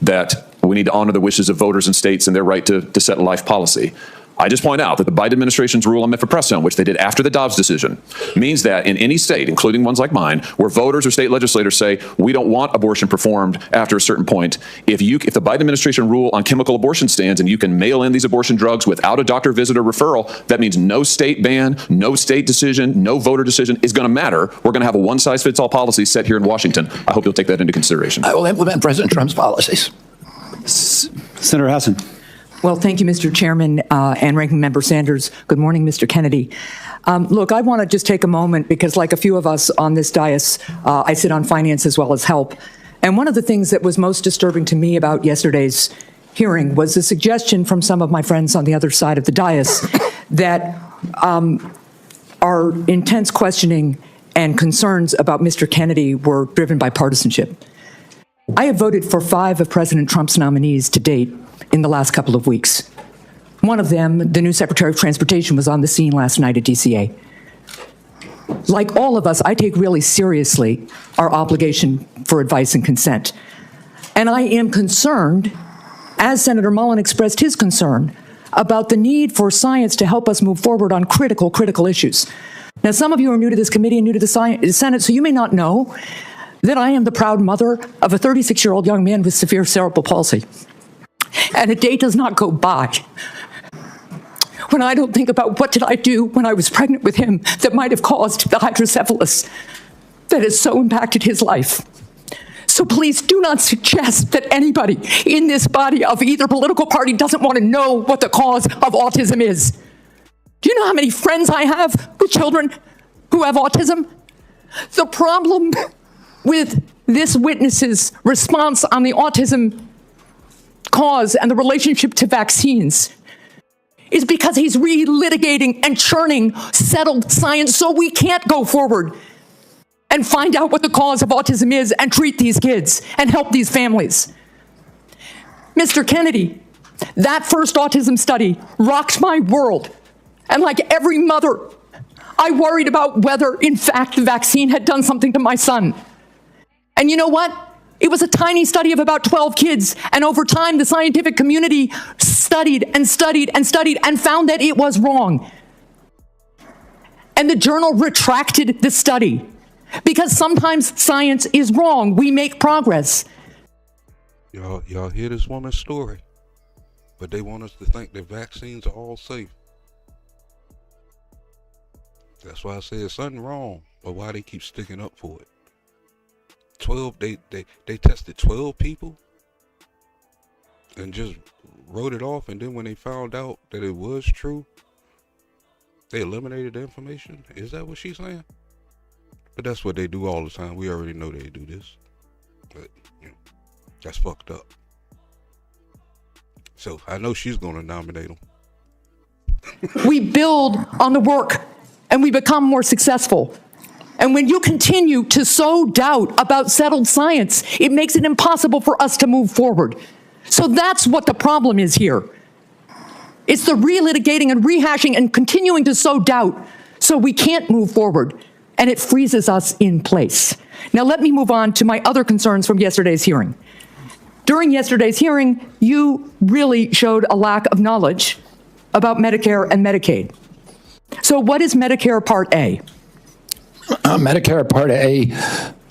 that we need to honor the wishes of voters and states and their right to set life policy. I just point out that the Biden administration's rule on mifepristone, which they did after the Dobbs decision, means that in any state, including ones like mine, where voters or state legislators say we don't want abortion performed after a certain point, if the Biden administration rule on chemical abortion stands and you can mail in these abortion drugs without a doctor visit or referral, that means no state ban, no state decision, no voter decision is going to matter. We're going to have a one-size-fits-all policy set here in Washington. I hope you'll take that into consideration. I will implement President Trump's policies. Senator Hassan. Well, thank you, Mr. Chairman and Ranking Member Sanders. Good morning, Mr. Kennedy. Look, I want to just take a moment because, like a few of us on this dais, I sit on finance as well as help. And one of the things that was most disturbing to me about yesterday's hearing was the suggestion from some of my friends on the other side of the dais that our intense questioning and concerns about Mr. Kennedy were driven by partisanship. I have voted for 5 of President Trump's nominees to date in the last couple of weeks. One of them, the new Secretary of Transportation, was on the scene last night at DCA. Like all of us, I take really seriously our obligation for advice and consent. And I am concerned, as Senator Mullen expressed his concern, about the need for science to help us move forward on critical issues. Now, some of you are new to this committee and new to the Senate, so you may not know that I am the proud mother of a 36-year-old young man with severe cerebral palsy. And a day does not go by when I don't think about what did I do when I was pregnant with him that might have caused the hydrocephalus that has so impacted his life. So please do not suggest that anybody in this body of either political party doesn't want to know what the cause of autism is. Do you know how many friends I have with children who have autism? The problem with this witness's response on the autism cause and the relationship to vaccines is because he's relitigating and churning settled science so we can't go forward and find out what the cause of autism is and treat these kids and help these families. Mr. Kennedy, that first autism study rocked my world. And like every mother, I worried about whether, in fact, the vaccine had done something to my son. And you know what? It was a tiny study of about 12 kids. And over time, the scientific community studied and studied and studied and found that it was wrong. And the journal retracted the study because sometimes science is wrong. We make progress. Y'all hear this woman's story, but they want us to think that vaccines are all safe. That's why I say it's something wrong, but why they keep sticking up for it. 12, they tested 12 people and just wrote it off, and then when they found out that it was true, they eliminated the information. Is that what she's saying? But that's what they do all the time. We already know they do this. But you know, that's fucked up. So I know she's gonna nominate him. We build on the work and we become more successful. And when you continue to sow doubt about settled science, it makes it impossible for us to move forward. So that's what the problem is here. It's the relitigating and rehashing and continuing to sow doubt so we can't move forward, and it freezes us in place. Now let me move on to my other concerns from yesterday's hearing. During yesterday's hearing, you really showed a lack of knowledge about Medicare and Medicaid. So what is Medicare Part A? Medicare Part A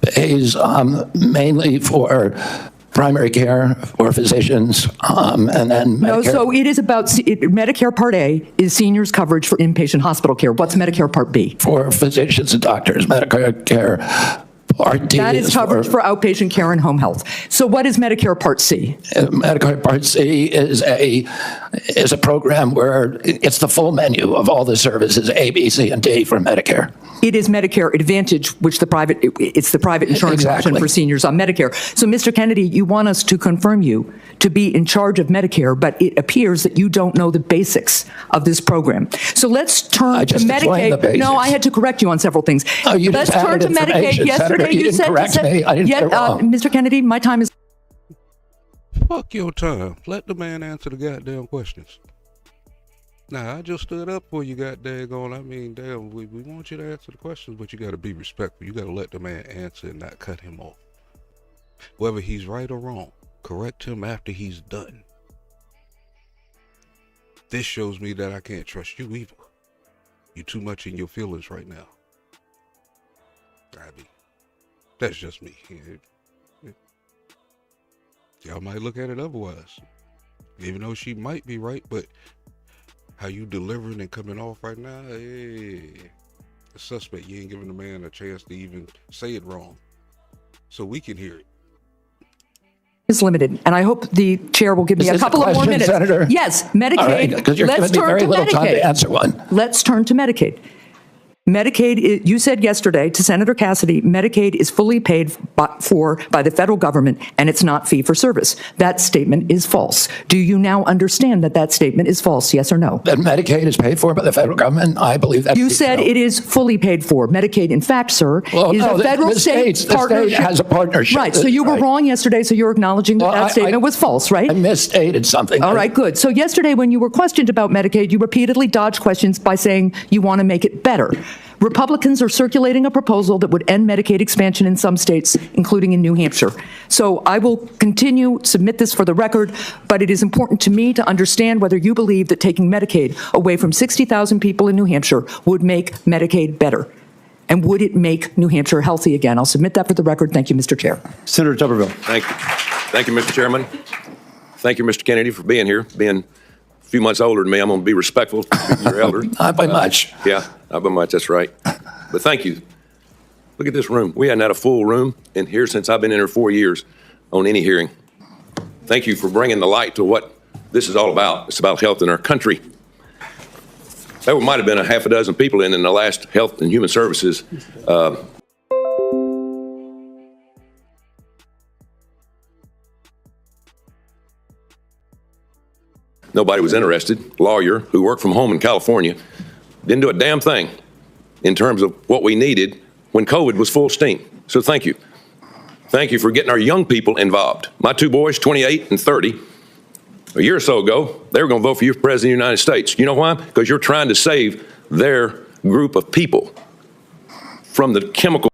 pays mainly for primary care for physicians, and then Medicare. No, so it is about, Medicare Part A is seniors coverage for inpatient hospital care. What's Medicare Part B? For physicians and doctors. Medicare care Part D that is coverage for outpatient care and home health. So what is Medicare Part C? Medicare Part C is a program where it's the full menu of all the services, A, B, C, and D for Medicare. It is Medicare Advantage, which it's the private insurance option for seniors on Medicare. So, Mr. Kennedy, you want us to confirm you to be in charge of Medicare, but it appears that you don't know the basics of this program. So let's turn to Medicaid. No, I had to correct you on several things. Oh, you let's just turn to Medicaid. Yesterday you didn't correct me. I didn't get it wrong. Mr. Kennedy, my time is. Fuck your time. Let the man answer the goddamn questions. Nah, I just stood up for you, goddamn. I mean, damn, we want you to answer the questions, but you got to be respectful. You got to let the man answer and not cut him off. Whether he's right or wrong, correct him after he's done. This shows me that I can't trust you either. You're too much in your feelings right now. That's just me. Y'all might look at it otherwise. Even though she might be right, but how you delivering and coming off right now, the suspect. You ain't giving the man a chance to even say it wrong. So we can hear it. Is limited, and I hope the chair will give me a couple of more minutes. Senator? Yes, Medicaid. All right, because you're giving me very little time to answer one. Let's turn to Medicaid. Medicaid, you said yesterday to Senator Cassidy, Medicaid is fully paid for by the federal government, and it's not fee for service. That statement is false. Do you now understand that that statement is false, yes or no? That Medicaid is paid for by the federal government? I believe that. You said it is fully paid for. Medicaid, in fact, sir, is a federal-state partnership. The state has a partnership. Right, so you were wrong yesterday, so you're acknowledging that that statement was false, right? I misstated something. All right, good. So yesterday when you were questioned about Medicaid, you repeatedly dodged questions by saying you want to make it better. Republicans are circulating a proposal that would end Medicaid expansion in some states, including in New Hampshire. So I will continue, submit this for the record, but it is important to me to understand whether you believe that taking Medicaid away from 60,000 people in New Hampshire would make Medicaid better. And would it make New Hampshire healthy again? I'll submit that for the record. Thank you, Mr. Chair. Senator Tuberville. Thank you. Thank you, Mr. Chairman. Thank you, Mr. Kennedy, for being here. Being a few months older than me, I'm going to be respectful to your elder. Not by much. Yeah, not by much, that's right. But thank you. Look at this room. We hadn't had a full room in here since I've been in here 4 years on any hearing. Thank you for bringing the light to what this is all about. It's about health in our country. There might have been a half a dozen people in the last Health and Human Services. Nobody was interested. Lawyer who worked from home in California didn't do a damn thing in terms of what we needed when COVID was full steam. So thank you. Thank you for getting our young people involved. My two boys, 28 and 30, a year or so ago, they were going to vote for you for President of the United States. You know why? Because you're trying to save their group of people from the chemical.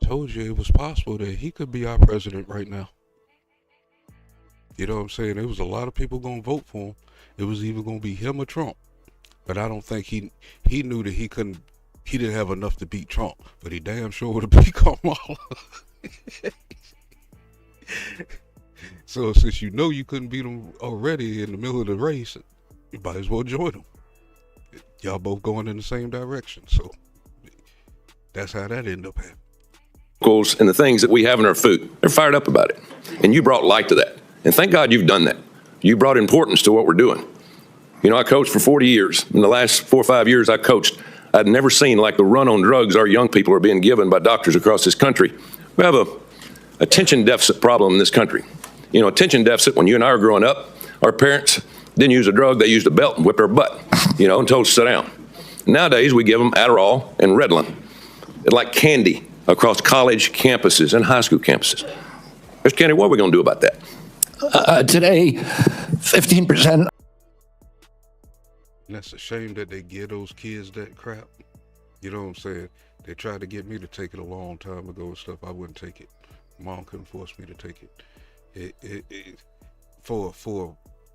I told you it was possible that he could be our president right now. You know what I'm saying? There was a lot of people going to vote for him. It was either going to be him or Trump. But I don't think he knew that he didn't have enough to beat Trump. But he damn sure would have beat Kamala. So since you know you couldn't beat him already in the middle of the race, you might as well join him. Y'all both going in the same direction. So that's how that ended up happening. And the things that we have in our food, they're fired up about it. And you brought light to that. And thank God you've done that. You brought importance to what we're doing. You know, I coached for 40 years. In the last 4 or 5 years I coached, I'd never seen like the run on drugs our young people are being given by doctors across this country. We have a attention deficit problem in this country. You know, attention deficit, when you and I were growing up, our parents didn't use a drug, they used a belt and whipped our butt, you know, and told us to sit down. Nowadays, we give them Adderall and Ritalin. It's like candy across college campuses and high school campuses. Mr. Kennedy, what are we going to do about that? Today, 15%. And that's a shame that they give those kids that crap. You know what I'm saying? They tried to get me to take it a long time ago and stuff. I wouldn't take it. Mom couldn't force me to take it. For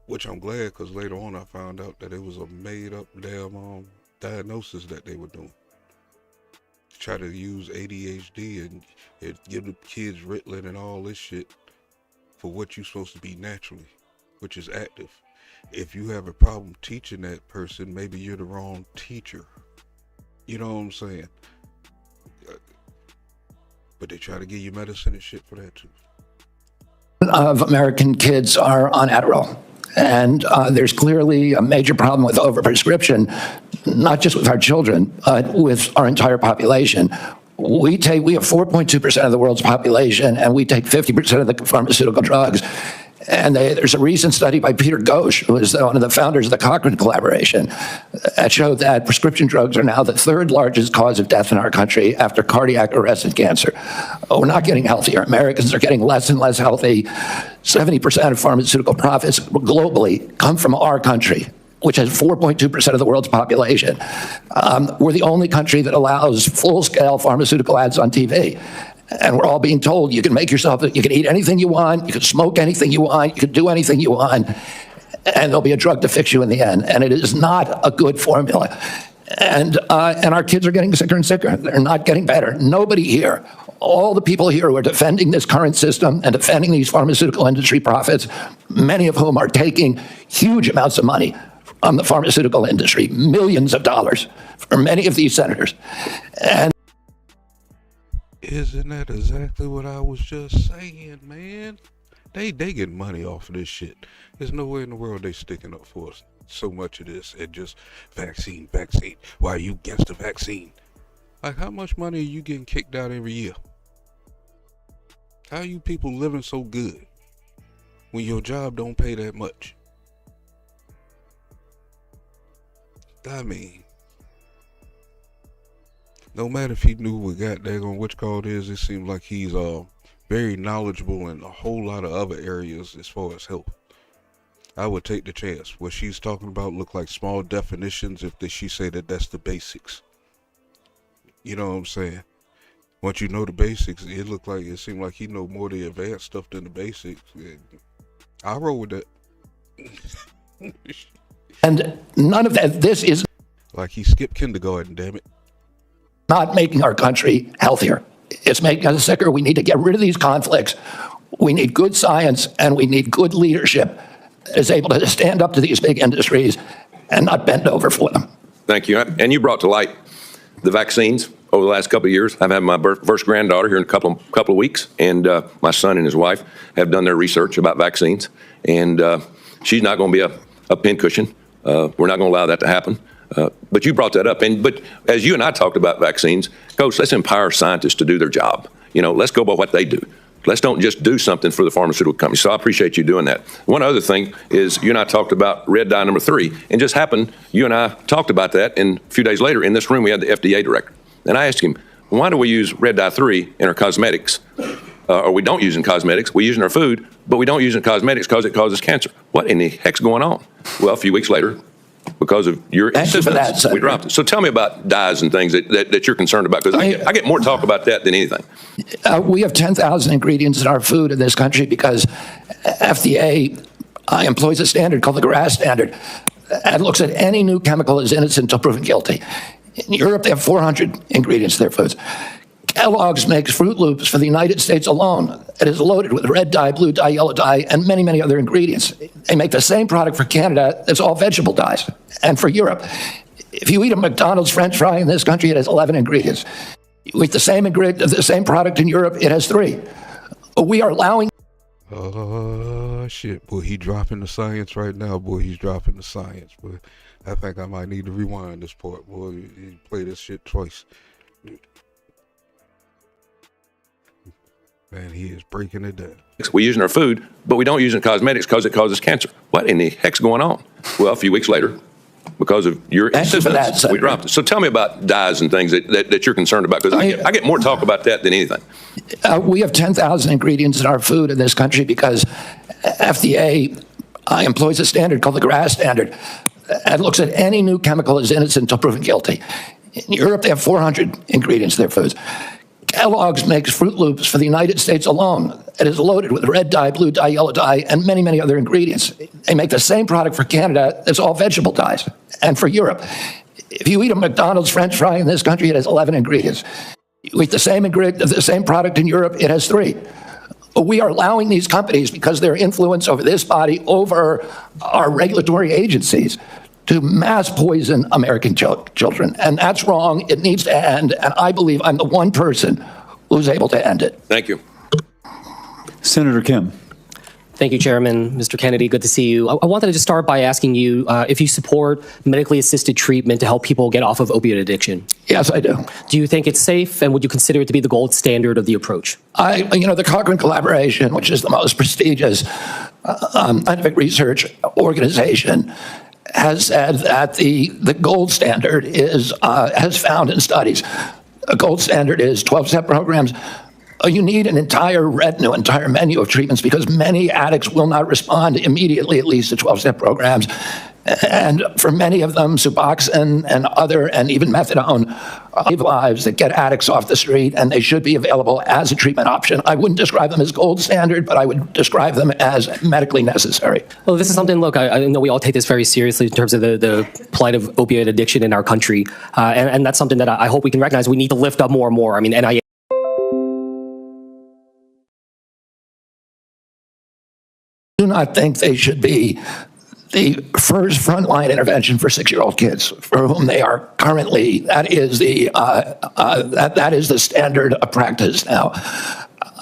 which I'm glad, because later on I found out that it was a made-up damn diagnosis that they were doing. Try to use ADHD and give the kids Ritalin and all this shit for what you're supposed to be naturally, which is active. If you have a problem teaching that person, maybe you're the wrong teacher. You know what I'm saying? But they try to give you medicine and shit for that too. Of American kids are on Adderall. And there's clearly a major problem with overprescription, not just with our children, but with our entire population. We have 4.2% of the world's population, and we take 50% of the pharmaceutical drugs. And there's a recent study by Peter Ghosh, who is one of the founders of the Cochrane Collaboration, that showed that prescription drugs are now the third largest cause of death in our country after cardiac arrest and cancer. We're not getting healthier. Americans are getting less and less healthy. 70% of pharmaceutical profits globally come from our country, which has 4.2% of the world's population. We're the only country that allows full-scale pharmaceutical ads on TV. And we're all being told you can make yourself, you can eat anything you want, you can smoke anything you want, you can do anything you want, and there'll be a drug to fix you in the end. And it is not a good formula. And our kids are getting sicker and sicker. They're not getting better. Nobody here, all the people here who are defending this current system and defending these pharmaceutical industry profits, many of whom are taking huge amounts of money from the pharmaceutical industry, millions of dollars for many of these senators. And isn't that exactly what I was just saying, man? They get money off of this shit. There's no way in the world they sticking up for us so much of this and just vaccine. Why are you against the vaccine? Like, how much money are you getting kicked out every year? How are you people living so good when your job don't pay that much? I mean, no matter if he knew what goddamn which call it is, it seems like he's very knowledgeable in a whole lot of other areas as far as health. I would take the chance. What she's talking about look like small definitions if she say that that's the basics. You know what I'm saying? Once you know the basics, it seemed like he know more of the advanced stuff than the basics. I roll with that. And none of that, this is like he skipped kindergarten, damn it. Not making our country healthier. It's making us sicker. We need to get rid of these conflicts. We need good science, and we need good leadership that is able to stand up to these big industries and not bend over for them. Thank you. And you brought to light the vaccines over the last couple of years. I've had my first granddaughter here in a couple of weeks, and my son and his wife have done their research about vaccines, and she's not going to be a pincushion. We're not going to allow that to happen. But you brought that up, but as you and I talked about vaccines, Coach, let's empower scientists to do their job. Let's go by what they do. Let's don't just do something for the pharmaceutical companies. So I appreciate you doing that. One other thing is you and I talked about red dye number 3, and just happened, you and I talked about that, and a few days later in this room we had the FDA director. And I asked him, why do we use red dye 3 in our cosmetics? Or we don't use in cosmetics, we use in our food, but we don't use in cosmetics because it causes cancer. What in the heck's going on? Well, a few weeks later, because of your insistence, we dropped it. So tell me about dyes and things that you're concerned about, because I get more talk about that than anything. We have 10,000 ingredients in our food in this country because FDA employs a standard called the GRAS standard and looks at any new chemical as innocent until proven guilty. In Europe, they have 400 ingredients in their foods. Kellogg's makes Fruit Loops for the United States alone. It is loaded with red dye, blue dye, yellow dye, and many, many other ingredients. They make the same product for Canada that's all vegetable dyes. And for Europe, if you eat a McDonald's French fry in this country, it has 11 ingredients. You eat the same product in Europe, it has 3. We are allowing... Oh, shit, boy, he dropping the science right now, boy. He's dropping the science, boy. I think I might need to rewind this part, boy. You play this shit twice. Man, he is breaking it down. We use in our food, but we don't use in cosmetics because it causes cancer. What in the heck's going on? Well, a few weeks later, because of your insistence, we dropped it. So tell me about dyes and things that you're concerned about, because I get more talk about that than anything. We have 10,000 ingredients in our food in this country because FDA employs a standard called the GRAS standard and looks at any new chemical as innocent until proven guilty. In Europe, they have 400 ingredients in their foods. Kellogg's makes Fruit Loops for the United States alone. It is loaded with red dye, blue dye, yellow dye, and many, many other ingredients. They make the same product for Canada that's all vegetable dyes. And for Europe, if you eat a McDonald's French fry in this country, it has 11 ingredients. You eat the same product in Europe, it has 3. We are allowing these companies, because their influence over this body, over our regulatory agencies, to mass poison American children. And that's wrong. It needs to end. And I believe I'm the one person who's able to end it. Thank you. Senator Kim. Thank you, Chairman. Mr. Kennedy, good to see you. I wanted to just start by asking you if you support medically assisted treatment to help people get off of opioid addiction. Yes, I do. Do you think it's safe, and would you consider it to be the gold standard of the approach? The Cochrane Collaboration, which is the most prestigious scientific research organization, has said that the gold standard is, has found in studies, a gold standard is 12-step programs. You need an entire menu of treatments, because many addicts will not respond immediately, at least to 12-step programs. And for many of them, Suboxone and even methadone save lives that get addicts off the street, and they should be available as a treatment option. I wouldn't describe them as gold standard, but I would describe them as medically necessary. Well, this is something, look, I know we all take this very seriously in terms of the plight of opioid addiction in our country. And that's something that I hope we can recognize. We need to lift up more and more. I mean, NIH. I do not think they should be the first frontline intervention for 6-year-old kids, for whom they are currently. That is the standard of practice now.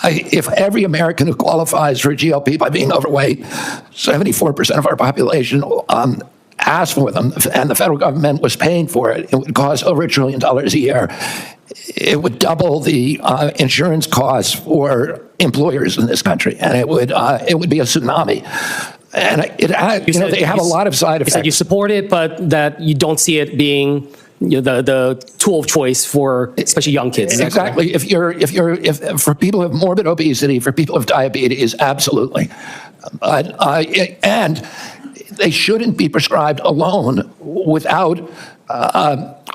If every American who qualifies for GLP by being overweight, 74% of our population asked for them, and the federal government was paying for it, it would cost over $1 trillion a year. It would double the insurance costs for employers in this country, and it would be a tsunami. And they have a lot of side effects. You said you support it, but that you don't see it being the tool of choice for especially young kids. Exactly. If for people who have morbid obesity, for people who have diabetes, absolutely. And they shouldn't be prescribed alone without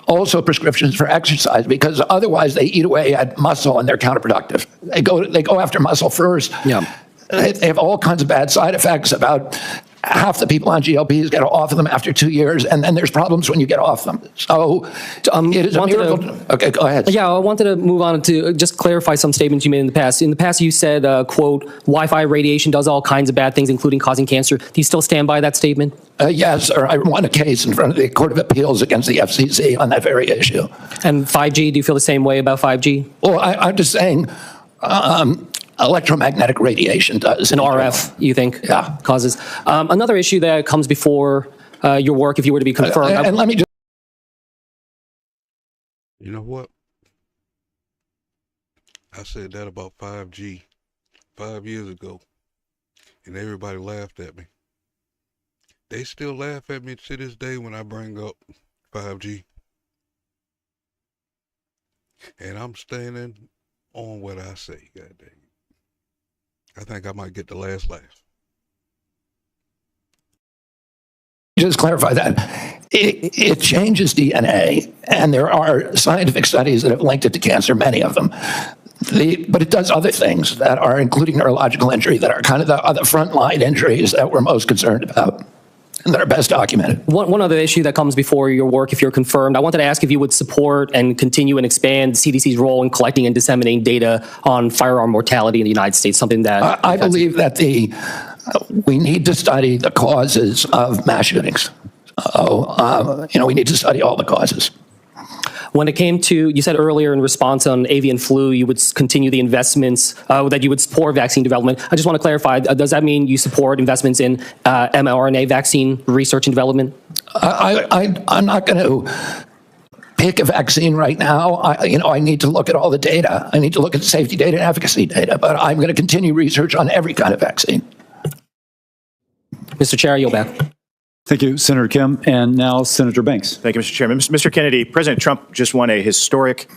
also prescriptions for exercise, because otherwise they eat away at muscle and they're counterproductive. They go after muscle first. Yeah. They have all kinds of bad side effects about half the people on GLPs get off of them after 2 years, and then there's problems when you get off them. So it is a miracle. Okay, go ahead. Yeah, I wanted to move on to just clarify some statements you made in the past. In the past, you said, quote, Wi-Fi radiation does all kinds of bad things, including causing cancer. Do you still stand by that statement? Yes, sir. I won a case in front of the Court of Appeals against the FCC on that very issue. And 5G, do you feel the same way about 5G? Well, I'm just saying electromagnetic radiation does. And RF, you think, causes. Another issue that comes before your work, if you were to be confirmed. And let me just. You know what? I said that about 5G 5 years ago, and everybody laughed at me. They still laugh at me to this day when I bring up 5G. And I'm standing on what I say, God dang it. I think I might get the last laugh. Just clarify that. It changes DNA, and there are scientific studies that have linked it to cancer, many of them. But it does other things that are, including neurological injury, that are kind of the other frontline injuries that we're most concerned about and that are best documented. One other issue that comes before your work, if you're confirmed, I wanted to ask if you would support and continue and expand CDC's role in collecting and disseminating data on firearm mortality in the United States, something that... I believe that we need to study the causes of mass shootings. We need to study all the causes. When it came to, you said earlier in response on avian flu, you would continue the investments, that you would support vaccine development. I just want to clarify, does that mean you support investments in mRNA vaccine research and development? I'm not going to pick a vaccine right now. I need to look at all the data. I need to look at the safety data and efficacy data, but I'm going to continue research on every kind of vaccine. Mr. Chair, I yield back. Thank you, Senator Kim. And now Senator Banks. Thank you, Mr. Chairman. Mr. Kennedy, President Trump just won a historic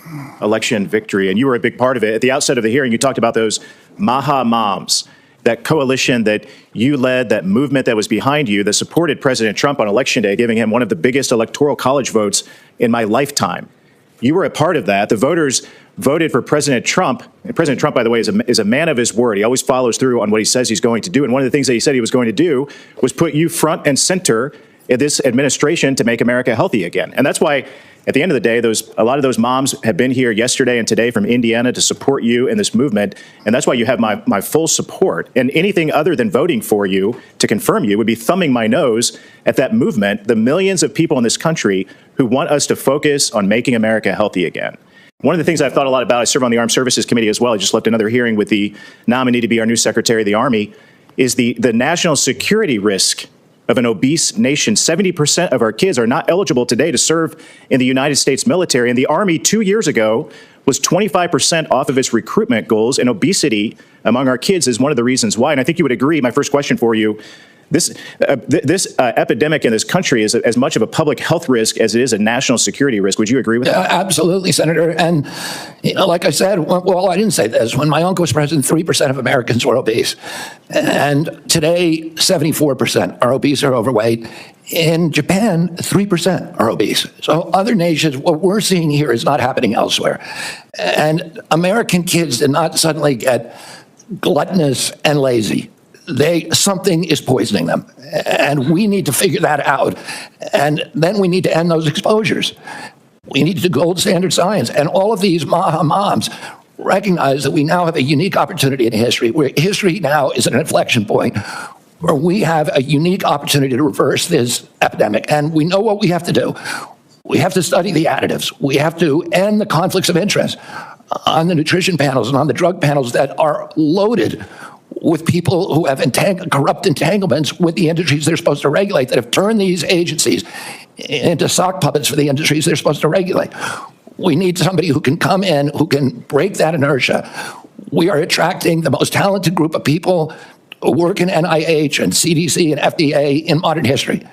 election victory, and you were a big part of it. At the outset of the hearing, you talked about those Maha Moms, that coalition that you led, that movement that was behind you, that supported President Trump on Election Day, giving him one of the biggest electoral college votes in my lifetime. You were a part of that. The voters voted for President Trump. And President Trump, by the way, is a man of his word. He always follows through on what he says he's going to do. And one of the things that he said he was going to do was put you front and center in this administration to make America healthy again. And that's why, at the end of the day, a lot of those moms have been here yesterday and today from Indiana to support you in this movement. And that's why you have my full support. And anything other than voting for you to confirm you would be thumbing my nose at that movement, the millions of people in this country who want us to focus on making America healthy again. One of the things I've thought a lot about, I serve on the Armed Services Committee as well. I just left another hearing with the nominee to be our new Secretary of the Army, is the national security risk of an obese nation. 70% of our kids are not eligible today to serve in the United States military. And the Army 2 years ago was 25% off of its recruitment goals. And obesity among our kids is one of the reasons why. And I think you would agree, my first question for you, this epidemic in this country is as much of a public health risk as it is a national security risk. Would you agree with that? Absolutely, Senator. And like I said, well, I didn't say this. When my uncle was president, 3% of Americans were obese. And today, 74% are obese or overweight. In Japan, 3% are obese. So other nations, what we're seeing here is not happening elsewhere. And American kids did not suddenly get gluttonous and lazy. Something is poisoning them, and we need to figure that out. And then we need to end those exposures. We need to do gold standard science. And all of these moms recognize that we now have a unique opportunity in history, where history now is at an inflection point, where we have a unique opportunity to reverse this epidemic. And we know what we have to do. We have to study the additives. We have to end the conflicts of interest on the nutrition panels and on the drug panels that are loaded with people who have corrupt entanglements with the industries they're supposed to regulate, that have turned these agencies into sock puppets for the industries they're supposed to regulate. We need somebody who can come in, who can break that inertia. We are attracting the most talented group of people who work in NIH and CDC and FDA in modern history.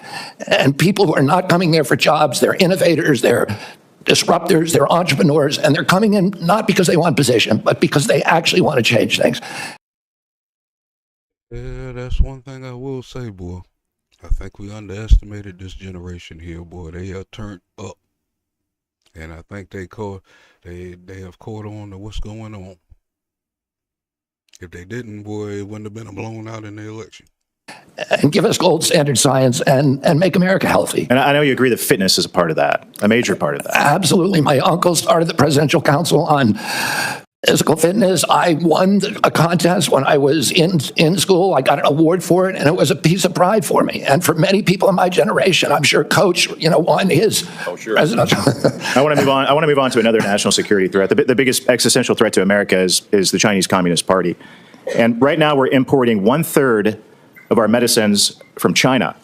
And people who are not coming there for jobs, they're innovators, they're disruptors, they're entrepreneurs, and they're coming in not because they want position, but because they actually want to change things. Yeah, that's one thing I will say, boy. I think we underestimated this generation here, boy. They are turned up. And I think they have caught on to what's going on. If they didn't, boy, it wouldn't have been a blown out in the election. and give us gold standard science and make America healthy. And I know you agree that fitness is a part of that, a major part of that. Absolutely. My uncle started the Presidential Council on Physical Fitness. I won a contest when I was in school. I got an award for it, and it was a piece of pride for me. And for many people in my generation, I'm sure Coach, won his presidential. I want to move on. I want to move on to another national security threat. The biggest existential threat to America is the Chinese Communist Party. And right now we're importing 1/3 of our medicines from China.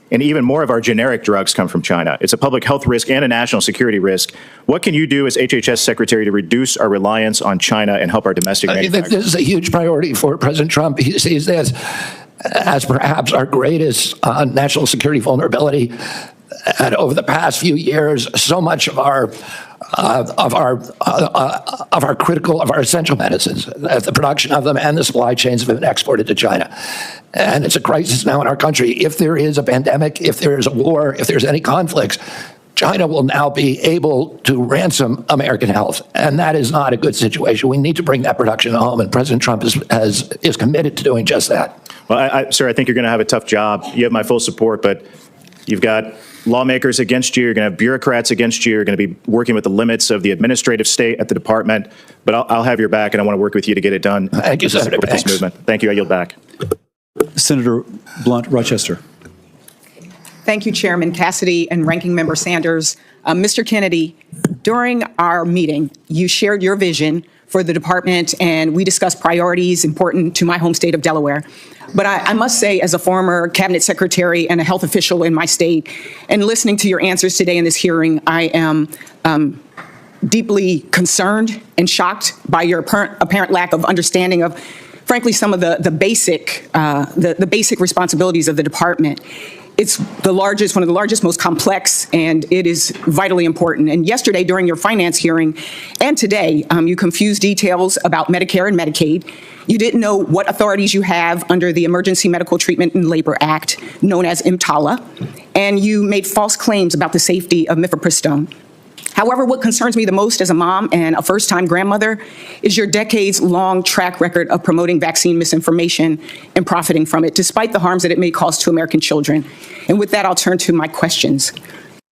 And even more of our generic drugs come from China. It's a public health risk and a national security risk. What can you do as HHS Secretary to reduce our reliance on China and help our domestic manufacturers? This is a huge priority for President Trump. He sees this as perhaps our greatest national security vulnerability. And over the past few years, so much of our essential medicines, the production of them and the supply chains have been exported to China. And it's a crisis now in our country. If there is a pandemic, if there is a war, if there's any conflicts, China will now be able to ransom American health. And that is not a good situation. We need to bring that production home, and President Trump is committed to doing just that. Well, sir, I think you're going to have a tough job. You have my full support, but you've got lawmakers against you. You're going to have bureaucrats against you. You're going to be working with the limits of the administrative state at the department. But I'll have your back, and I want to work with you to get it done. Thank you, Senator. With this movement. Thank you. I yield back. Senator Blunt, Rochester. Thank you, Chairman Cassidy and Ranking Member Sanders. Mr. Kennedy, during our meeting, you shared your vision for the department, and we discussed priorities important to my home state of Delaware. But I must say, as a former cabinet secretary and a health official in my state, and listening to your answers today in this hearing, I am deeply concerned and shocked by your apparent lack of understanding of, frankly, some of the basic responsibilities of the department. It's one of the largest, most complex, and it is vitally important. And yesterday, during your finance hearing, and today, you confused details about Medicare and Medicaid. You didn't know what authorities you have under the Emergency Medical Treatment and Labor Act, known as EMTALA, and you made false claims about the safety of mifepristone. However, what concerns me the most as a mom and a first-time grandmother is your decades-long track record of promoting vaccine misinformation and profiting from it, despite the harms that it may cause to American children. And with that, I'll turn to my questions.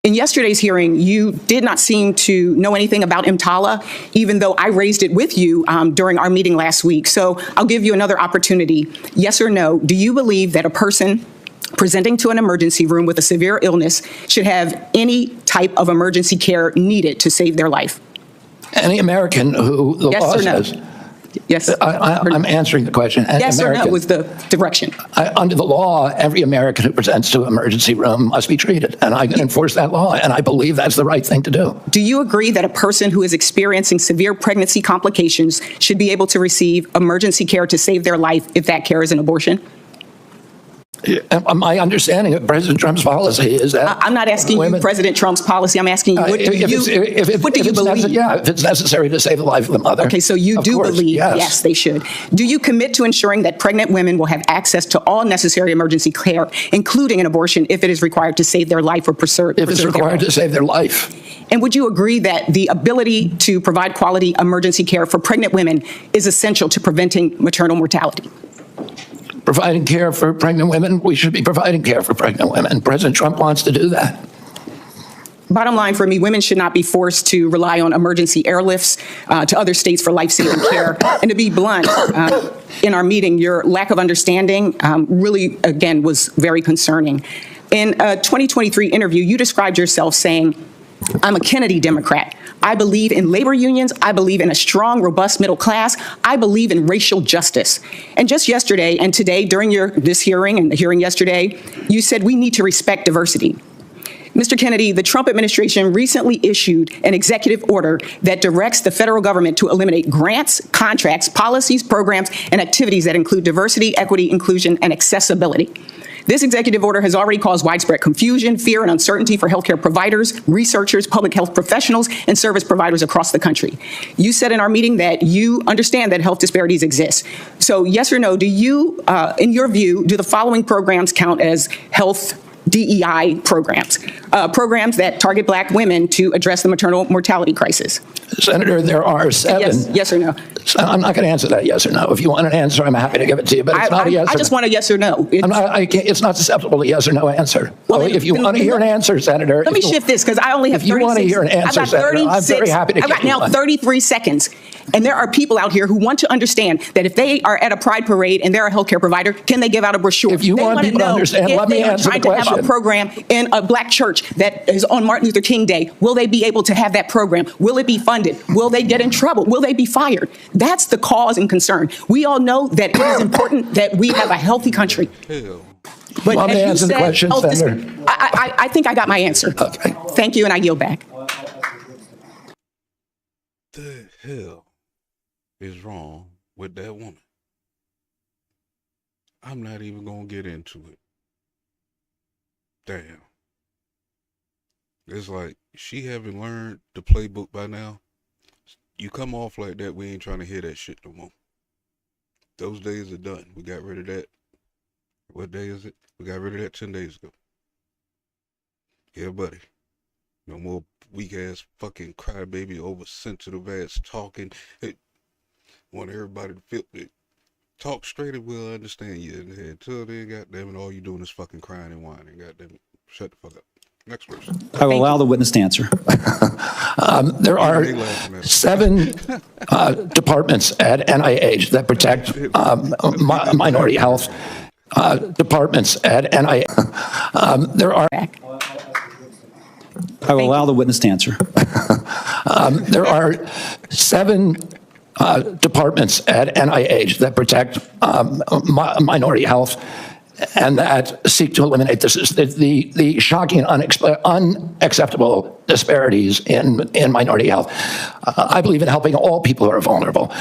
In yesterday's hearing, you did not seem to know anything about EMTALA, even though I raised it with you during our meeting last week. So I'll give you another opportunity. Yes or no, do you believe that a person presenting to an emergency room with a severe illness should have any type of emergency care needed to save their life? Any American who the law says. Yes. I'm answering the question. Yes or no was the direction. Under the law, every American who presents to an emergency room must be treated, and I can enforce that law, and I believe that's the right thing to do. Do you agree that a person who is experiencing severe pregnancy complications should be able to receive emergency care to save their life if that care is an abortion? My understanding of President Trump's policy is that I'm not asking you President Trump's policy. I'm asking you, what do you believe? If it's necessary to save the life of the mother. Okay, so you do believe, yes, they should. Do you commit to ensuring that pregnant women will have access to all necessary emergency care, including an abortion, if it is required to save their life or preserve if it's required to save their life? And would you agree that the ability to provide quality emergency care for pregnant women is essential to preventing maternal mortality? Providing care for pregnant women, we should be providing care for pregnant women. President Trump wants to do that. Bottom line for me, women should not be forced to rely on emergency airlifts to other states for life-saving care. And to be blunt, in our meeting, your lack of understanding really, again, was very concerning. In a 2023 interview, you described yourself saying, "I'm a Kennedy Democrat. I believe in labor unions. I believe in a strong, robust middle class. I believe in racial justice." And just yesterday and today, during this hearing and the hearing yesterday, you said we need to respect diversity. Mr. Kennedy, the Trump administration recently issued an executive order that directs the federal government to eliminate grants, contracts, policies, programs, and activities that include diversity, equity, inclusion, and accessibility. This executive order has already caused widespread confusion, fear, and uncertainty for healthcare providers, researchers, public health professionals, and service providers across the country. You said in our meeting that you understand that health disparities exist. So yes or no, do you, in your view, do the following programs count as health DEI programs, programs that target Black women to address the maternal mortality crisis? Senator, there are 7. Yes or no? I'm not going to answer that yes or no. If you want an answer, I'm happy to give it to you, but it's not a yes or no. I just want a yes or no. It's not susceptible to yes or no answer. Well, if you want to hear an answer, Senator. Let me shift this because I only have 36. If you want to hear an answer, Senator, I'm very happy to give you one. I've got now 33 seconds. And there are people out here who want to understand that if they are at a pride parade and they're a healthcare provider, can they give out a brochure? If you want people to understand, let me answer the question. If they are trying to have a program in a Black church that is on Martin Luther King Day, will they be able to have that program? Will it be funded? Will they get in trouble? Will they be fired? That's the cause and concern. We all know that it is important that we have a healthy country. But let me answer the question, Senator. I think I got my answer. Okay. Thank you, and I yield back. The hell is wrong with that woman? I'm not even gonna get into it. Damn. It's like she haven't learned the playbook by now. You come off like that, we ain't trying to hear that shit no more. Those days are done. We got rid of that. What day is it? We got rid of that 10 days ago. Yeah, buddy. No more weak ass fucking crybaby over sensitive ass talking. Hey, want everybody to feel it. Talk straight and we'll understand you. Until then, goddamn it, all you doing is fucking crying and whining. Goddamn it. Shut the fuck up. Next person. I will allow the witness to answer. There are 7 departments at NIH that protect minority health. Departments at NIH. There are. I will allow the witness to answer. There are 7 departments at NIH that protect minority health and that seek to eliminate the shocking, unacceptable disparities in minority health. I believe in helping all people who are vulnerable.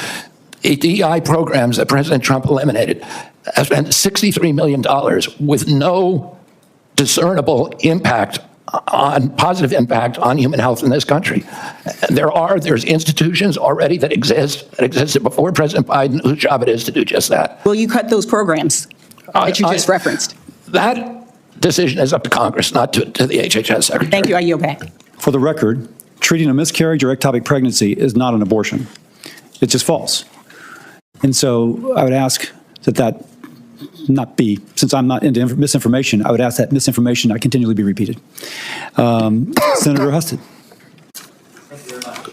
The DEI programs that President Trump eliminated have spent $63 million with no discernible positive impact on human health in this country. There's institutions already that existed before President Biden, whose job it is to do just that. Will you cut those programs that you just referenced? That decision is up to Congress, not to the HHS Secretary. Thank you. I yield back. For the record, treating a miscarriage or ectopic pregnancy is not an abortion. It's just false. And so I would ask that not be, since I'm not into misinformation, I would ask that misinformation not continually be repeated. Senator Husted. Thank you very much.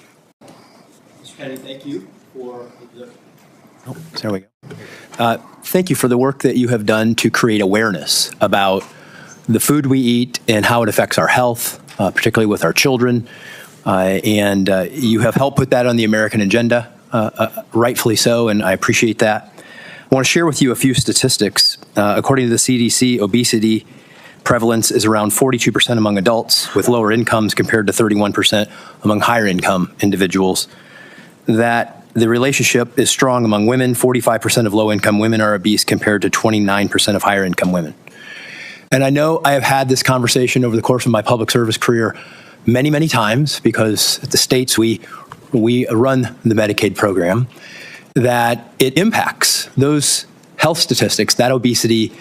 Mr. Kennedy, thank you for the... Oh, there we go. Thank you for the work that you have done to create awareness about the food we eat and how it affects our health, particularly with our children. And you have helped put that on the American agenda, rightfully so, and I appreciate that. I want to share with you a few statistics. According to the CDC, obesity prevalence is around 42% among adults with lower incomes compared to 31% among higher income individuals. That the relationship is strong among women. 45% of low income women are obese compared to 29% of higher income women. And I know I have had this conversation over the course of my public service career many, many times because at the states we run the Medicaid program, that it impacts those health statistics, that obesity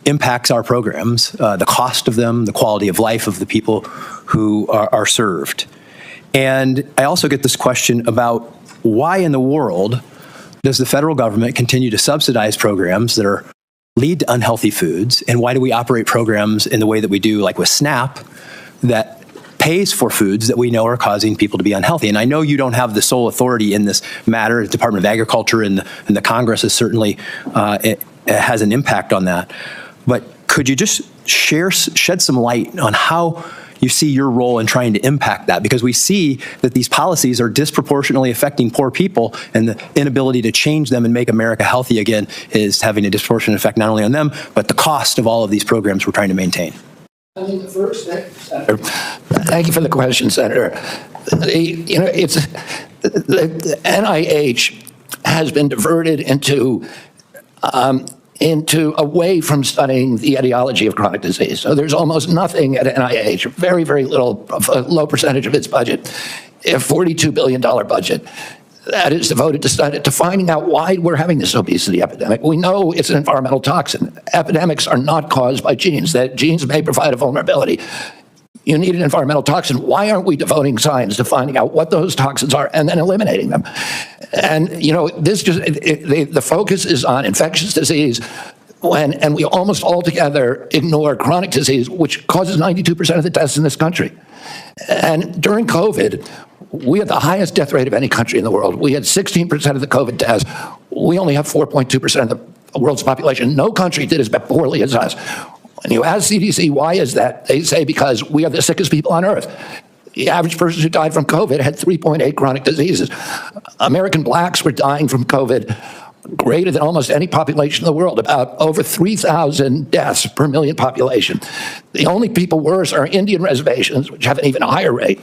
impacts our programs, the cost of them, the quality of life of the people who are served. And I also get this question about why in the world does the federal government continue to subsidize programs that lead to unhealthy foods, and why do we operate programs in the way that we do, like with SNAP, that pays for foods that we know are causing people to be unhealthy? And I know you don't have the sole authority in this matter. The Department of Agriculture and the Congress is certainly it has an impact on that. But could you just shed some light on how you see your role in trying to impact that? Because we see that these policies are disproportionately affecting poor people, and the inability to change them and make America healthy again is having a disproportionate effect not only on them, but the cost of all of these programs we're trying to maintain. I mean, the first thing, Senator, thank you for the question, Senator. The NIH has been diverted into away from studying the etiology of chronic disease. So there's almost nothing at NIH, very, very little, a low percentage of its budget, a $42 billion budget that is devoted to finding out why we're having this obesity epidemic. We know it's an environmental toxin. Epidemics are not caused by genes. That genes may provide a vulnerability. You need an environmental toxin. Why aren't we devoting science to finding out what those toxins are and then eliminating them? And, the focus is on infectious disease, and we almost altogether ignore chronic disease, which causes 92% of the deaths in this country. And during COVID, we had the highest death rate of any country in the world. We had 16% of the COVID deaths. We only have 4.2% of the world's population. No country did as poorly as us. When you ask CDC, why is that? They say because we are the sickest people on earth. The average person who died from COVID had 3.8 chronic diseases. American blacks were dying from COVID greater than almost any population in the world, about over 3,000 deaths per million population. The only people worse are Indian reservations, which have an even higher rate.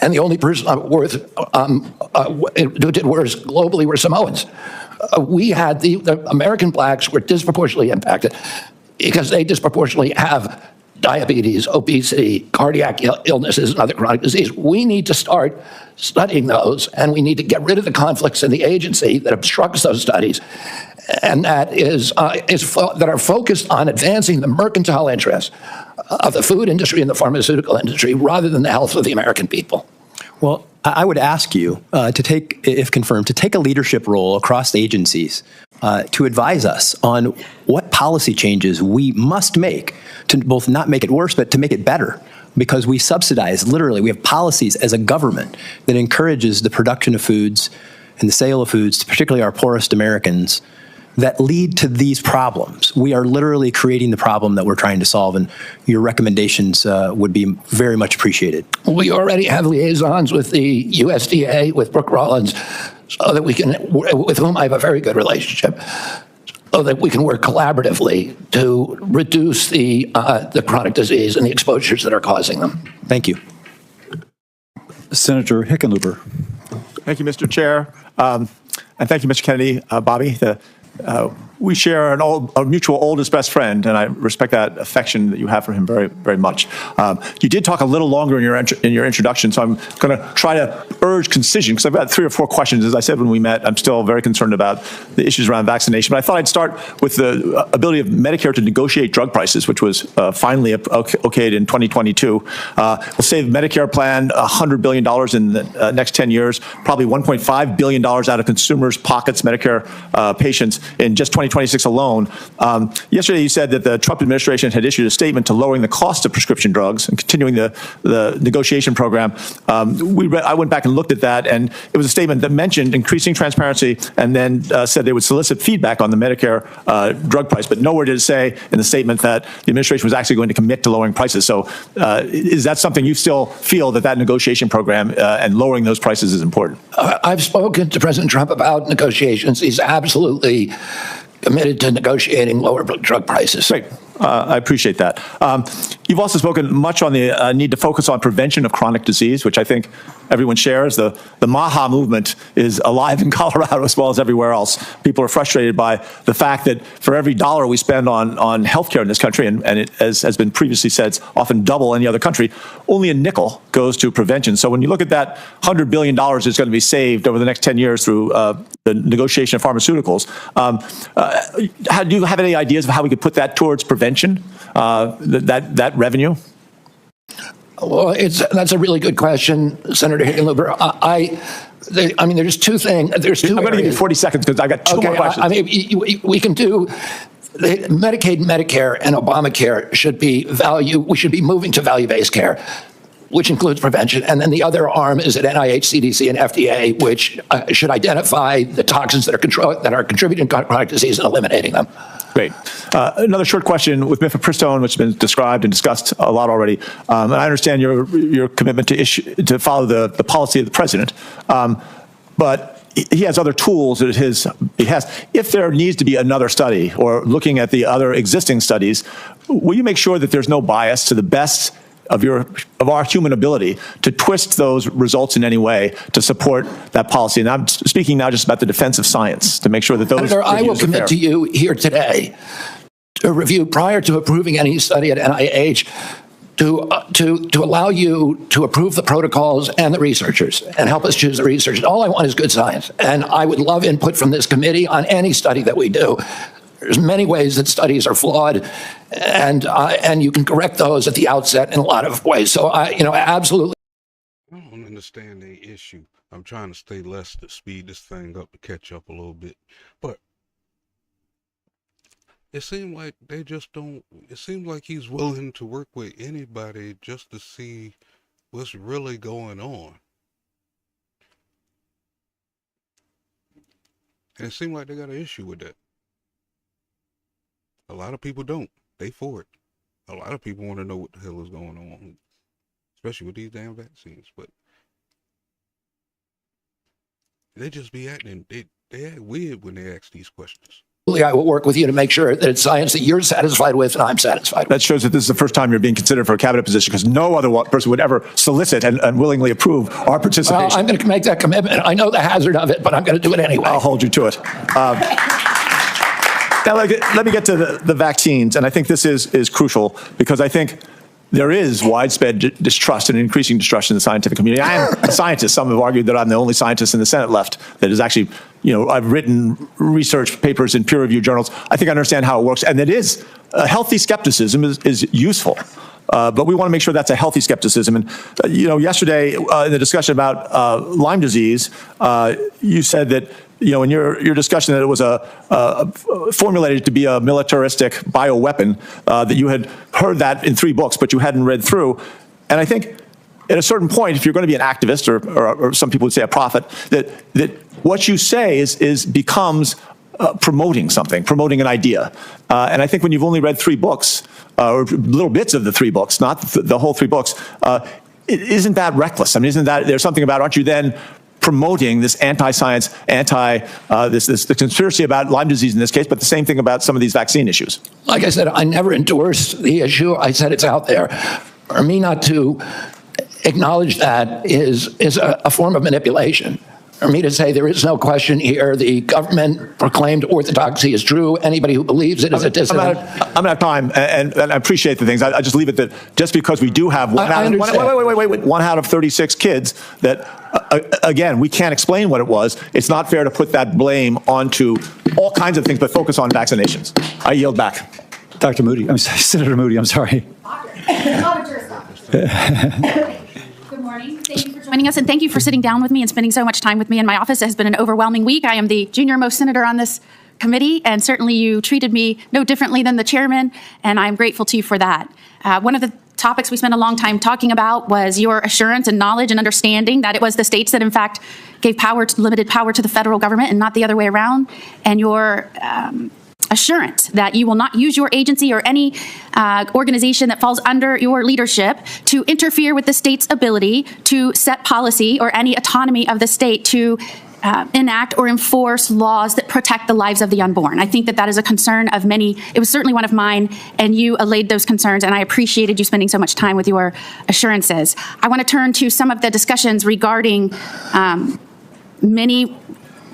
And the only person who did worse globally were Samoans. We had the American blacks were disproportionately impacted because they disproportionately have diabetes, obesity, cardiac illnesses, and other chronic disease. We need to start studying those, and we need to get rid of the conflicts in the agency that obstructs those studies, and that are focused on advancing the mercantile interests of the food industry and the pharmaceutical industry rather than the health of the American people. Well, I would ask you to take, if confirmed, to take a leadership role across agencies to advise us on what policy changes we must make to both not make it worse, but to make it better. Because we subsidize, literally, we have policies as a government that encourages the production of foods and the sale of foods to particularly our poorest Americans that lead to these problems. We are literally creating the problem that we're trying to solve, and your recommendations would be very much appreciated. We already have liaisons with the USDA, with Brooke Rollins, so that we can, with whom I have a very good relationship, so that we can work collaboratively to reduce the chronic disease and the exposures that are causing them. Thank you. Senator Hickenlooper. Thank you, Mr. Chair. And thank you, Mr. Kennedy. Bobby, we share a mutual oldest best friend, and I respect that affection that you have for him very, very much. You did talk a little longer in your introduction, so I'm going to try to urge concision, because I've got 3 or 4 questions. As I said when we met, I'm still very concerned about the issues around vaccination. But I thought I'd start with the ability of Medicare to negotiate drug prices, which was finally okayed in 2022. We'll save Medicare plan $100 billion in the next 10 years, probably $1.5 billion out of consumers' pockets, Medicare patients, in just 2026 alone. Yesterday, you said that the Trump administration had issued a statement to lowering the cost of prescription drugs and continuing the negotiation program. I went back and looked at that, and it was a statement that mentioned increasing transparency and then said they would solicit feedback on the Medicare drug price, but nowhere did it say in the statement that the administration was actually going to commit to lowering prices. So is that something you still feel that negotiation program and lowering those prices is important? I've spoken to President Trump about negotiations. He's absolutely committed to negotiating lower drug prices. Great. I appreciate that. You've also spoken much on the need to focus on prevention of chronic disease, which I think everyone shares. The MAHA movement is alive in Colorado as well as everywhere else. People are frustrated by the fact that for every dollar we spend on healthcare in this country, and it, as has been previously said, it's often double any other country, only a nickel goes to prevention. So when you look at that $100 billion that's going to be saved over the next 10 years through the negotiation of pharmaceuticals, do you have any ideas of how we could put that towards prevention? That revenue? Well, that's a really good question, Senator Hickenlooper. I mean, there's two things. I'm going to give you 40 seconds because I got two more questions. I mean, we can do Medicaid, Medicare, and Obamacare we should be moving to value-based care, which includes prevention. And then the other arm is at NIH, CDC, and FDA, which should identify the toxins that are contributing to chronic disease and eliminating them. Great. Another short question with mifepristone, which has been described and discussed a lot already. And I understand your commitment to follow the policy of the president. But he has other tools at he has. If there needs to be another study or looking at the other existing studies, will you make sure that there's no bias to the best of our human ability to twist those results in any way to support that policy? And I'm speaking now just about the defense of science, to make sure that those. Senator, I will commit to you here today to review prior to approving any study at NIH to allow you to approve the protocols and the researchers and help us choose the researchers. All I want is good science. And I would love input from this committee on any study that we do. There's many ways that studies are flawed, and you can correct those at the outset in a lot of ways. So absolutely. I don't understand the issue. I'm trying to stay less to speed this thing up to catch up a little bit. But it seems like they just don't, it seems like he's willing to work with anybody just to see what's really going on. And it seems like they got an issue with that. A lot of people don't. They for it. A lot of people want to know what the hell is going on, especially with these damn vaccines. But they just be acting, they act weird when they ask these questions. I will work with you to make sure that it's science that you're satisfied with and I'm satisfied with. That shows that this is the first time you're being considered for a cabinet position, because no other person would ever solicit and willingly approve our participation. Well, I'm going to make that commitment. I know the hazard of it, but I'm going to do it anyway. I'll hold you to it. Now, let me get to the vaccines, and I think this is crucial, because I think there is widespread distrust and increasing distrust in the scientific community. I am a scientist. Some have argued that I'm the only scientist in the Senate left that is actually, I've written research papers in peer-reviewed journals. I think I understand how it works, and it is a healthy skepticism is useful. But we want to make sure that's a healthy skepticism. And, yesterday in the discussion about Lyme disease, you said that, in your discussion that it was formulated to be a militaristic bioweapon, that you had heard that in 3 books, but you hadn't read through. And I think at a certain point, if you're going to be an activist, or some people would say a prophet, that what you say becomes promoting something, promoting an idea. And I think when you've only read 3 books, or little bits of the 3 books, not the whole 3 books, isn't that reckless? I mean, isn't that, there's something about, aren't you then promoting this anti-science, the conspiracy about Lyme disease in this case, but the same thing about some of these vaccine issues? Like I said, I never endorsed the issue. I said it's out there. For me not to acknowledge that is a form of manipulation. For me to say there is no question here, the government proclaimed orthodoxy is true. Anybody who believes it is a dissident. I'm out of time, and I appreciate the things. I just leave it that just because we do have one out of 36 kids that, again, we can't explain what it was. It's not fair to put that blame onto all kinds of things, but focus on vaccinations. I yield back. Dr. Moody, I'm sorry, Senator Moody, I'm sorry. Good morning. Thank you for joining us, and thank you for sitting down with me and spending so much time with me in my office. It has been an overwhelming week. I am the junior-most senator on this committee, and certainly you treated me no differently than the chairman, and I'm grateful to you for that. One of the topics we spent a long time talking about was your assurance and knowledge and understanding that it was the states that, in fact, gave limited power to the federal government and not the other way around, and your assurance that you will not use your agency or any organization that falls under your leadership to interfere with the state's ability to set policy or any autonomy of the state to enact or enforce laws that protect the lives of the unborn. I think that that is a concern of many. It was certainly one of mine, and you allayed those concerns, and I appreciated you spending so much time with your assurances. I want to turn to some of the discussions regarding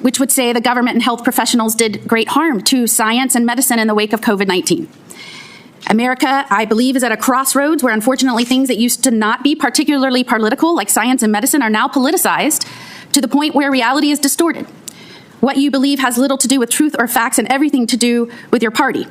which would say the government and health professionals did great harm to science and medicine in the wake of COVID-19. America, I believe, is at a crossroads where unfortunately things that used to not be particularly political, like science and medicine, are now politicized to the point where reality is distorted. What you believe has little to do with truth or facts and everything to do with your party.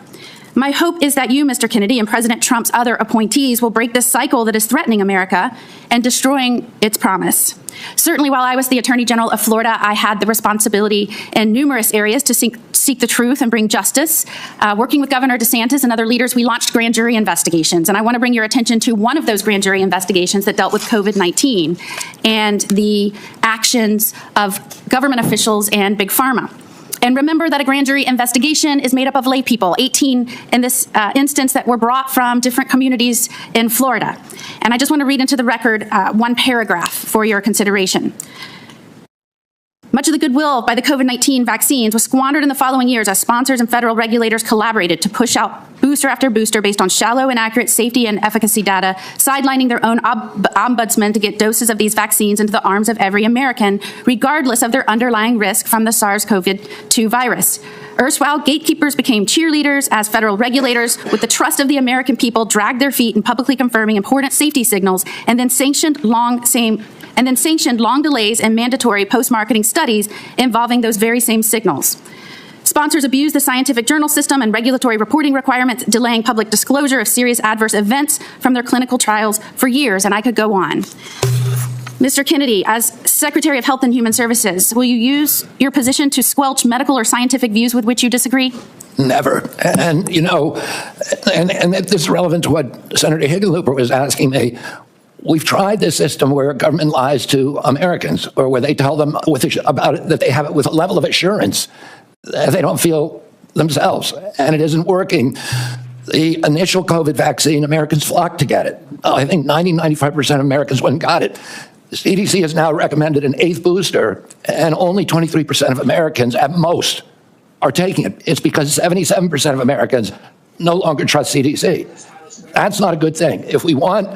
My hope is that you, Mr. Kennedy, and President Trump's other appointees will break this cycle that is threatening America and destroying its promise. Certainly, while I was the Attorney General of Florida, I had the responsibility in numerous areas to seek the truth and bring justice. Working with Governor DeSantis and other leaders, we launched grand jury investigations. And I want to bring your attention to one of those grand jury investigations that dealt with COVID-19 and the actions of government officials and Big Pharma. And remember that a grand jury investigation is made up of lay people, 18 in this instance that were brought from different communities in Florida. And I just want to read into the record one paragraph for your consideration. Much of the goodwill by the COVID-19 vaccines was squandered in the following years as sponsors and federal regulators collaborated to push out booster after booster based on shallow, inaccurate safety and efficacy data, sidelining their own ombudsman to get doses of these vaccines into the arms of every American, regardless of their underlying risk from the SARS-CoV-2 virus. Erstwhile gatekeepers became cheerleaders as federal regulators, with the trust of the American people, dragged their feet in publicly confirming important safety signals, and then sanctioned long delays and mandatory post-marketing studies involving those very same signals. Sponsors abuse the scientific journal system and regulatory reporting requirements, delaying public disclosure of serious adverse events from their clinical trials for years, and I could go on. Mr. Kennedy, as Secretary of Health and Human Services, will you use your position to squelch medical or scientific views with which you disagree? Never. And, you know, and this is relevant to what Senator Hickenlooper was asking me. We've tried this system where government lies to Americans, or where they tell them about it, that they have it with a level of assurance that they don't feel themselves, and it isn't working. The initial COVID vaccine, Americans flocked to get it. I think 95% of Americans went and got it. The CDC has now recommended an 8th booster, and only 23% of Americans at most are taking it. It's because 77% of Americans no longer trust CDC. That's not a good thing. If we want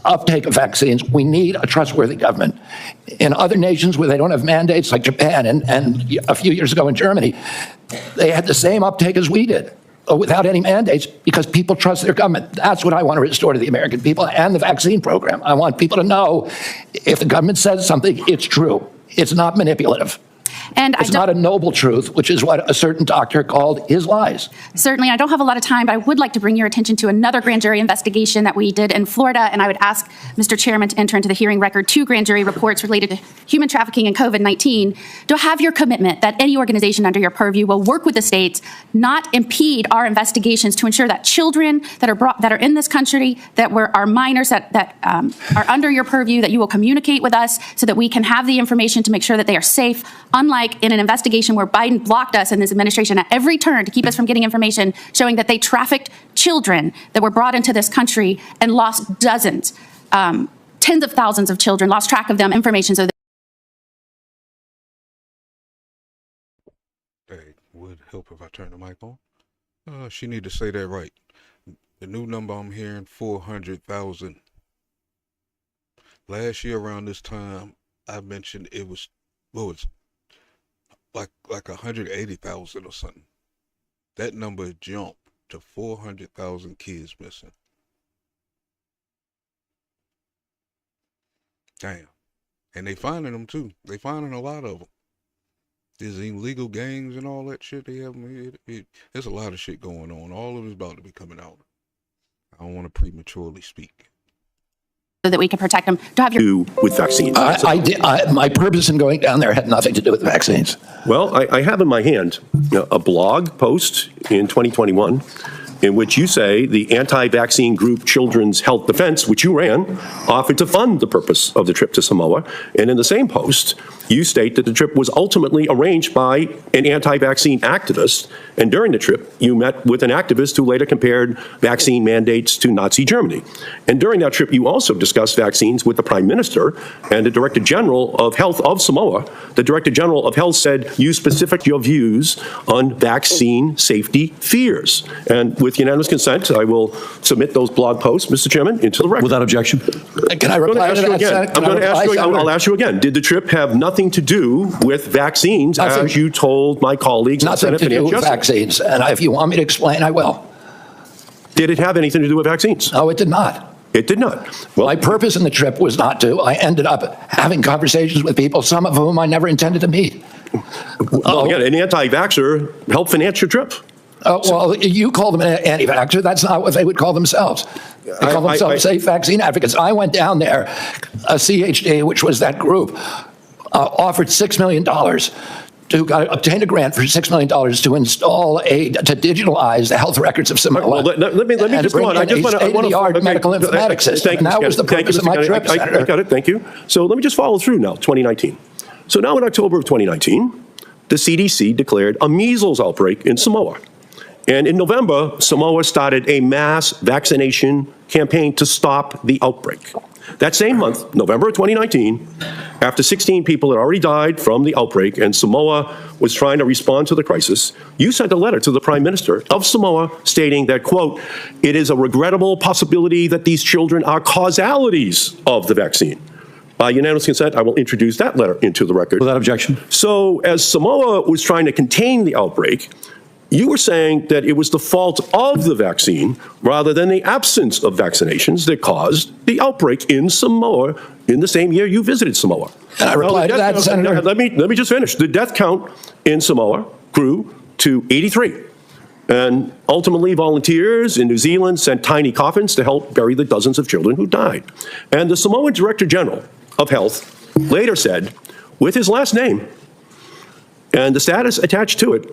uptake of vaccines, we need a trustworthy government. In other nations where they don't have mandates, like Japan and a few years ago in Germany, they had the same uptake as we did, without any mandates, because people trust their government. That's what I want to restore to the American people and the vaccine program. I want people to know if the government says something, it's true. It's not manipulative. And it's not a noble truth, which is what a certain doctor called his lies. Certainly, I don't have a lot of time, but I would like to bring your attention to another grand jury investigation that we did in Florida, and I would ask Mr. Chairman to enter into the hearing record 2 grand jury reports related to human trafficking and COVID-19 to have your commitment that any organization under your purview will work with the states, not impede our investigations, to ensure that children that are in this country, that are minors that are under your purview, that you will communicate with us so that we can have the information to make sure that they are safe, unlike in an investigation where Biden blocked us in this administration at every turn to keep us from getting information showing that they trafficked children that were brought into this country and lost dozens, tens of thousands of children, lost track of them, information. So Hey, would help if I turn the mic on. She need to say that right. The new number I'm hearing, 400,000. Last year around this time, I mentioned it was, what was it? like 180,000 or something. That number jumped to 400,000 kids missing. Damn. And they finding them too. They finding a lot of them. There's illegal gangs and all that shit they have. There's a lot of shit going on. All of it's about to be coming out. I don't want to prematurely speak. So that we can protect them. To have your with vaccines. My purpose in going down there had nothing to do with vaccines. Well, I have in my hand a blog post in 2021 in which you say the anti-vaccine group Children's Health Defense, which you ran, offered to fund the purpose of the trip to Samoa. And in the same post, you state that the trip was ultimately arranged by an anti-vaccine activist. And during the trip, you met with an activist who later compared vaccine mandates to Nazi Germany. And during that trip, you also discussed vaccines with the Prime Minister and the Director General of Health of Samoa. The Director General of Health said you specified your views on vaccine safety fears. And with unanimous consent, I will submit those blog posts, Mr. Chairman, into the record. Without objection. Can I reply to that, Senator? I'm going to ask you, I'll ask you again. Did the trip have nothing to do with vaccines, as you told my colleagues in Senate Finance Justice? Vaccines, and if you want me to explain, I will. Did it have anything to do with vaccines? No, it did not. It did not. Well, my purpose in the trip was not to. I ended up having conversations with people, some of whom I never intended to meet. Well, again, an anti-vaxxer helped finance your trip. Well, you call them an anti-vaxxer. That's not what they would call themselves. They call themselves safe vaccine advocates. I went down there, a CHD, which was that group, offered $6 million to obtain a grant for $6 million to install to digitalize the health records of Samoa. Well, let me just go on. I just want to medical informatics system. That was the purpose of my trip, Senator. I got it. Thank you. So let me just follow through now. 2019. So now in October of 2019, the CDC declared a measles outbreak in Samoa. And in November, Samoa started a mass vaccination campaign to stop the outbreak. That same month, November of 2019, after 16 people had already died from the outbreak and Samoa was trying to respond to the crisis, you sent a letter to the Prime Minister of Samoa stating that, quote, "It is a regrettable possibility that these children are causalities of the vaccine." By unanimous consent, I will introduce that letter into the record. Without objection. So as Samoa was trying to contain the outbreak, you were saying that it was the fault of the vaccine rather than the absence of vaccinations that caused the outbreak in Samoa in the same year you visited Samoa. And I replied to that, Senator. Let me just finish. The death count in Samoa grew to 83. And ultimately, volunteers in New Zealand sent tiny coffins to help bury the dozens of children who died. And the Samoan Director General of Health later said, with his last name and the status attached to it,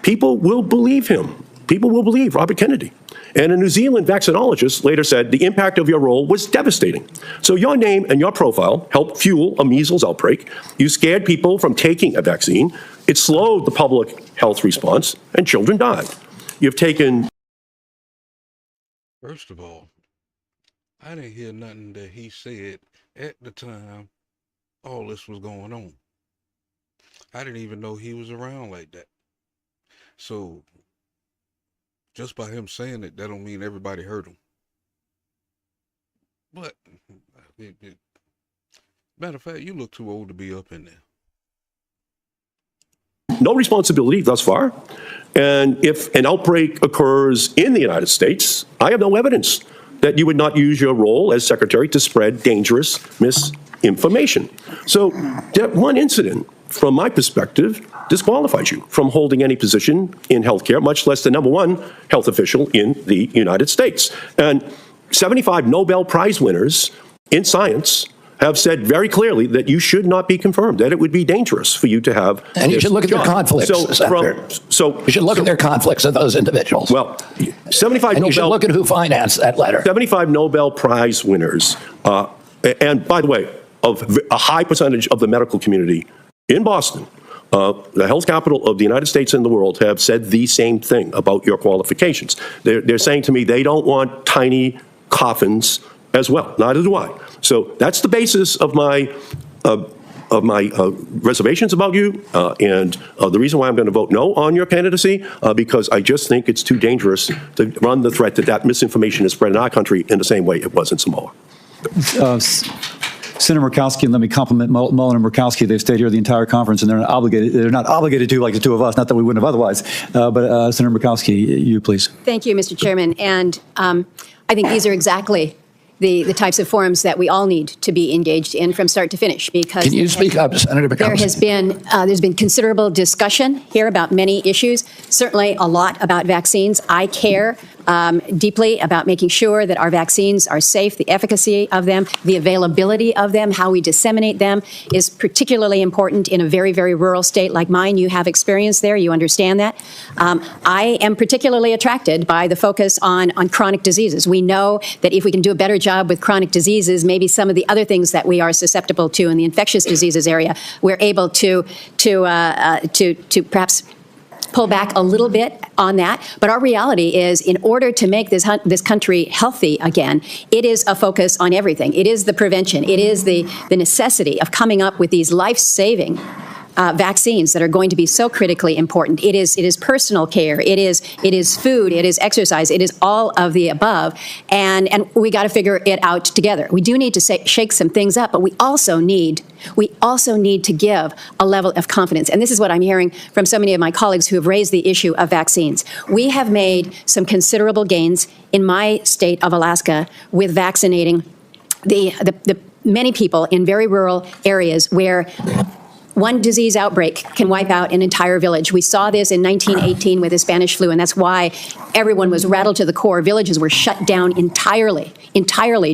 people will believe him. People will believe Robert Kennedy. And a New Zealand vaccinologist later said the impact of your role was devastating. So your name and your profile helped fuel a measles outbreak. You scared people from taking a vaccine. It slowed the public health response, and children died. You've taken... First of all, I didn't hear nothing that he said at the time all this was going on. I didn't even know he was around like that. So just by him saying it, that don't mean everybody heard him. But matter of fact, you look too old to be up in there. No responsibility thus far. And if an outbreak occurs in the United States, I have no evidence that you would not use your role as secretary to spread dangerous misinformation. So that one incident, from my perspective, disqualifies you from holding any position in healthcare, much less the #1 health official in the United States. And 75 Nobel Prize winners in science have said very clearly that you should not be confirmed, that it would be dangerous for you to have. And you should look at their conflicts, Senator. You should look at their conflicts of those individuals. Well, 75 and you should look at who financed that letter. 75 Nobel Prize winners, and by the way, of a high percentage of the medical community in Boston, the health capital of the United States and the world, have said the same thing about your qualifications. They're saying to me they don't want tiny coffins as well. Neither do I. So that's the basis of my reservations about you, and the reason why I'm going to vote no on your candidacy, because I just think it's too dangerous to run the threat that misinformation is spread in our country in the same way it was in Samoa. Senator Murkowski, and let me compliment Mullen and Murkowski. They've stayed here the entire conference, and they're not obligated to, like the two of us, not that we wouldn't have otherwise. But Senator Murkowski, you please. Thank you, Mr. Chairman. And I think these are exactly the types of forums that we all need to be engaged in from start to finish, because can you speak up, Senator Murkowski? There's been considerable discussion here about many issues, certainly a lot about vaccines. I care deeply about making sure that our vaccines are safe, the efficacy of them, the availability of them, how we disseminate them is particularly important in a very, very rural state like mine. You have experience there. You understand that. I am particularly attracted by the focus on chronic diseases. We know that if we can do a better job with chronic diseases, maybe some of the other things that we are susceptible to in the infectious diseases area, we're able to perhaps pull back a little bit on that. But our reality is, in order to make this country healthy again, it is a focus on everything. It is the prevention. It is the necessity of coming up with these life-saving vaccines that are going to be so critically important. It is personal care. It is food. It is exercise. It is all of the above. And we got to figure it out together. We do need to shake some things up, but we also need to give a level of confidence. And this is what I'm hearing from so many of my colleagues who have raised the issue of vaccines. We have made some considerable gains in my state of Alaska with vaccinating the many people in very rural areas where one disease outbreak can wipe out an entire village. We saw this in 1918 with the Spanish flu, and that's why everyone was rattled to the core. Villages were shut down entirely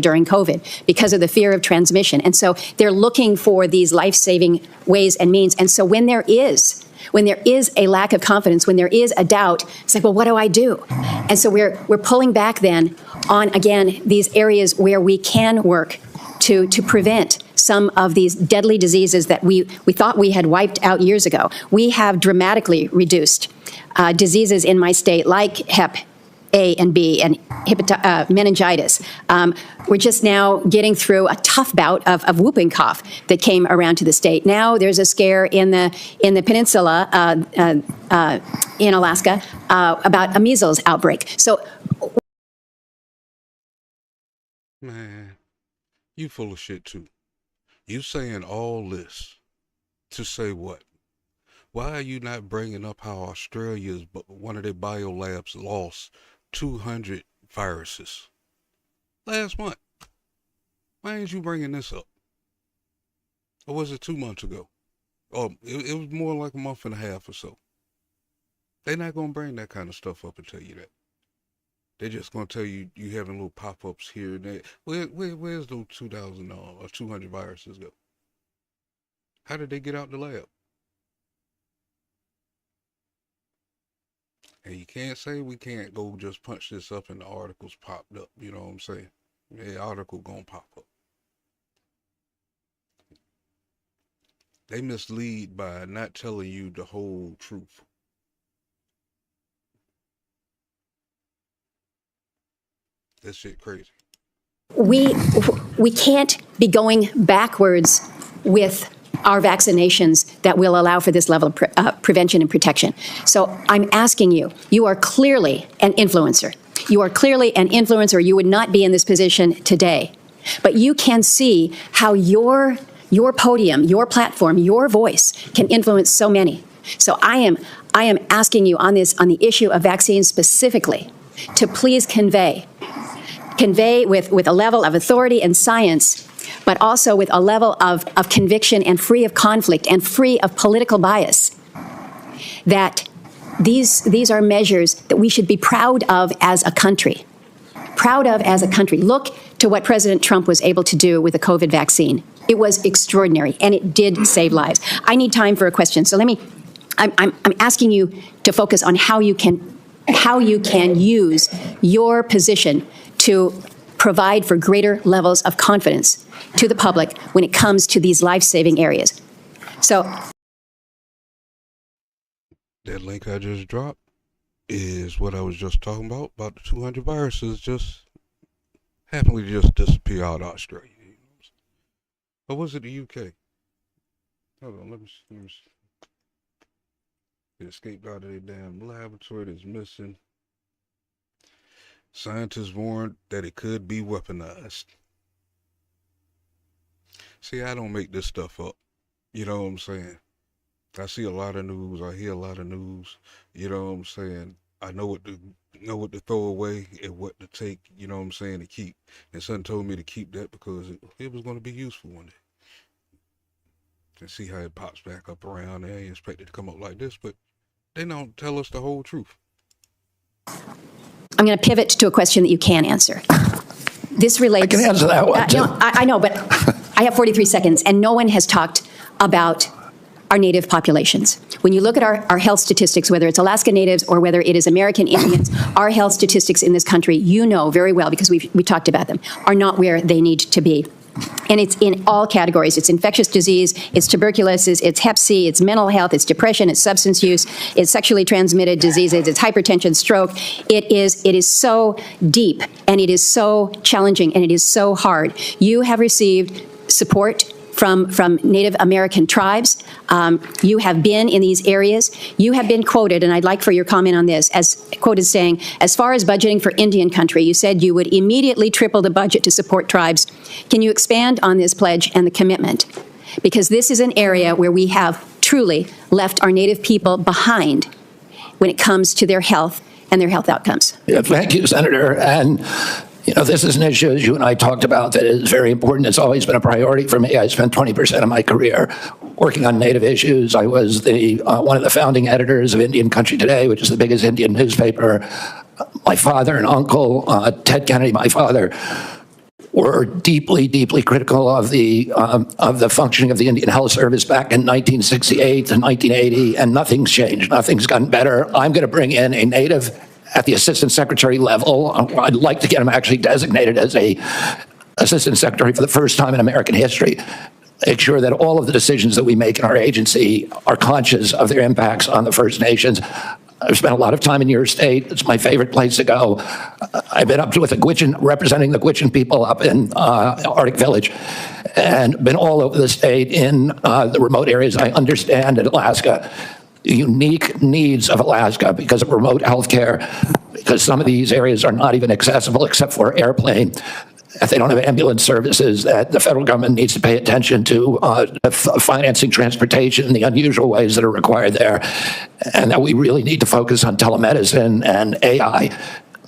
during COVID because of the fear of transmission. And so they're looking for these life-saving ways and means. And so when there is a lack of confidence, when there is a doubt, it's like, well, what do I do? And so we're pulling back then on, again, these areas where we can work to prevent some of these deadly diseases that we thought we had wiped out years ago. We have dramatically reduced diseases in my state like Hep A and B and meningitis. We're just now getting through a tough bout of whooping cough that came around to the state. Now there's a scare in the peninsula in Alaska about a measles outbreak. So, man, you full of shit too. You saying all this to say what? Why are you not bringing up how Australia's one of their biolabs lost 200 viruses last month? Why ain't you bringing this up? Or was it 2 months ago? Oh, it was more like a month and a half or so. They're not going to bring that kind of stuff up and tell you that. They're just going to tell you you having little pop-ups here and there. Where's those 2,000 or 200 viruses go? How did they get out the lab? And you can't say we can't go just punch this up and the articles popped up. You know what I'm saying? The article gonna pop up. They mislead by not telling you the whole truth. This shit crazy. We can't be going backwards with our vaccinations that will allow for this level of prevention and protection. So I'm asking you, you are clearly an influencer. You are clearly an influencer. You would not be in this position today. But you can see how your podium, your platform, your voice can influence so many. So I am asking you on the issue of vaccines specifically to please convey with a level of authority and science, but also with a level of conviction and free of conflict and free of political bias, that these are measures that we should be proud of as a country. Proud of as a country. Look to what President Trump was able to do with the COVID vaccine. It was extraordinary, and it did save lives. I need time for a question, so I'm asking you to focus on how you can use your position to provide for greater levels of confidence to the public when it comes to these life-saving areas. So that link I just dropped is what I was just talking about the 200 viruses just happened to just disappear out of Australia. Or was it the UK? Hold on, let me see. It escaped out of their damn laboratory that's missing. Scientists warned that it could be weaponized. See, I don't make this stuff up. You know what I'm saying? I see a lot of news. I hear a lot of news. You know what I'm saying? I know what to throw away and what to take, you know what I'm saying, to keep. And son told me to keep that because it was going to be useful one day. And see how it pops back up around there. You expect it to come up like this, but they don't tell us the whole truth. I'm going to pivot to a question that you can answer. This relates. I can answer that one, too. I know, but I have 43 seconds, and no one has talked about our native populations. When you look at our health statistics, whether it's Alaska Natives or whether it is American Indians, our health statistics in this country, you know very well because we talked about them, are not where they need to be. And it's in all categories. It's infectious disease, it's tuberculosis, it's Hep C, it's mental health, it's depression, it's substance use, it's sexually transmitted diseases, it's hypertension, stroke. It is so deep, and it is so challenging, and it is so hard. You have received support from Native American tribes. You have been in these areas. You have been quoted, and I'd like for your comment on this, as quoted saying, as far as budgeting for Indian country, you said you would immediately triple the budget to support tribes. Can you expand on this pledge and the commitment? Because this is an area where we have truly left our Native people behind when it comes to their health and their health outcomes. Yeah, thank you, Senator. And you know, this is an issue, as you and I talked about, that is very important. It's always been a priority for me. I spent 20% of my career working on Native issues. I was one of the founding editors of Indian Country Today, which is the biggest Indian newspaper. My father and uncle, Ted Kennedy, my father, were deeply, deeply critical of the functioning of the Indian Health Service back in 1968 to 1980, and nothing's changed. Nothing's gotten better. I'm going to bring in a Native at the assistant secretary level. I'd like to get him actually designated as a assistant secretary for the first time in American history. Make sure that all of the decisions that we make in our agency are conscious of their impacts on the First Nations. I've spent a lot of time in your state. It's my favorite place to go. I've been up with the Gwich'in, representing the Gwich'in people up in Arctic Village, and been all over the state in the remote areas. I understand in Alaska the unique needs of Alaska because of remote health care, because some of these areas are not even accessible except for airplane. If they don't have ambulance services, that the federal government needs to pay attention to financing transportation in the unusual ways that are required there, and that we really need to focus on telemedicine and AI.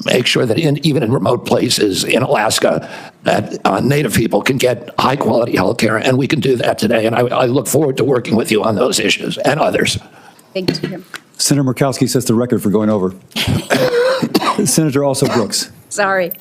Make sure that even in remote places in Alaska, that Native people can get high quality health care, and we can do that today. And I look forward to working with you on those issues and others. Thank you, Speaker. Senator Murkowski sets the record for going over. Senator Also Brooks. Sorry.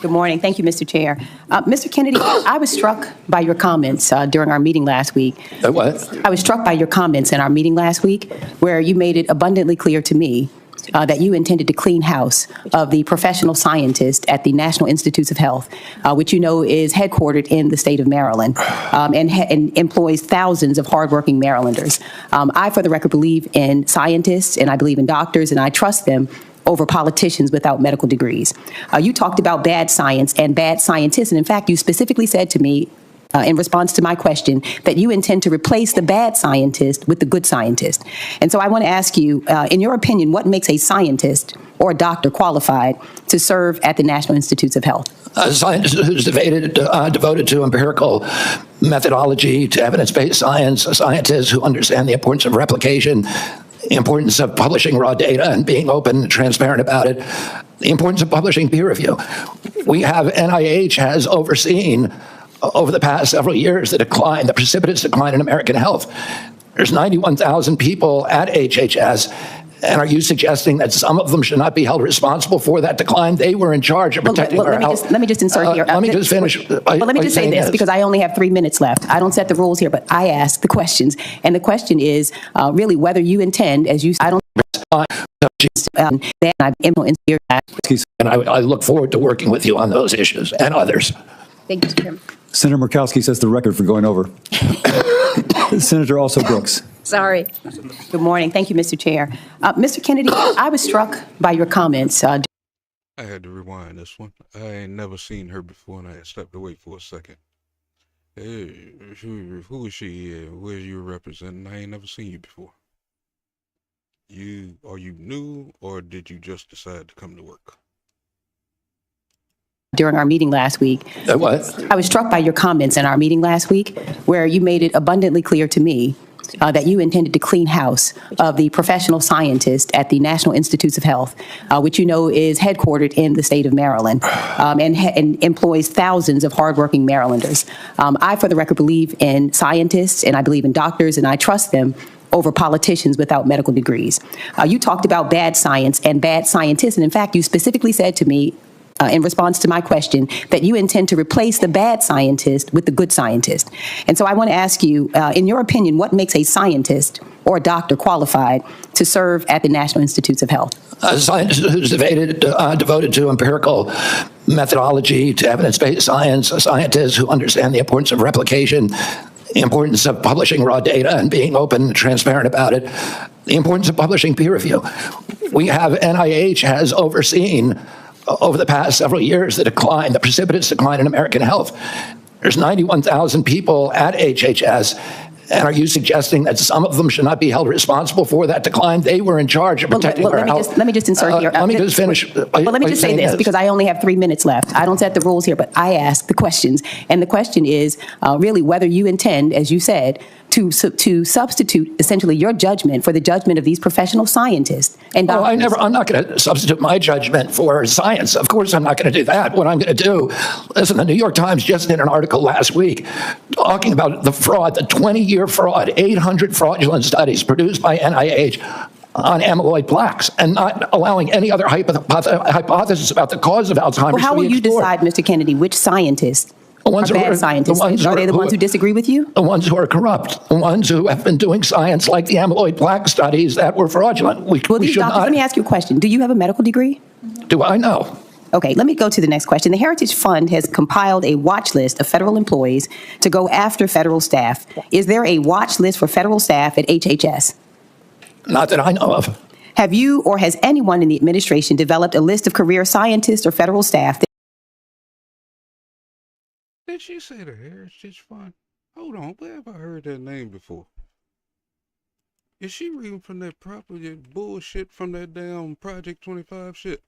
Good morning. Thank you, Mr. Chair. Mr. Kennedy, I was struck by your comments during our meeting last week. What? I was struck by your comments in our meeting last week where you made it abundantly clear to me that you intended to clean house of the professional scientist at the National Institutes of Health, which you know is headquartered in the state of Maryland and employs thousands of hardworking Marylanders. I, for the record, believe in scientists and I believe in doctors and I trust them over politicians without medical degrees. You talked about bad science and bad scientists, and in fact, you specifically said to me in response to my question that you intend to replace the bad scientist with the good scientist. And so I want to ask you, in your opinion, what makes a scientist or a doctor qualified to serve at the National Institutes of Health? A scientist who's devoted to empirical methodology, to evidence-based science, a scientist who understands the importance of replication, the importance of publishing raw data and being open and transparent about it, the importance of publishing peer review. We have, NIH has overseen over the past several years the decline, the precipitous decline in American health. There's 91,000 people at HHS, and are you suggesting that some of them should not be held responsible for that decline? They were in charge of protecting our health. Let me just insert here. Let me just finish. Let me just say this, because I only have 3 minutes left. I don't set the rules here, but I ask the questions. And the question is really whether you intend, as you said, I don't. And I look forward to working with you on those issues and others. Thank you, Mr. Chairman. Senator Murkowski sets the record for going over. Senator Also Brooks. Sorry. Good morning. Thank you, Mr. Chair. Mr. Kennedy, I was struck by your comments. I had to rewind this one. I ain't never seen her before, and I stepped away for a second. Hey, who is she? Where you representing? I ain't never seen you before. Are you new, or did you just decide to come to work? During our meeting last week. What? I was struck by your comments in our meeting last week where you made it abundantly clear to me that you intended to clean house of the professional scientist at the National Institutes of Health, which you know is headquartered in the state of Maryland and employs thousands of hardworking Marylanders. I, for the record, believe in scientists and I believe in doctors and I trust them over politicians without medical degrees. You talked about bad science and bad scientists, and in fact, you specifically said to me in response to my question that you intend to replace the bad scientist with the good scientist. And so I want to ask you, in your opinion, what makes a scientist or a doctor qualified to serve at the National Institutes of Health? A scientist who's devoted to empirical methodology, to evidence-based science, a scientist who understands the importance of replication, the importance of publishing raw data and being open and transparent about it, the importance of publishing peer review. We have, NIH has overseen over the past several years the decline, the precipitous decline in American health. There's 91,000 people at HHS, and are you suggesting that some of them should not be held responsible for that decline? They were in charge of protecting our health. Let me just insert here. Let me just finish. Let me just say this, because I only have 3 minutes left. I don't set the rules here, but I ask the questions. And the question is really whether you intend, as you said, to substitute essentially your judgment for the judgment of these professional scientists and doctors. I'm not going to substitute my judgment for science. Of course, I'm not going to do that. What I'm going to do, listen, the New York Times just did an article last week talking about the fraud, the 20-year fraud, 800 fraudulent studies produced by NIH on amyloid plaques and not allowing any other hypothesis about the cause of Alzheimer's. Well, how will you decide, Mr. Kennedy, which scientists are bad scientists? Are they the ones who disagree with you? The ones who are corrupt, the ones who have been doing science like the amyloid plaque studies that were fraudulent. Let me ask you a question. Do you have a medical degree? Do I know? Okay, let me go to the next question. The Heritage Fund has compiled a watch list of federal employees to go after federal staff. Is there a watch list for federal staff at HHS? Not that I know of. Have you or has anyone in the administration developed a list of career scientists or federal staff that Did she say the Heritage Fund? Hold on, where have I heard that name before? Is she reading from that property bullshit from that damn Project 25 shit?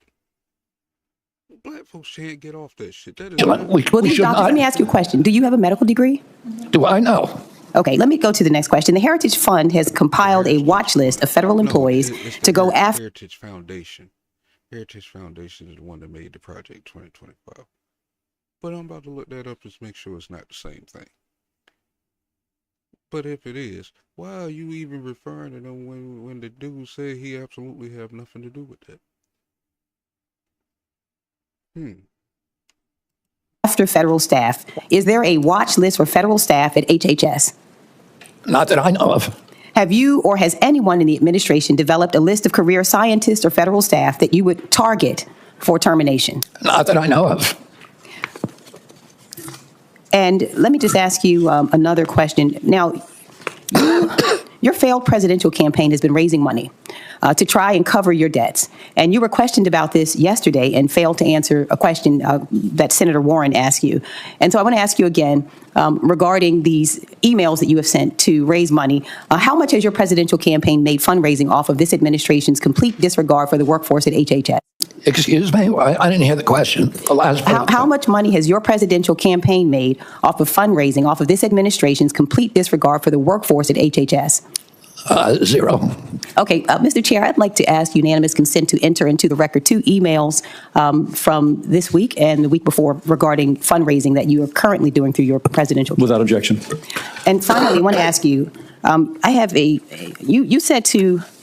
Black folks can't get off that shit. That is Well, doctor, let me ask you a question. Do you have a medical degree? Do I know? Okay, let me go to the next question. The Heritage Fund has compiled a watch list of federal employees to go after. Heritage Foundation. Heritage Foundation is the one that made the Project 2025. But I'm about to look that up just make sure it's not the same thing. But if it is, why are you even referring to them when the dude said he absolutely have nothing to do with that? After federal staff. Is there a watch list for federal staff at HHS? Not that I know of. Have you or has anyone in the administration developed a list of career scientists or federal staff that you would target for termination? Not that I know of. And let me just ask you another question. Now, your failed presidential campaign has been raising money to try and cover your debts. And you were questioned about this yesterday and failed to answer a question that Senator Warren asked you. And so I want to ask you again regarding these emails that you have sent to raise money. How much has your presidential campaign made fundraising off of this administration's complete disregard for the workforce at HHS? Excuse me? I didn't hear the question. The last part. How much money has your presidential campaign made off of fundraising, off of this administration's complete disregard for the workforce at HHS? Zero. Okay, Mr. Chair, I'd like to ask unanimous consent to enter into the record 2 emails from this week and the week before regarding fundraising that you are currently doing through your presidential campaign. Without objection. And finally, I want to ask you, I have you said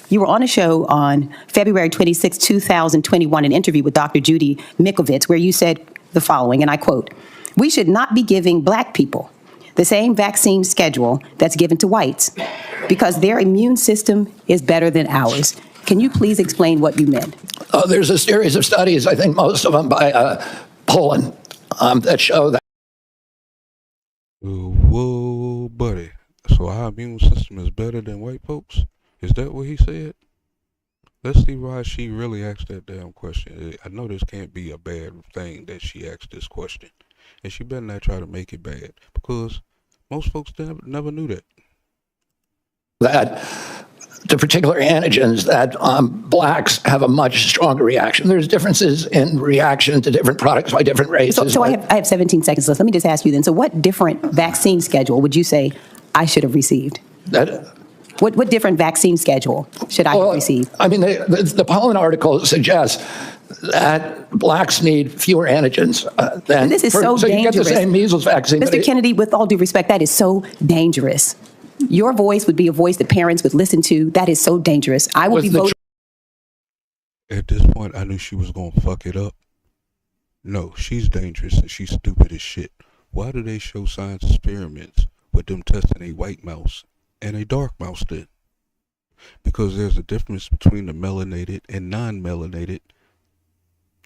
you were on a show on February 26, 2021, an interview with Dr. Judy Mikovits, where you said the following, and I quote, "We should not be giving black people the same vaccine schedule that's given to whites because their immune system is better than ours." Can you please explain what you meant? There's a series of studies, I think most of them by Poland, that show that. Whoa, buddy. So our immune system is better than white folks? Is that what he said? Let's see why she really asked that damn question. I know this can't be a bad thing that she asked this question. And she better not try to make it bad, because most folks never knew that. That the particular antigens that blacks have a much stronger reaction. There's differences in reaction to different products by different races. So I have 17 seconds left. Let me just ask you then. So what different vaccine schedule would you say I should have received? What different vaccine schedule should I have received? I mean, the Poland article suggests that blacks need fewer antigens than. This is so dangerous. So you get the same measles vaccine. Mr. Kennedy, with all due respect, that is so dangerous. Your voice would be a voice that parents would listen to. That is so dangerous. I will be voting. At this point, I knew she was going to fuck it up. No, she's dangerous and she's stupid as shit. Why do they show science experiments with them testing a white mouse and a dark mouse then? Because there's a difference between the melanated and non-melanated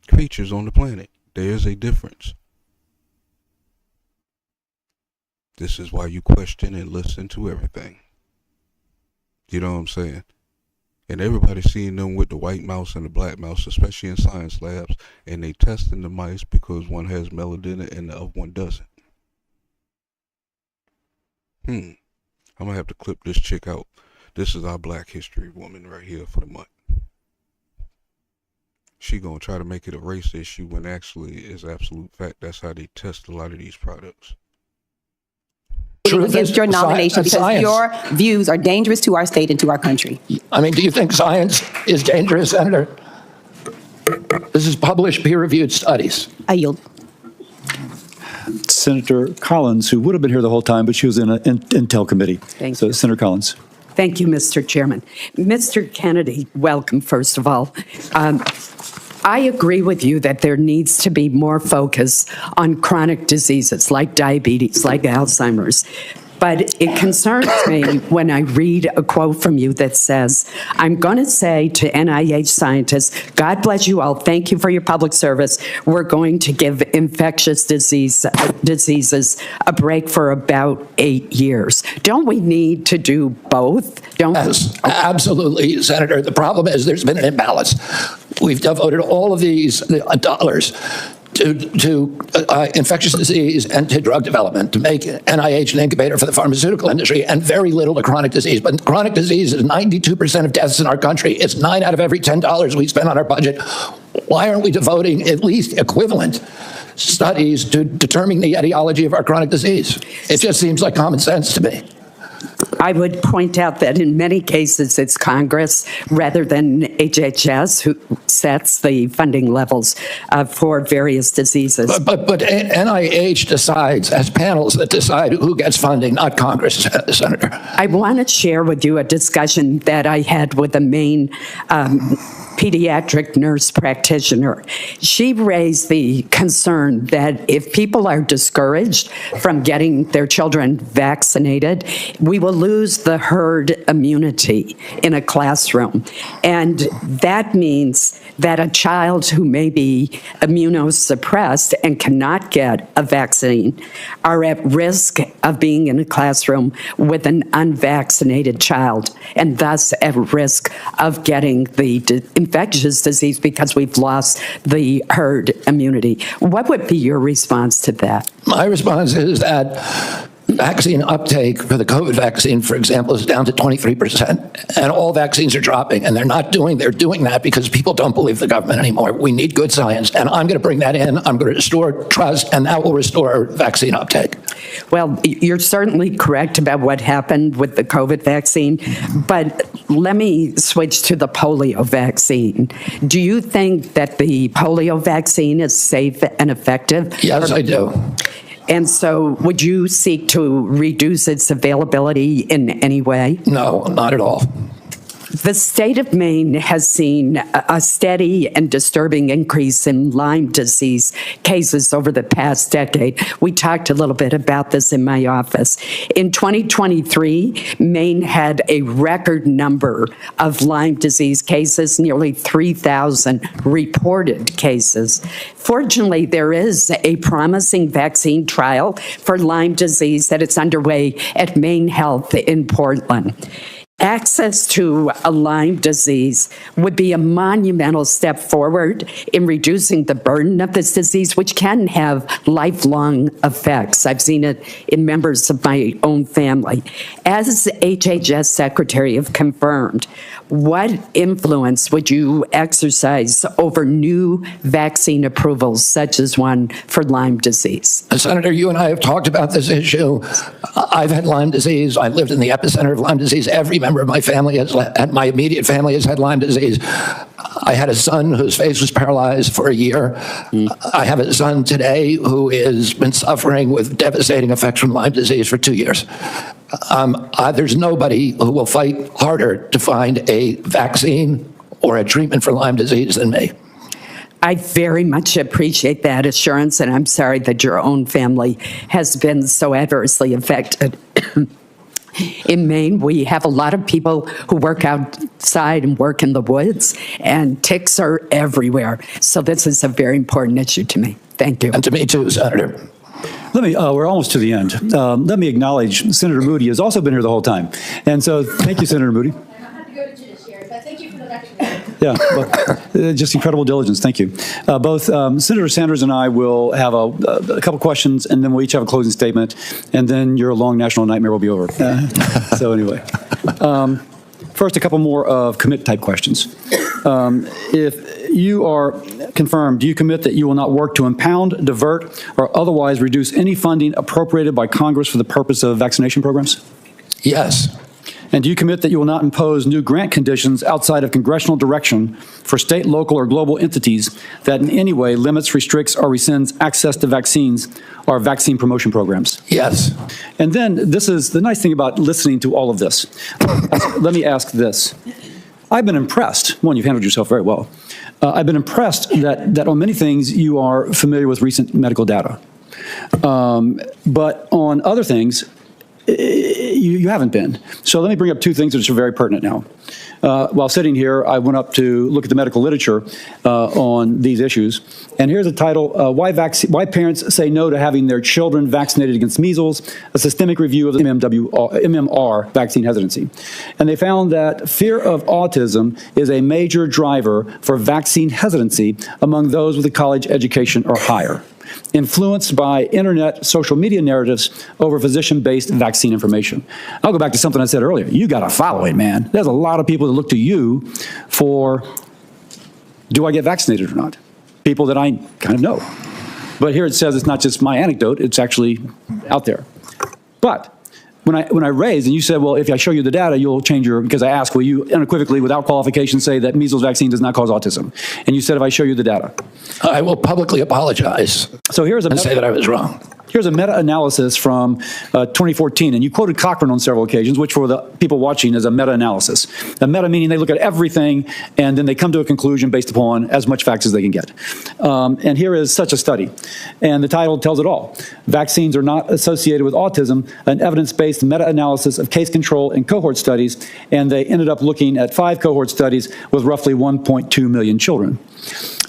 creatures on the planet. There's a difference. This is why you question and listen to everything. You know what I'm saying? And everybody's seeing them with the white mouse and the black mouse, especially in science labs, and they testing the mice because one has melanin and the other one doesn't. I'm gonna have to clip this chick out. This is our Black History woman right here for the month. She gonna try to make it a race issue when actually is absolute fact. That's how they test a lot of these products. Against your nomination because your views are dangerous to our state and to our country. I mean, do you think science is dangerous, Senator? This is published peer-reviewed studies. I yield. Senator Collins, who would have been here the whole time, but she was in an Intel committee. Thank you. Senator Collins. Thank you, Mr. Chairman. Mr. Kennedy, welcome, first of all. I agree with you that there needs to be more focus on chronic diseases like diabetes, like Alzheimer's. But it concerns me when I read a quote from you that says, I'm going to say to NIH scientists, God bless you all. Thank you for your public service. We're going to give infectious diseases a break for about 8 years. Don't we need to do both? Yes, absolutely, Senator. The problem is there's been an imbalance. We've devoted all of these dollars to infectious disease and to drug development to make NIH an incubator for the pharmaceutical industry, and very little to chronic disease. But chronic disease is 92% of deaths in our country. It's 9 out of every $10 we spend on our budget. Why aren't we devoting at least equivalent studies to determining the etiology of our chronic disease? It just seems like common sense to me. I would point out that in many cases it's Congress rather than HHS who sets the funding levels for various diseases. But NIH decides, as panels that decide who gets funding, not Congress, Senator. I want to share with you a discussion that I had with the Maine pediatric nurse practitioner. She raised the concern that if people are discouraged from getting their children vaccinated, we will lose the herd immunity in a classroom. And that means that a child who may be immunosuppressed and cannot get a vaccine are at risk of being in a classroom with an unvaccinated child, and thus at risk of getting the infectious disease because we've lost the herd immunity. What would be your response to that? My response is that vaccine uptake for the COVID vaccine, for example, is down to 23%, and all vaccines are dropping, and they're doing that because people don't believe the government anymore. We need good science, and I'm going to bring that in. I'm going to restore trust, and that will restore vaccine uptake. Well, you're certainly correct about what happened with the COVID vaccine, but let me switch to the polio vaccine. Do you think that the polio vaccine is safe and effective? Yes, I do. And so would you seek to reduce its availability in any way? No, not at all. The state of Maine has seen a steady and disturbing increase in Lyme disease cases over the past decade. We talked a little bit about this in my office. In 2023, Maine had a record number of Lyme disease cases, nearly 3,000 reported cases. Fortunately, there is a promising vaccine trial for Lyme disease that is underway at Maine Health in Portland. Access to a Lyme disease would be a monumental step forward in reducing the burden of this disease, which can have lifelong effects. I've seen it in members of my own family. As HHS Secretary have confirmed, what influence would you exercise over new vaccine approvals, such as one for Lyme disease? Senator, you and I have talked about this issue. I've had Lyme disease. I lived in the epicenter of Lyme disease. Every member of my family my immediate family has had Lyme disease. I had a son whose face was paralyzed for a year. I have a son today who has been suffering with devastating effects from Lyme disease for 2 years. There's nobody who will fight harder to find a vaccine or a treatment for Lyme disease than me. I very much appreciate that assurance, and I'm sorry that your own family has been so adversely affected. In Maine, we have a lot of people who work outside and work in the woods, and ticks are everywhere. So this is a very important issue to me. Thank you. And to me too, Senator. We're almost to the end. Let me acknowledge Senator Moody has also been here the whole time. And so thank you, Senator Moody. Yeah, just incredible diligence. Thank you. Both Senator Sanders and I will have a couple questions, and then we'll each have a closing statement, and then your long national nightmare will be over. So anyway, first, a couple more of commit-type questions. If you are confirmed, do you commit that you will not work to impound, divert, or otherwise reduce any funding appropriated by Congress for the purpose of vaccination programs? Yes. And do you commit that you will not impose new grant conditions outside of congressional direction for state, local, or global entities that in any way limits, restricts, or rescinds access to vaccines or vaccine promotion programs? Yes. And then this is the nice thing about listening to all of this. Let me ask this. I've been impressed. One, you've handled yourself very well. I've been impressed that on many things you are familiar with recent medical data. But on other things, you haven't been. So let me bring up two things that are very pertinent now. While sitting here, I went up to look at the medical literature on these issues. And here's a title, Why Parents Say No to Having Their Children Vaccinated Against Measles, a systemic review of the MMR vaccine hesitancy. And they found that fear of autism is a major driver for vaccine hesitancy among those with a college education or higher, influenced by internet social media narratives over physician-based vaccine information. I'll go back to something I said earlier. You got to follow it, man. There's a lot of people that look to you for, do I get vaccinated or not? People that I kind of know. But here it says it's not just my anecdote, it's actually out there. But when I raised, and you said, well, if I show you the data, you'll change your, because I asked, will you unequivocally, without qualification, say that measles vaccine does not cause autism? And you said, if I show you the data. I will publicly apologize. So here's and say that I was wrong. Here's a meta-analysis from 2014, and you quoted Cochrane on several occasions, which for the people watching is a meta-analysis. A meta meaning they look at everything, and then they come to a conclusion based upon as much facts as they can get. And here is such a study, and the title tells it all. Vaccines are not associated with autism, an evidence-based meta-analysis of case control and cohort studies, and they ended up looking at 5 cohort studies with roughly 1.2 million children.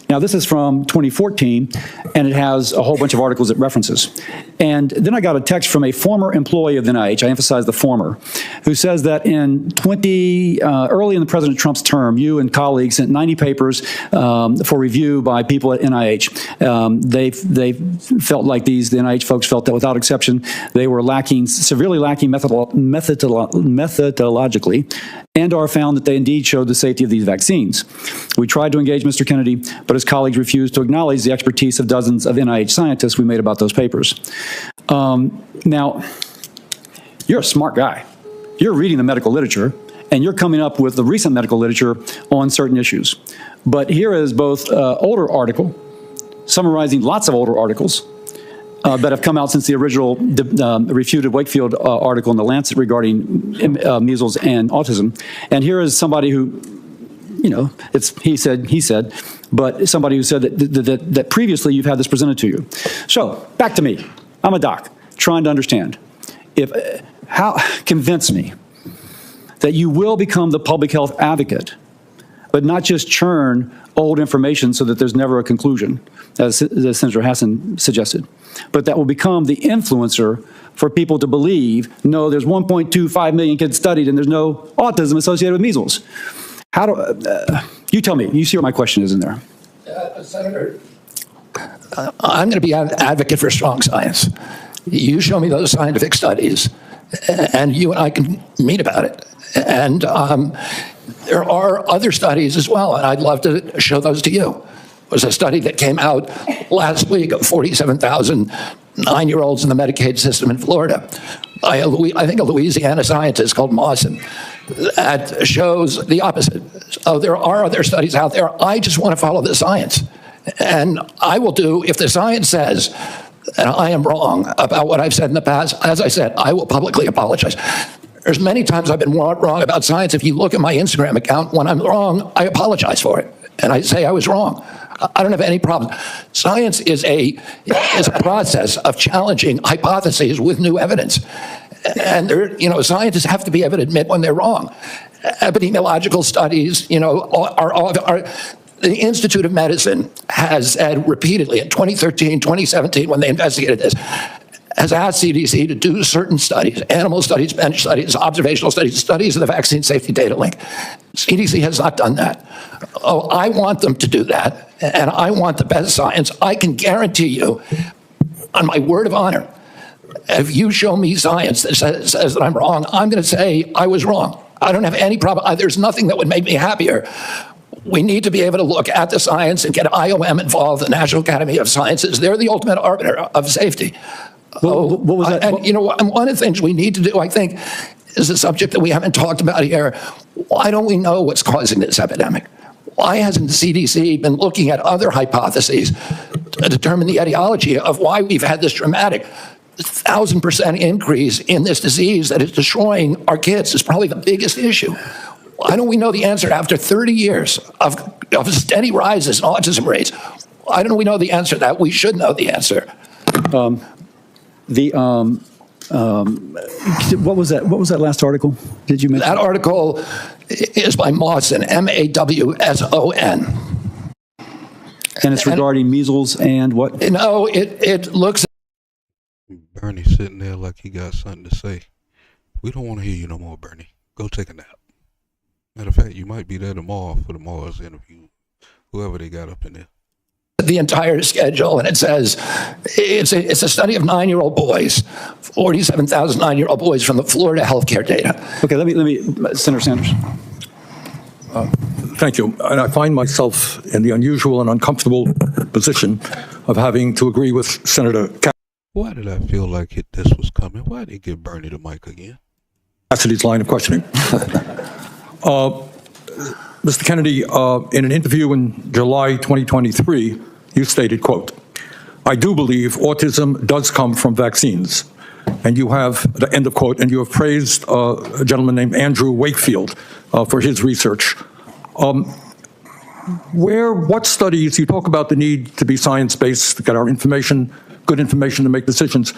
Now, this is from 2014, and it has a whole bunch of articles it references. And then I got a text from a former employee of the NIH, I emphasize the former, who says that in early in the President Trump's term, you and colleagues sent 90 papers for review by people at NIH. They felt like the NIH folks felt that without exception, they were severely lacking methodologically, and or found that they indeed showed the safety of these vaccines. We tried to engage Mr. Kennedy, but his colleagues refused to acknowledge the expertise of dozens of NIH scientists we made about those papers. Now, you're a smart guy. You're reading the medical literature, and you're coming up with the recent medical literature on certain issues. But here is both older article, summarizing lots of older articles, that have come out since the original refuted Wakefield article in The Lancet regarding measles and autism. And here is somebody who, you know, it's he said, but somebody who said that previously you've had this presented to you. So back to me. I'm a doc trying to understand. Convince me that you will become the public health advocate, but not just churn old information so that there's never a conclusion, as Senator Hassan suggested, but that will become the influencer for people to believe, no, there's 1.25 million kids studied and there's no autism associated with measles. How do, you tell me, you see what my question is in there. Senator, I'm going to be an advocate for strong science. You show me those scientific studies, and you and I can meet about it. And there are other studies as well, and I'd love to show those to you. There was a study that came out last week of 47,000 9-year-olds in the Medicaid system in Florida by I think a Louisiana scientist called Mawson, that shows the opposite. So there are other studies out there. I just want to follow the science. And I will do, if the science says, and I am wrong about what I've said in the past, as I said, I will publicly apologize. There's many times I've been wrong about science. If you look at my Instagram account, when I'm wrong, I apologize for it. And I say I was wrong. I don't have any problem. Science is a process of challenging hypotheses with new evidence. And scientists have to be able to admit when they're wrong. Epidemiological studies, the Institute of Medicine has said repeatedly in 2013, 2017, when they investigated this, has asked CDC to do certain studies, animal studies, bench studies, observational studies of the vaccine safety data link. CDC has not done that. Oh, I want them to do that, and I want the best science. I can guarantee you, on my word of honor, if you show me science that says that I'm wrong, I'm going to say I was wrong. I don't have any problem. There's nothing that would make me happier. We need to be able to look at the science and get IOM involved, the National Academy of Sciences. They're the ultimate arbiter of safety. What was that? And one of the things we need to do, I think, is a subject that we haven't talked about here. Why don't we know what's causing this epidemic? Why hasn't the CDC been looking at other hypotheses to determine the etiology of why we've had this dramatic 1,000% increase in this disease that is destroying our kids? Is probably the biggest issue. Why don't we know the answer after 30 years of steady rises in autism rates? Why don't we know the answer to that? We should know the answer. What was that? What was that last article? Did you mention? That article is by Mawson, Mawson. And it's regarding measles and what? No, it looks. Bernie sitting there like he got something to say. We don't want to hear you no more, Bernie. Go take a nap. Matter of fact, you might be there tomorrow for tomorrow's interview, whoever they got up in there. The entire schedule, and it says it's a study of 9-year-old boys, 47,000 9-year-old boys from the Florida healthcare data. Okay, let me, Senator Sanders. Thank you. And I find myself in the unusual and uncomfortable position of having to agree with Senator Why did I feel like this was coming? Why did they give Bernie the mic again? Cassidy's line of questioning. Mr. Kennedy, in an interview in July 2023, you stated, quote, "I do believe autism does come from vaccines." And you have, the end of quote, and you have praised a gentleman named Andrew Wakefield for his research. What studies, you talk about the need to be science-based, to get our information, good information to make decisions.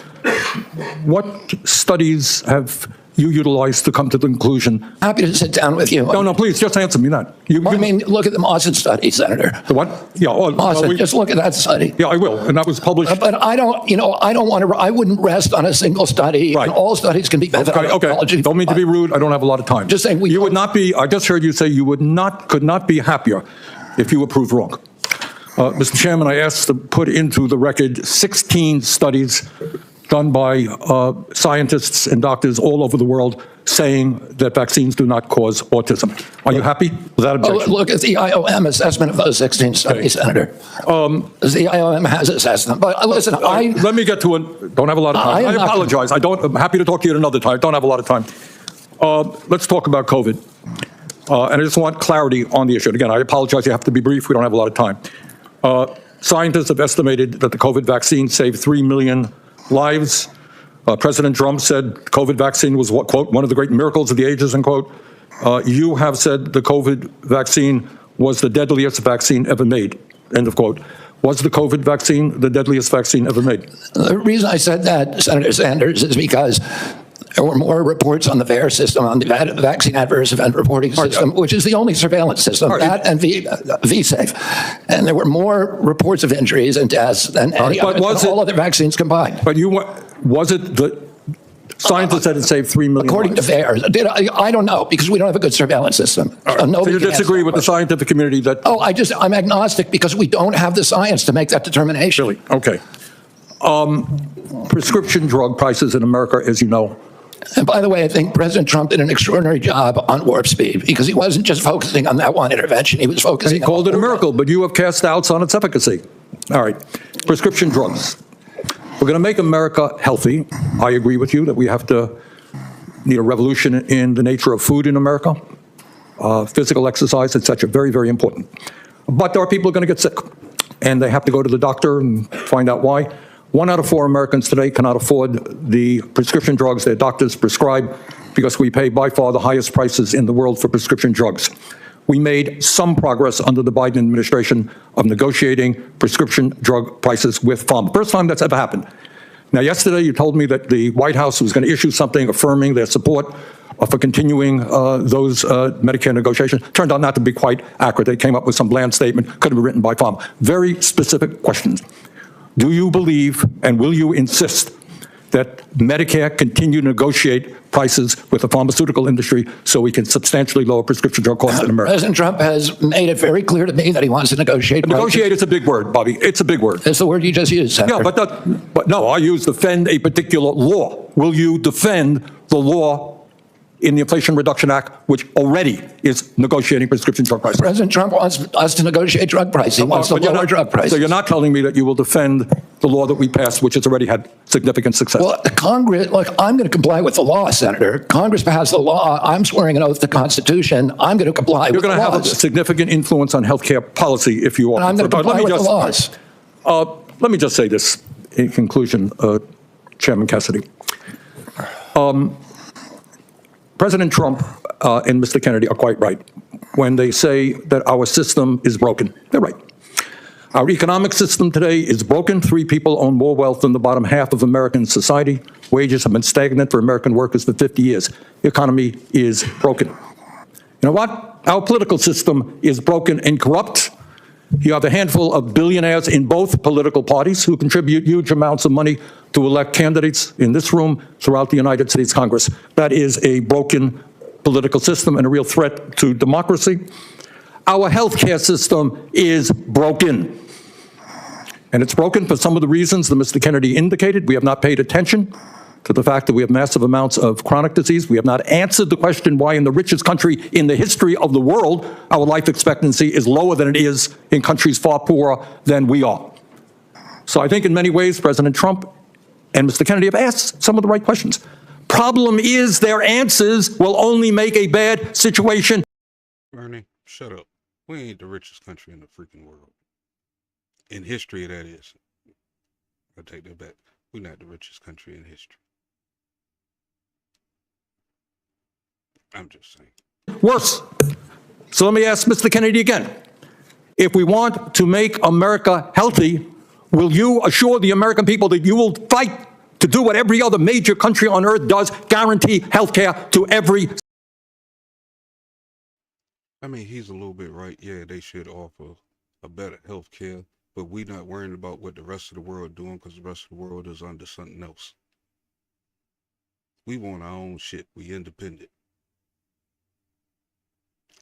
What studies have you utilized to come to the conclusion? Happy to sit down with you. No, please, just answer me that. I mean, look at the Mawson study, Senator. The what? Yeah, Mawson, just look at that study. Yeah, I will, and that was published. But I don't want to, I wouldn't rest on a single study. Right. And all studies can be better. Okay, don't mean to be rude. I don't have a lot of time. Just saying you would not be, I just heard you say you could not be happier if you were proved wrong. Mr. Chairman, I asked to put into the record 16 studies done by scientists and doctors all over the world saying that vaccines do not cause autism. Are you happy with that objection? Look at the IOM assessment of those 16 studies, Senator. The IOM has assessed them. But listen, let me get to it. Don't have a lot of time. I apologize. I'm happy to talk to you at another time. Don't have a lot of time. Let's talk about COVID. And I just want clarity on the issue. And again, I apologize. You have to be brief. We don't have a lot of time. Scientists have estimated that the COVID vaccine saved 3 million lives. President Trump said COVID vaccine was, quote, one of the great miracles of the ages, end quote. You have said the COVID vaccine was the deadliest vaccine ever made, end of quote. Was the COVID vaccine the deadliest vaccine ever made? The reason I said that, Senator Sanders, is because there were more reports on the VAERS system, on the Vaccine Adverse Event Reporting System, which is the only surveillance system, that and VSafe. And there were more reports of injuries and deaths than all other vaccines combined. But was it the scientists said it saved 3 million According lives? to VAERS. I don't know, because we don't have a good surveillance system. So you disagree with the scientific community that... I'm agnostic because we don't have the science to make that determination. Really? Okay. Prescription drug prices in America, as you know, and by the way, I think President Trump did an extraordinary job on Warp Speed because he wasn't just focusing on that one intervention. He was focusing on... He called it a miracle, but you have cast doubts on its efficacy. All right. Prescription drugs. We're going to make America healthy. I agree with you that we need a revolution in the nature of food in America, physical exercise, etc. Very, very important. But there are people who are going to get sick, and they have to go to the doctor and find out why. 1 out of 4 Americans today cannot afford the prescription drugs their doctors prescribe because we pay by far the highest prices in the world for prescription drugs. We made some progress under the Biden administration of negotiating prescription drug prices with pharma. First time that's ever happened. Now, yesterday you told me that the White House was going to issue something affirming their support for continuing those Medicare negotiations. Turned out not to be quite accurate. They came up with some bland statement, could have been written by pharma. Very specific questions. Do you believe and will you insist that Medicare continue to negotiate prices with the pharmaceutical industry so we can substantially lower prescription drug costs in America? President Trump has made it very clear to me that he wants to negotiate. Negotiate is a big word, Bobby. It's a big word. It's the word you just used, Senator. Yeah, but no, I use defend a particular law. Will you defend the law in the Inflation Reduction Act, which already is negotiating prescription drug prices? President Trump wants us to negotiate drug prices. He wants to lower drug prices. So you're not telling me that you will defend the law that we passed, which has already had significant success? Well, Congress, look, I'm going to comply with the law, Senator. Congress passed the law. I'm swearing an ooth to the Constitution. I'm going to comply with the laws. You're going to have a significant influence on health care policy if you are. And I'm going to comply with the laws. Let me just say this in conclusion, Chairman Cassidy. President Trump and Mr. Kennedy are quite right when they say that our system is broken. They're right. Our economic system today is broken. 3 people own more wealth than the bottom half of American society. Wages have been stagnant for American workers for 50 years. The economy is broken. You know what? Our political system is broken and corrupt. You have a handful of billionaires in both political parties who contribute huge amounts of money to elect candidates in this room throughout the United States Congress. That is a broken political system and a real threat to democracy. Our healthcare system is broken. And it's broken for some of the reasons that Mr. Kennedy indicated. We have not paid attention to the fact that we have massive amounts of chronic disease. We have not answered the question why in the richest country in the history of the world, our life expectancy is lower than it is in countries far poorer than we are. So I think in many ways, President Trump and Mr. Kennedy have asked some of the right questions. Problem is their answers will only make a bad situation. Bernie, shut up. We ain't the richest country in the freaking world. In history, that is. I take that back. We're not the richest country in history. I'm just saying. Worse. So let me ask Mr. Kennedy again. If we want to make America healthy, will you assure the American people that you will fight to do what every other major country on earth does, guarantee health care to every... I mean, he's a little bit right. Yeah, they should offer a better health care, but we're not worrying about what the rest of the world doing because the rest of the world is under something else. We want our own shit. We independent.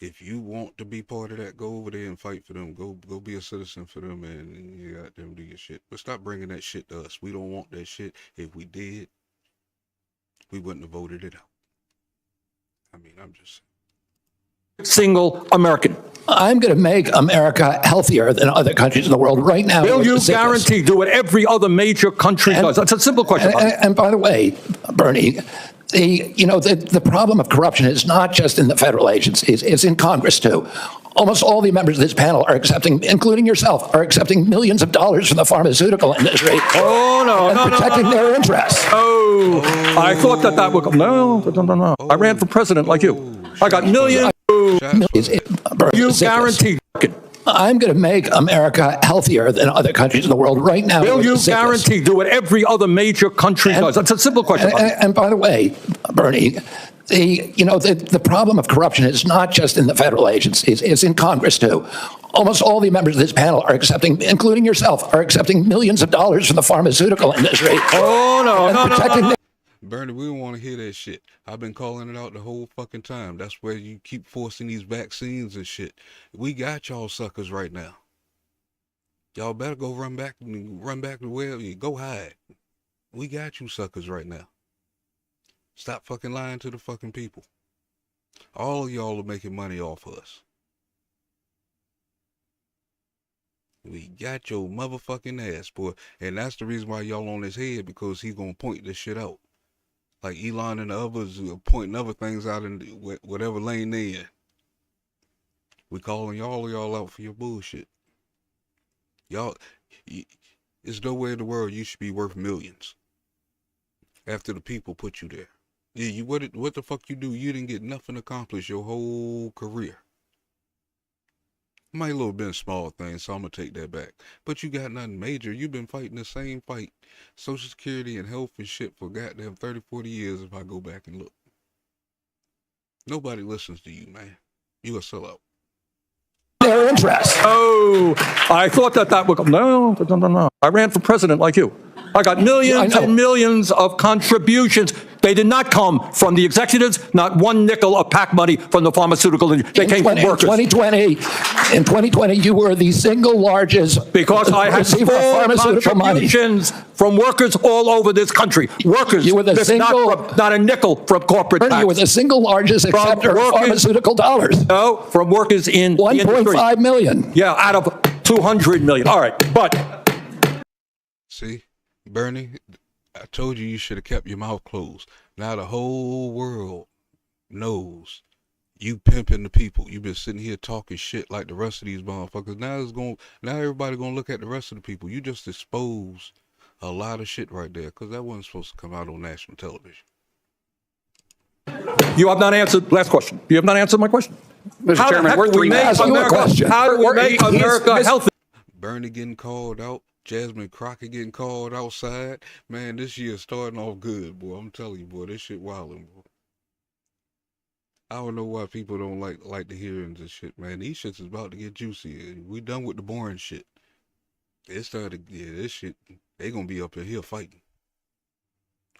If you want to be part of that, go over there and fight for them. Go be a citizen for them, and you got them do your shit. But stop bringing that shit to us. We don't want that shit. If we did, we wouldn't have voted it out. I mean, I'm just saying. Single American. I'm going to make America healthier than other countries in the world right now. Will you guarantee do what every other major country does? That's a simple question. And by the way, Bernie, the problem of corruption is not just in the federal agencies, it's in Congress too. Almost all the members of this panel are accepting, including yourself, are accepting millions of dollars from the pharmaceutical industry. Oh, no, and protecting their interests. Oh, I thought that would come. No. I ran for president like you. I got millions. You guarantee. I'm going to make America healthier than other countries in the world right now. Will you guarantee do what every other major country does? That's a simple question. And by the way, Bernie, the problem of corruption is not just in the federal agencies, it's in Congress too. Almost all the members of this panel are accepting, including yourself, are accepting millions of dollars from the pharmaceutical industry. Oh, no. Bernie, we don't want to hear that shit. I've been calling it out the whole fucking time. That's where you keep forcing these vaccines and shit. We got y'all suckers right now. Y'all better go run back to where you go hide. We got you suckers right now. Stop fucking lying to the fucking people. All of y'all are making money off of us. We got your motherfucking ass, boy. And that's the reason why y'all on his head, because he's gonna point this shit out. Like Elon and the others are pointing other things out in whatever lane they in. We calling y'all out for your bullshit. Y'all, there's no way in the world you should be worth millions after the people put you there. Yeah, what the fuck you do? You didn't get nothing accomplished your whole career. Might a little bit small things, so I'm gonna take that back. But you got nothing major. You've been fighting the same fight, Social Security and health and shit, for goddamn 30, 40 years if I go back and look. Nobody listens to you, man. You a sellout. Their interests. Oh, I thought that would come. No. I ran for president like you. I got millions and millions of contributions. They did not come from the executives, not one nickel of PAC money from the pharmaceutical industry. They came from workers. In 2020, you were the single largest because I had full contributions from workers all over this country. Workers, you were the not a nickel from corporate tax. You were the single largest acceptor of pharmaceutical dollars. No, from workers in 1.5 million. Yeah, out of 200 million. All right, but see, Bernie, I told you should have kept your mouth closed. Now the whole world knows you pimping the people. You've been sitting here talking shit like the rest of these motherfuckers. Now everybody gonna look at the rest of the people. You just exposed a lot of shit right there, because that wasn't supposed to come out on national television. You have not answered. Last question. You have not answered my question. Mr. Chairman, how do we make America healthy? Bernie getting called out, Jasmine Crockett getting called outside. Man, this year starting off good, boy. I'm telling you, boy, this shit wildin', boy. I don't know why people don't like the hearings and shit, man. These shits is about to get juicy. We done with the boring shit. It started, yeah, this shit, they gonna be up in here fighting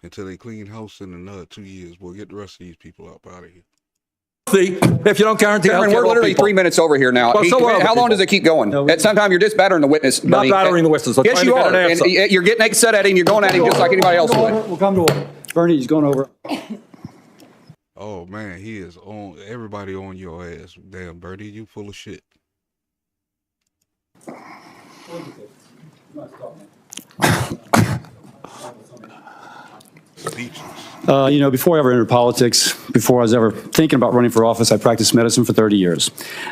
until they clean house in another 2 years. Boy, get the rest of these people up out of here. If you don't guarantee Chairman, we're literally 3 minutes over here now. Well, how long does it keep going? At some time, you're just battering the witness. Not battering the witness. Yes, you are. And you're getting upset at him. You're going at him just like anybody else would. We'll come to order. Bernie, he's going over. Oh, man, he is on, everybody on your ass. Damn, Bernie, you full of shit. Before I ever entered politics, before I was ever thinking about running for office, I practiced medicine for 30 years.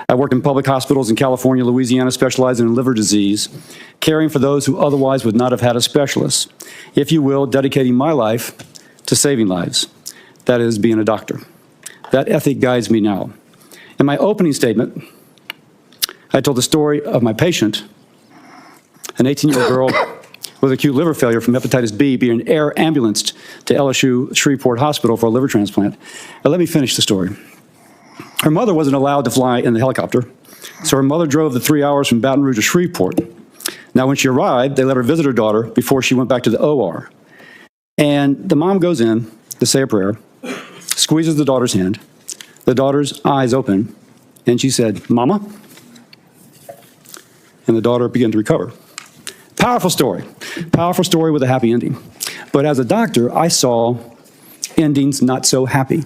I worked in public hospitals in California, Louisiana, specializing in liver disease, caring for those who otherwise would not have had a specialist. If you will, dedicating my life to saving lives. That is, being a doctor. That ethic guides me now. In my opening statement, I told the story of my patient, an 18-year-old girl with acute liver failure from hepatitis B being air ambulanced to LSU Shreveport Hospital for a liver transplant. Now, let me finish the story. Her mother wasn't allowed to fly in the helicopter, so her mother drove the 3 hours from Baton Rouge to Shreveport. Now, when she arrived, they let her visit her daughter before she went back to the OR. And the mom goes in to say a prayer, squeezes the daughter's hand. The daughter's eyes open, and she said, "Mama?" And the daughter began to recover. Powerful story with a happy ending. But as a doctor, I saw endings not so happy.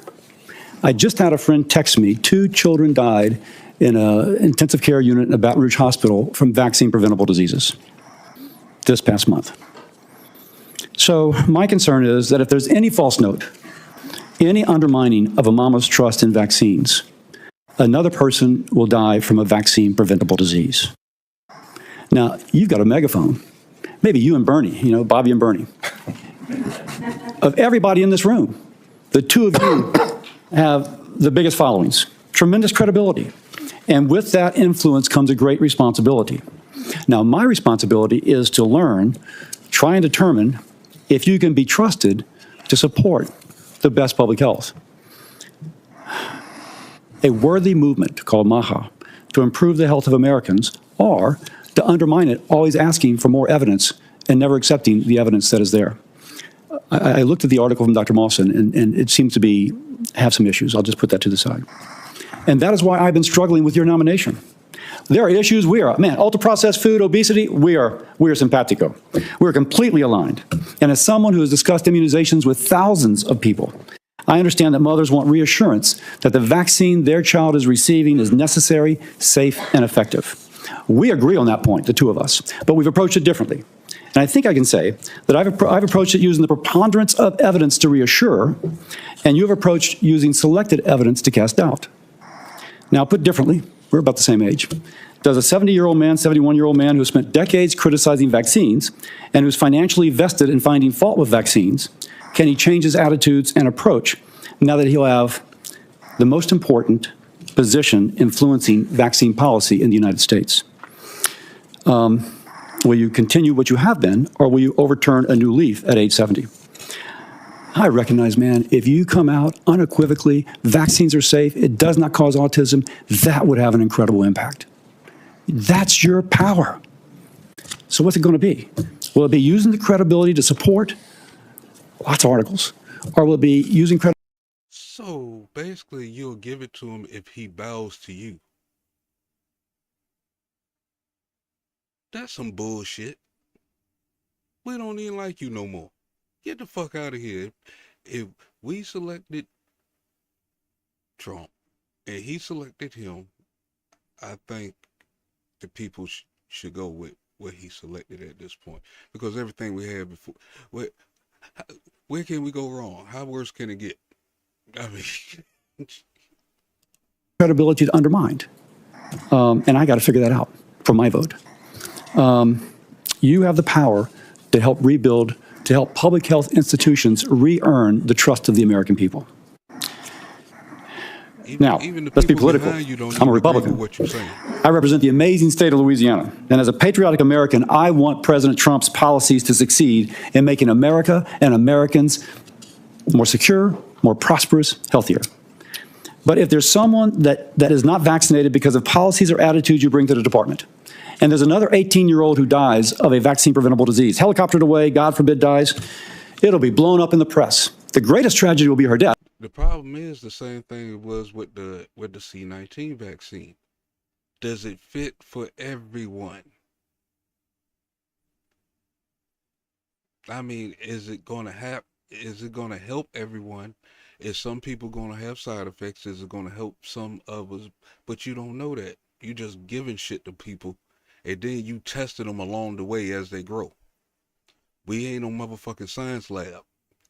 I just had a friend text me, 2 children died in an intensive care unit in a Baton Rouge hospital from vaccine-preventable diseases this past month. So my concern is that if there's any false note, any undermining of a mama's trust in vaccines, another person will die from a vaccine-preventable disease. Now, you've got a megaphone. Maybe you and Bernie, Bobby and Bernie. Of everybody in this room, the 2 of you have the biggest followings, tremendous credibility. And with that influence comes a great responsibility. Now, my responsibility is to learn, try and determine if you can be trusted to support the best public health. A worthy movement called MAHA to improve the health of Americans, or to undermine it, always asking for more evidence and never accepting the evidence that is there. I looked at the article from Dr. Mawson, and it seems to have some issues. I'll just put that to the side. And that is why I've been struggling with your nomination. There are issues ultra-processed food, obesity, we are simpatico. We're completely aligned. And as someone who has discussed immunizations with thousands of people, I understand that mothers want reassurance that the vaccine their child is receiving is necessary, safe, and effective. We agree on that point, the 2 of us, but we've approached it differently. And I think I can say that I've approached it using the preponderance of evidence to reassure, and you've approached using selected evidence to cast doubt. Now, put differently, we're about the same age. Does a 70-year-old man, 71-year-old man who spent decades criticizing vaccines and who's financially vested in finding fault with vaccines, can he change his attitudes and approach now that he'll have the most important position influencing vaccine policy in the United States? Will you continue what you have been, or will you overturn a new leaf at age 70? I recognize, man, if you come out unequivocally, vaccines are safe, it does not cause autism, that would have an incredible impact. That's your power. So what's it going to be? Will it be using the credibility to support lots of articles, or will it be using credibility? So basically, you'll give it to him if he bows to you. That's some bullshit. We don't even like you no more. Get the fuck out of here. If we selected Trump and he selected him, I think the people should go with what he selected at this point. Because everything we had before, where can we go wrong? How worse can it get? I mean, credibility to undermined. And I got to figure that out for my vote. You have the power to help rebuild, to help public health institutions re-earn the trust of the American people. Now, even the let's be people political. behind you don't I'm a even agree Republican. with what you're saying. I represent the amazing state of Louisiana. And as a patriotic American, I want President Trump's policies to succeed in making America and Americans more secure, more prosperous, healthier. But if there's someone that is not vaccinated because of policies or attitudes you bring to the department, and there's another 18-year-old who dies of a vaccine-preventable disease, helicoptered away, God forbid dies, it'll be blown up in the press. The greatest tragedy will be her death. The problem is the same thing it was with the C-19 vaccine. Does it fit for everyone? I mean, is it going to help everyone? Is some people going to have side effects? Is it going to help some others? But you don't know that. You just giving shit to people, and then you testing them along the way as they grow. We ain't no motherfucking science lab.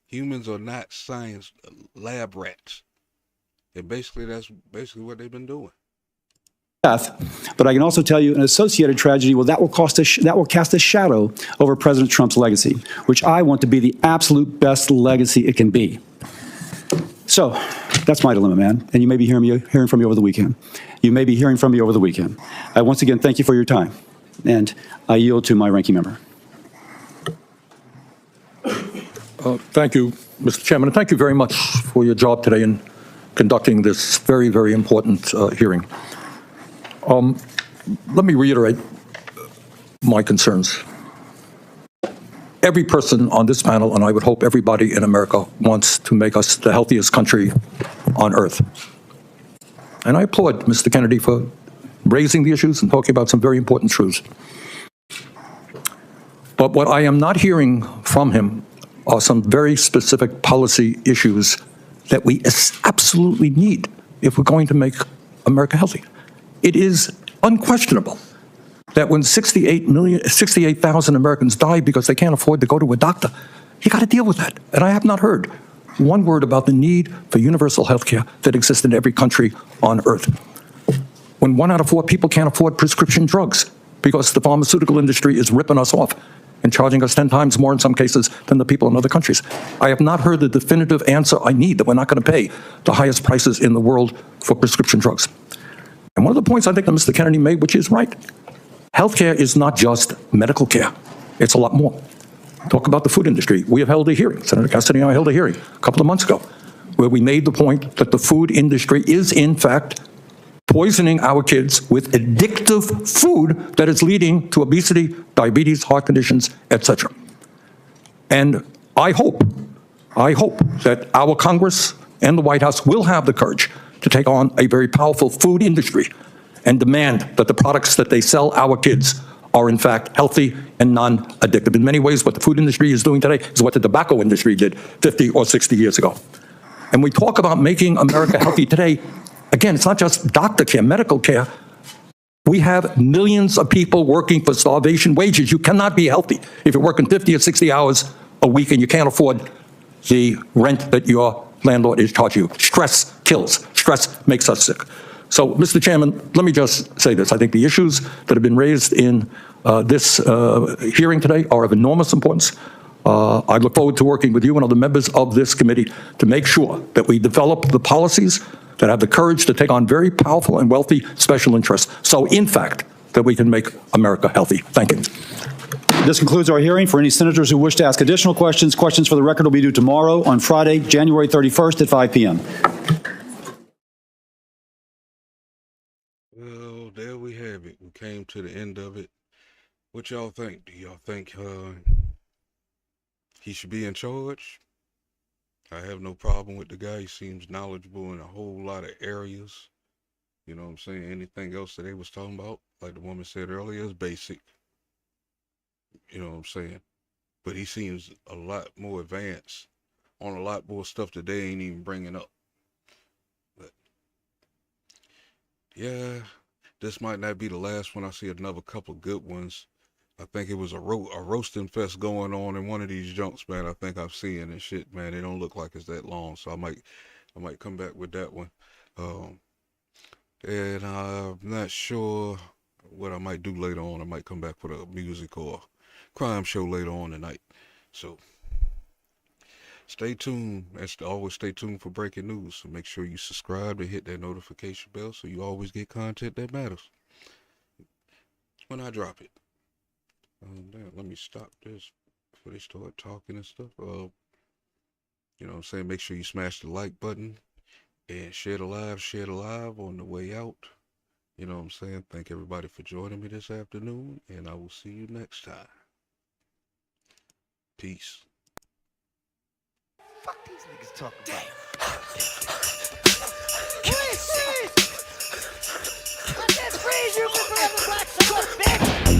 Humans are not science lab rats. And basically, that's basically what they've been doing. Death, but I can also tell you an associated tragedy, well, that will cast a shadow over President Trump's legacy, which I want to be the absolute best legacy it can be. So that's my dilemma, man. And you may be hearing from me over the weekend. I once again thank you for your time, and I yield to my ranking member. Thank you, Mr. Chairman, and thank you very much for your job today in conducting this very, very important hearing. Let me reiterate my concerns. Every person on this panel, and I would hope everybody in America, wants to make us the healthiest country on earth. And I applaud Mr. Kennedy for raising the issues and talking about some very important truths. But what I am not hearing from him are some very specific policy issues that we absolutely need if we're going to make America healthy. It is unquestionable that when 68,000 Americans die because they can't afford to go to a doctor, you got to deal with that. And I have not heard one word about the need for universal health care that exists in every country on earth. When 1 out of 4 people can't afford prescription drugs because the pharmaceutical industry is ripping us off and charging us 10 times more in some cases than the people in other countries. I have not heard the definitive answer I need that we're not going to pay the highest prices in the world for prescription drugs. And one of the points I think that Mr. Kennedy made, which is right, healthcare is not just medical care. It's a lot more. Talk about the food industry. We have held a hearing, Senator Cassidy and I held a hearing a couple of months ago, where we made the point that the food industry is in fact poisoning our kids with addictive food that is leading to obesity, diabetes, heart conditions, etc. And I hope that our Congress and the White House will have the courage to take on a very powerful food industry and demand that the products that they sell our kids are in fact healthy and non-addictive. In many ways, what the food industry is doing today is what the tobacco industry did 50 or 60 years ago. And we talk about making America healthy today. Again, it's not just doctor care, medical care. We have millions of people working for starvation wages. You cannot be healthy if you're working 50 or 60 hours a week and you can't afford the rent that your landlord is charging you. Stress kills. Stress makes us sick. So, Mr. Chairman, let me just say this. I think the issues that have been raised in this hearing today are of enormous importance. I look forward to working with you and other members of this committee to make sure that we develop the policies that have the courage to take on very powerful and wealthy special interests. So, in fact, that we can make America healthy. Thank you. This concludes our hearing. For any senators who wish to ask additional questions, questions for the record will be due tomorrow on Friday, January 31st at 5 p.m. Well, there we have it. We came to the end of it. What y'all think? Do y'all think he should be in charge? I have no problem with the guy. He seems knowledgeable in a whole lot of areas. You know what I'm saying? Anything else that they was talking about, like the woman said earlier, is basic. You know what I'm saying? But he seems a lot more advanced on a lot more stuff that they ain't even bringing up. But yeah, this might not be the last one. I see another couple good ones. I think it was a roasting fest going on in one of these junks, man. I think I've seen and shit, man. They don't look like it's that long, so I might come back with that one. And I'm not sure what I might do later on. I might come back with a music or crime show later on tonight. So stay tuned. Always stay tuned for breaking news. So make sure you subscribe and hit that notification bell so you always get content that matters when I drop it. Let me stop this before they start talking and stuff. You know what I'm saying? Make sure you smash the like button and share the live on the way out. You know what I'm saying? Thank everybody for joining me this afternoon, and I will see you next time. Peace. Fuck these niggas talking about. Freeze! I said freeze, you miserable black son of a bitch!